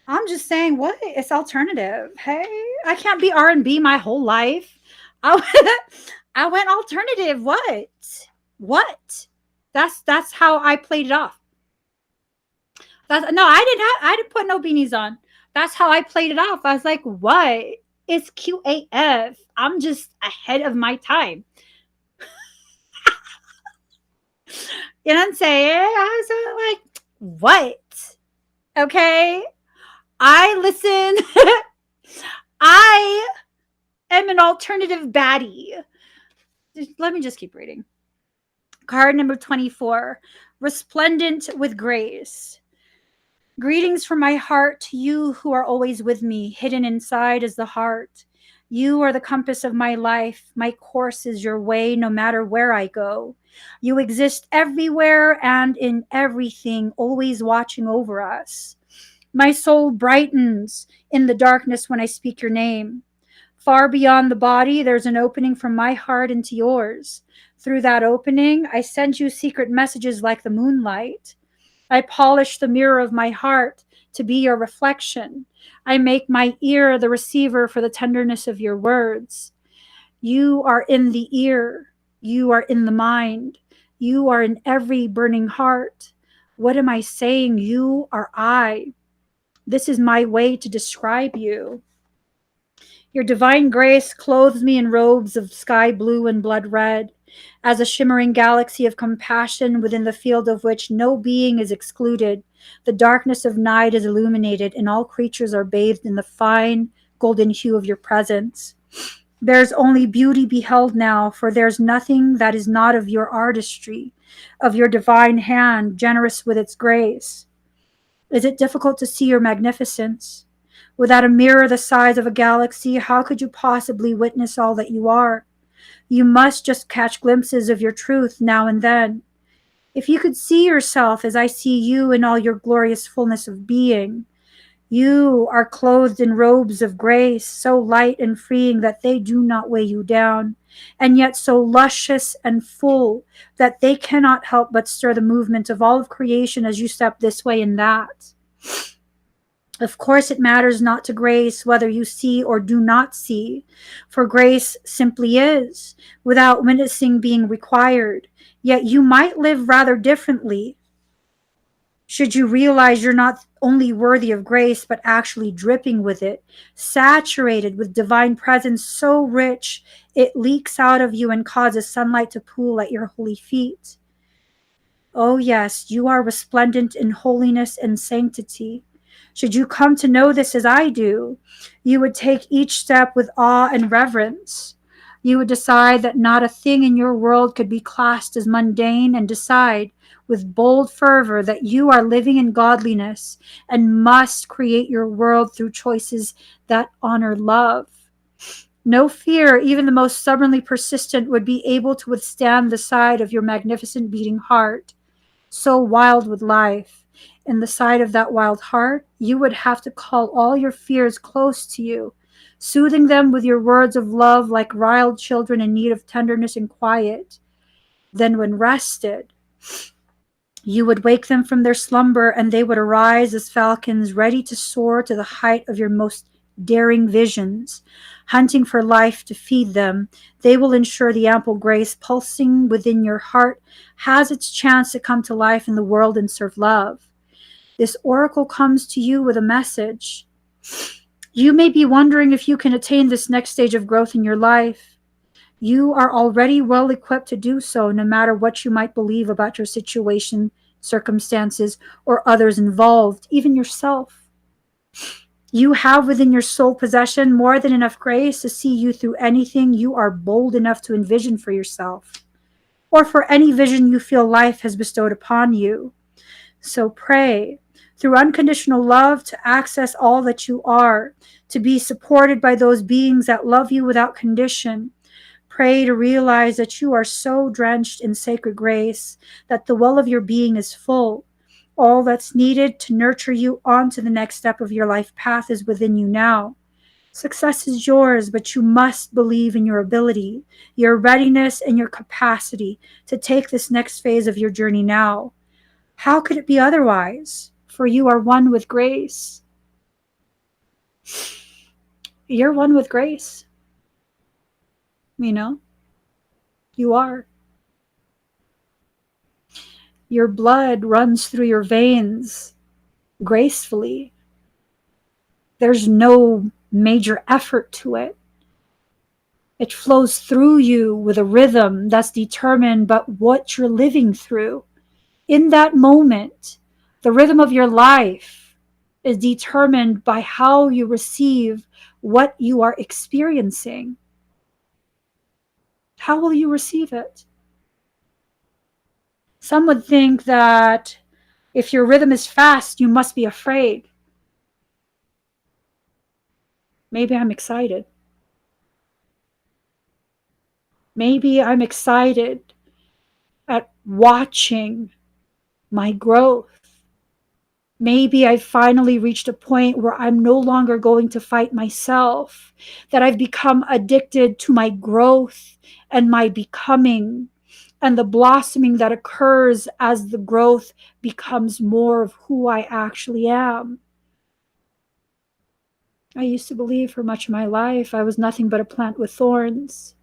I'm just saying, what? It's alternative. Hey, I can't be R&B my whole life. I went alternative. What? What? That's how I played it off. I didn't put no beanies on. That's how I played it off. I was like, what? It's QAF. I'm just ahead of my time. You know what I'm saying? I was like, what? Okay. I listen. I am an alternative baddie. Let me just keep reading. Card number 24. Resplendent with grace. Greetings from my heart to you who are always with me. Hidden inside is the heart. You are the compass of my life. My course is your way no matter where I go. You exist everywhere and in everything, always watching over us. My soul brightens in the darkness when I speak your name. Far beyond the body, there's an opening from my heart into yours. Through that opening, I send you secret messages like the moonlight. I polish the mirror of my heart to be your reflection. I make my ear the receiver for the tenderness of your words. You are in the ear. You are in the mind. You are in every burning heart. What am I saying? You are I. This is my way to describe you. Your divine grace clothes me in robes of sky blue and blood red. as a shimmering galaxy of compassion within the field of which no being is excluded. The darkness of night is illuminated, and all creatures are bathed in the fine golden hue of your presence. There's only beauty beheld now, for there's nothing that is not of your artistry, of your divine hand, generous with its grace. Is it difficult to see your magnificence? Without a mirror the size of a galaxy, how could you possibly witness all that you are? You must just catch glimpses of your truth now and then. If you could see yourself as I see you in all your glorious fullness of being, you are clothed in robes of grace, so light and freeing that they do not weigh you down, and yet so luscious and full that they cannot help but stir the movement of all of creation as you step this way and that. Of course, it matters not to grace whether you see or do not see, for grace simply is, without witnessing being required. Yet you might live rather differently should you realize you're not only worthy of grace, but actually dripping with it, saturated with divine presence so rich it leaks out of you and causes sunlight to pool at your holy feet. Oh yes, you are resplendent in holiness and sanctity. Should you come to know this as I do, you would take each step with awe and reverence. You would decide that not a thing in your world could be classed as mundane, and decide with bold fervor that you are living in godliness and must create your world through choices that honor love. No fear, even the most stubbornly persistent, would be able to withstand the side of your magnificent beating heart, so wild with life. In the side of that wild heart, you would have to call all your fears close to you, soothing them with your words of love like riled children in need of tenderness and quiet. Then, when rested, you would wake them from their slumber, and they would arise as falcons ready to soar to the height of your most daring visions. Hunting for life to feed them, they will ensure the ample grace pulsing within your heart has its chance to come to life in the world and serve love. This oracle comes to you with a message. You may be wondering if you can attain this next stage of growth in your life. You are already well equipped to do so, no matter what you might believe about your situation, circumstances, or others involved, even yourself. You have within your soul possession more than enough grace to see you through anything you are bold enough to envision for yourself, or for any vision you feel life has bestowed upon you. So pray through unconditional love to access all that you are, to be supported by those beings that love you without condition. Pray to realize that you are so drenched in sacred grace that the well of your being is full. All that's needed to nurture you on to the next step of your life path is within you now. Success is yours, but you must believe in your ability, your readiness, and your capacity to take this next phase of your journey now. How could it be otherwise? For you are one with grace. You're one with grace. You know, you are. Your blood runs through your veins gracefully. There's no major effort to it. It flows through you with a rhythm that's determined by what you're living through. In that moment, the rhythm of your life is determined by how you receive what you are experiencing. How will you receive it? Some would think that if your rhythm is fast, you must be afraid. Maybe I'm excited. Maybe I'm excited at watching my growth. Maybe I've finally reached a point where I'm no longer going to fight myself, that I've become addicted to my growth and my becoming and the blossoming that occurs as the growth becomes more of who I actually am. I used to believe for much of my life I was nothing but a plant with thorns,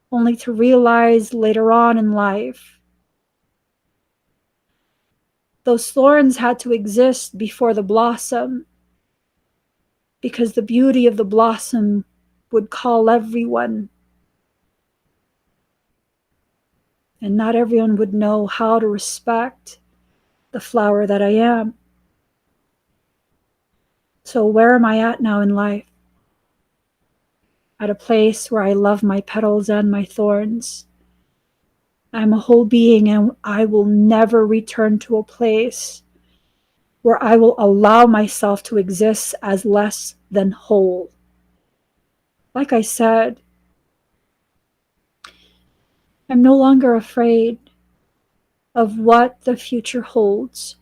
only to realize later on in life those thorns had to exist before the blossom, because the beauty of the blossom would call everyone And not everyone would know how to respect the flower that I am. So where am I at now in life? At a place where I love my petals and my thorns. I'm a whole being, and I will never return to a place where I will allow myself to exist as less than whole. Like I said, I'm no longer afraid of what the future holds.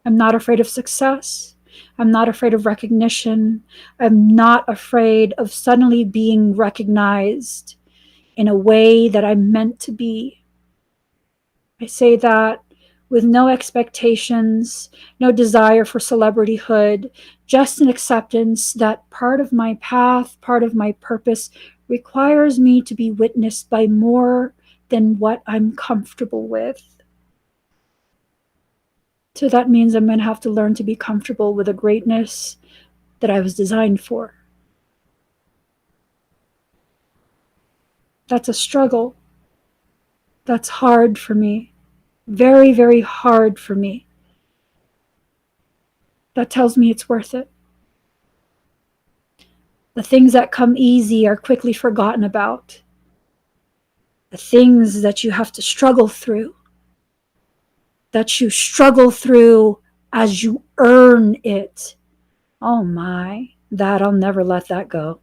I'm not afraid of success. I'm not afraid of recognition. I'm not afraid of suddenly being recognized in a way that I'm meant to be. I say that with no expectations, no desire for celebrityhood, just an acceptance that part of my path, part of my purpose requires me to be witnessed by more than what I'm comfortable with. So that means I'm going to have to learn to be comfortable with a greatness that I was designed for. That's a struggle. That's hard for me. Very, very hard for me. That tells me it's worth it. The things that come easy are quickly forgotten about. The things that you have to struggle through, that you struggle through as you earn it. Oh my, that I'll never let that go.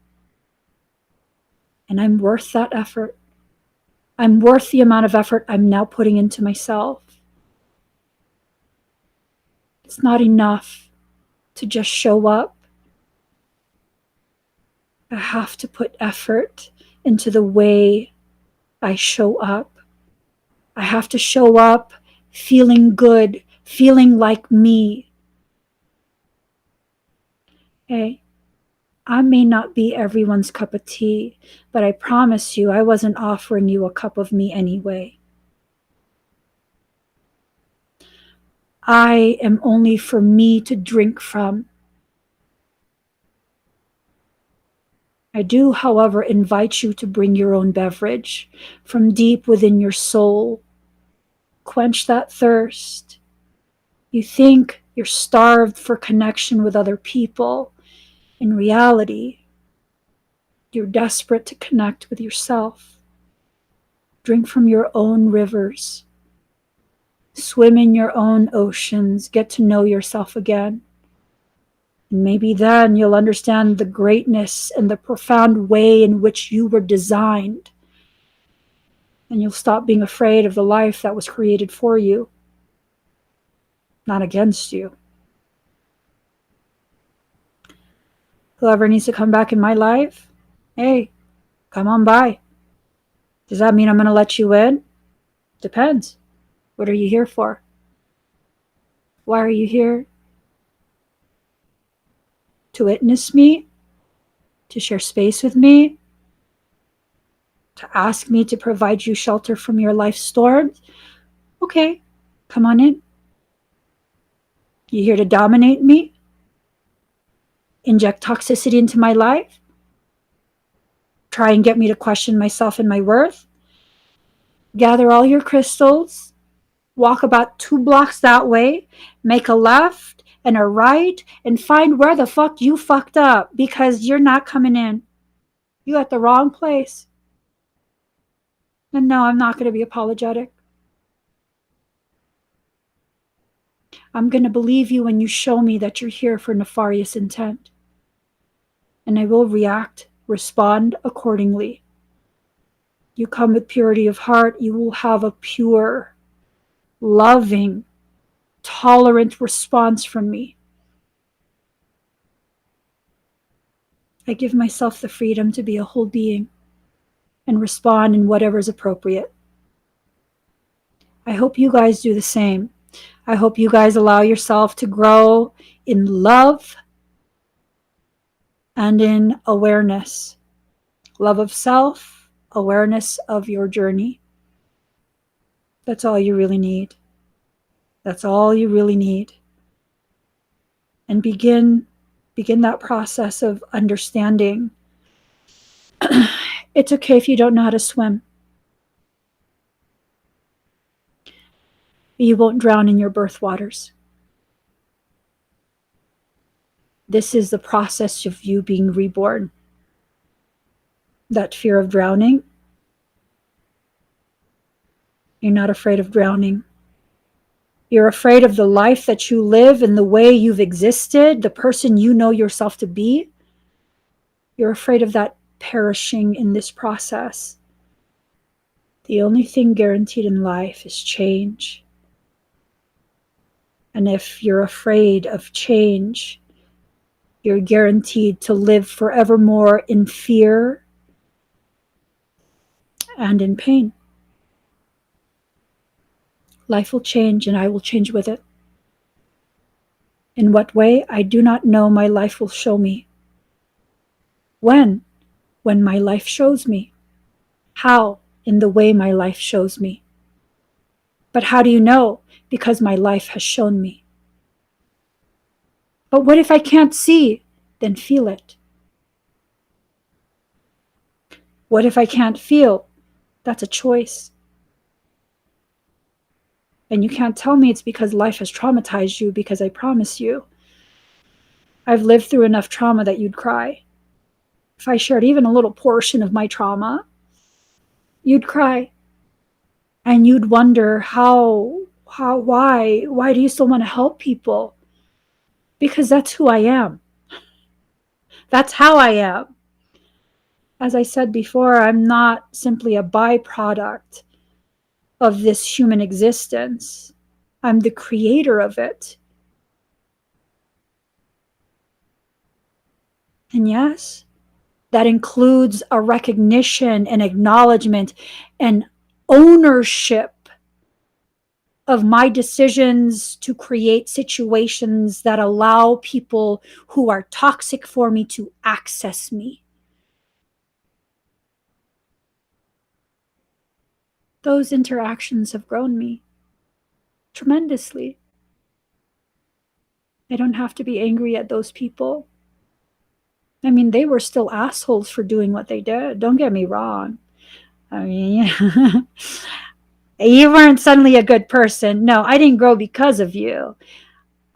And I'm worth that effort. I'm worth the amount of effort I'm now putting into myself. It's not enough to just show up. I have to put effort into the way I show up. I have to show up feeling good, feeling like me. Hey, I may not be everyone's cup of tea, but I promise you I wasn't offering you a cup of me anyway. I am only for me to drink from. I do, however, invite you to bring your own beverage from deep within your soul. Quench that thirst. You think you're starved for connection with other people. In reality, you're desperate to connect with yourself. Drink from your own rivers. Swim in your own oceans. Get to know yourself again. And maybe then you'll understand the greatness and the profound way in which you were designed. And you'll stop being afraid of the life that was created for you, not against you. Whoever needs to come back in my life, hey, come on by. Does that mean I'm going to let you in? Depends. What are you here for? Why are you here? To witness me? To share space with me? To ask me to provide you shelter from your life storms? Okay, come on in. You here to dominate me? Inject toxicity into my life? Try and get me to question myself and my worth? Gather all your crystals, walk about 2 blocks that way, make a left and a right, and find where the fuck you fucked up, because you're not coming in. You at the wrong place. And no, I'm not going to be apologetic. I'm going to believe you when you show me that you're here for nefarious intent. And I will react, respond accordingly. You come with purity of heart, you will have a pure, loving, tolerant response from me. I give myself the freedom to be a whole being and respond in whatever is appropriate. I hope you guys do the same. I hope you guys allow yourself to grow in love and in awareness. Love of self, awareness of your journey. That's all you really need. That's all you really need. And begin that process of understanding. It's okay if you don't know how to swim. You won't drown in your birth waters. This is the process of you being reborn. That fear of drowning, you're not afraid of drowning. You're afraid of the life that you live and the way you've existed, the person you know yourself to be. You're afraid of that perishing in this process. The only thing guaranteed in life is change. And if you're afraid of change, you're guaranteed to live forevermore in fear and in pain. Life will change and I will change with it. In what way? I do not know. My life will show me. When? When my life shows me. How? In the way my life shows me. But how do you know? Because my life has shown me. But what if I can't see? Then feel it. What if I can't feel? That's a choice. And you can't tell me it's because life has traumatized you, because I promise you, I've lived through enough trauma that you'd cry. If I shared even a little portion of my trauma, you'd cry. And you'd wonder why do you still want to help people? Because that's who I am. That's how I am. As I said before, I'm not simply a byproduct of this human existence. I'm the creator of it. And yes, that includes a recognition and acknowledgement and ownership of my decisions to create situations that allow people who are toxic for me to access me. Those interactions have grown me tremendously. I don't have to be angry at those people. I mean, they were still assholes for doing what they did. Don't get me wrong. I mean, you weren't suddenly a good person. No, I didn't grow because of you.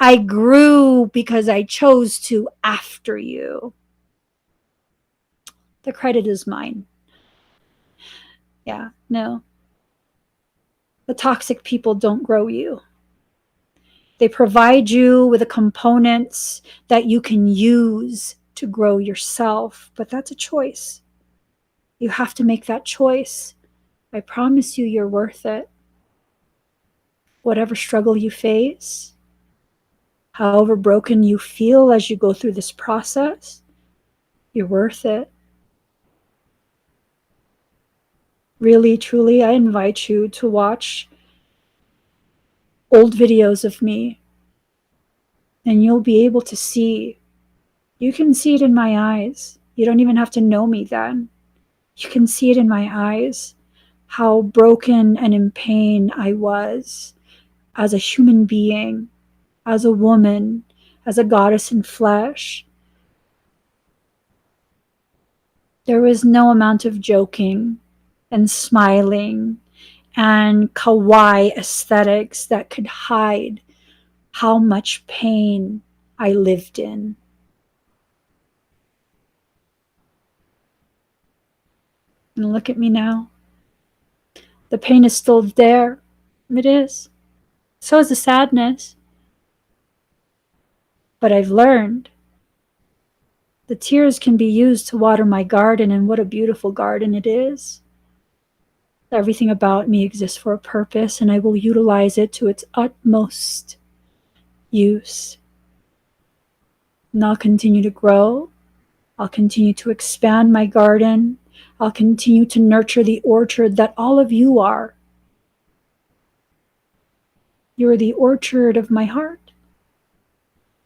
I grew because I chose to after you. The credit is mine. Yeah, no. The toxic people don't grow you. They provide you with the components that you can use to grow yourself, but that's a choice. You have to make that choice. I promise you, you're worth it. Whatever struggle you face, however broken you feel as you go through this process, you're worth it. Really, truly, I invite you to watch old videos of me, and you'll be able to see. You can see it in my eyes. You don't even have to know me then. You can see it in my eyes, how broken and in pain I was as a human being, as a woman, as a goddess in flesh. There was no amount of joking and smiling and kawaii aesthetics that could hide how much pain I lived in. And look at me now. The pain is still there. It is. So is the sadness. But I've learned the tears can be used to water my garden, and what a beautiful garden it is. Everything about me exists for a purpose, and I will utilize it to its utmost use. And I'll continue to grow. I'll continue to expand my garden. I'll continue to nurture the orchard that all of you are. You're the orchard of my heart.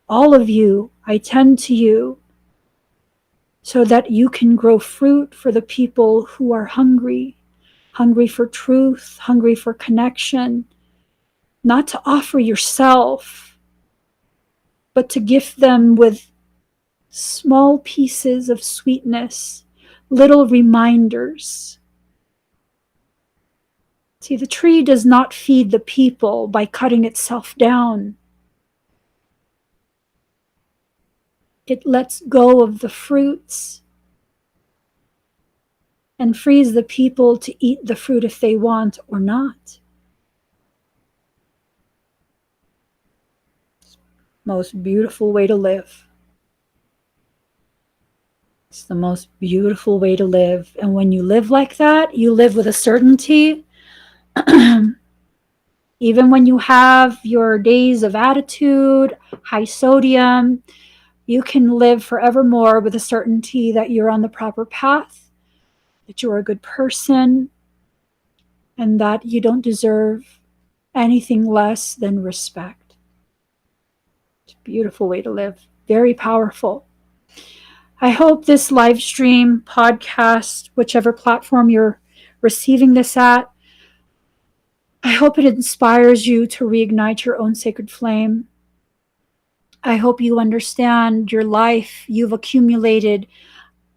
All of you, I tend to you so that you can grow fruit for the people who are hungry for truth, hungry for connection, not to offer yourself, but to gift them with small pieces of sweetness, little reminders. See, the tree does not feed the people by cutting itself down. It lets go of the fruits and frees the people to eat the fruit if they want or not. Most beautiful way to live. It's the most beautiful way to live. And when you live like that, you live with a certainty. Even when you have your days of attitude, high sodium, you can live forevermore with a certainty that you're on the proper path, that you're a good person, and that you don't deserve anything less than respect. It's a beautiful way to live. Very powerful. I hope this live stream, podcast, whichever platform you're receiving this at, I hope it inspires you to reignite your own sacred flame. I hope you understand your life. You've accumulated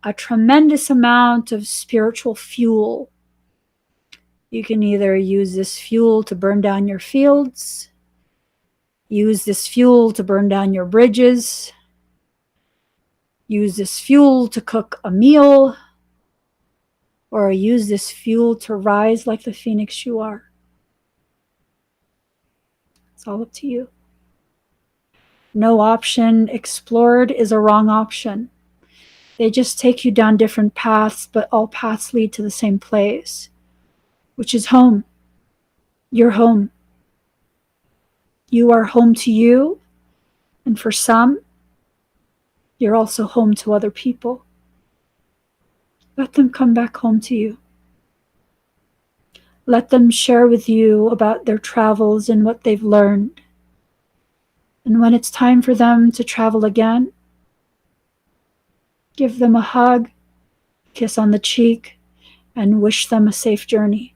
a tremendous amount of spiritual fuel. You can either use this fuel to burn down your fields, use this fuel to burn down your bridges, use this fuel to cook a meal, or use this fuel to rise like the phoenix you are. It's all up to you. No option explored is a wrong option. They just take you down different paths, but all paths lead to the same place, which is home. You're home. You are home to you, and for some, you're also home to other people. Let them come back home to you. Let them share with you about their travels and what they've learned. And when it's time for them to travel again, give them a hug, kiss on the cheek, and wish them a safe journey.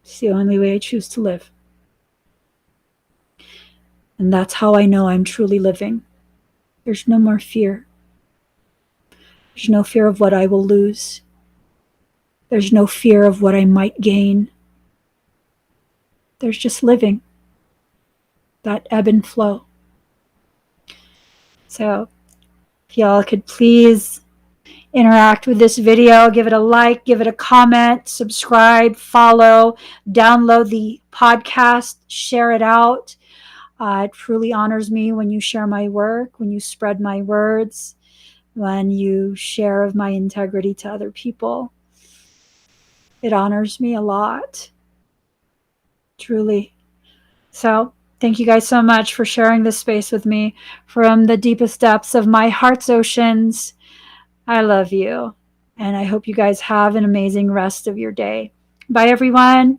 It's the only way I choose to live. And that's how I know I'm truly living. There's no more fear. There's no fear of what I will lose. There's no fear of what I might gain. There's just living. That ebb and flow. So if y'all could please interact with this video, give it a like, give it a comment, subscribe, follow, download the podcast, share it out. It truly honors me when you share my work, when you spread my words, when you share of my integrity to other people. It honors me a lot. Truly. So thank you guys so much for sharing this space with me from the deepest depths of my heart's oceans. I love you. And I hope you guys have an amazing rest of your day. Bye, everyone.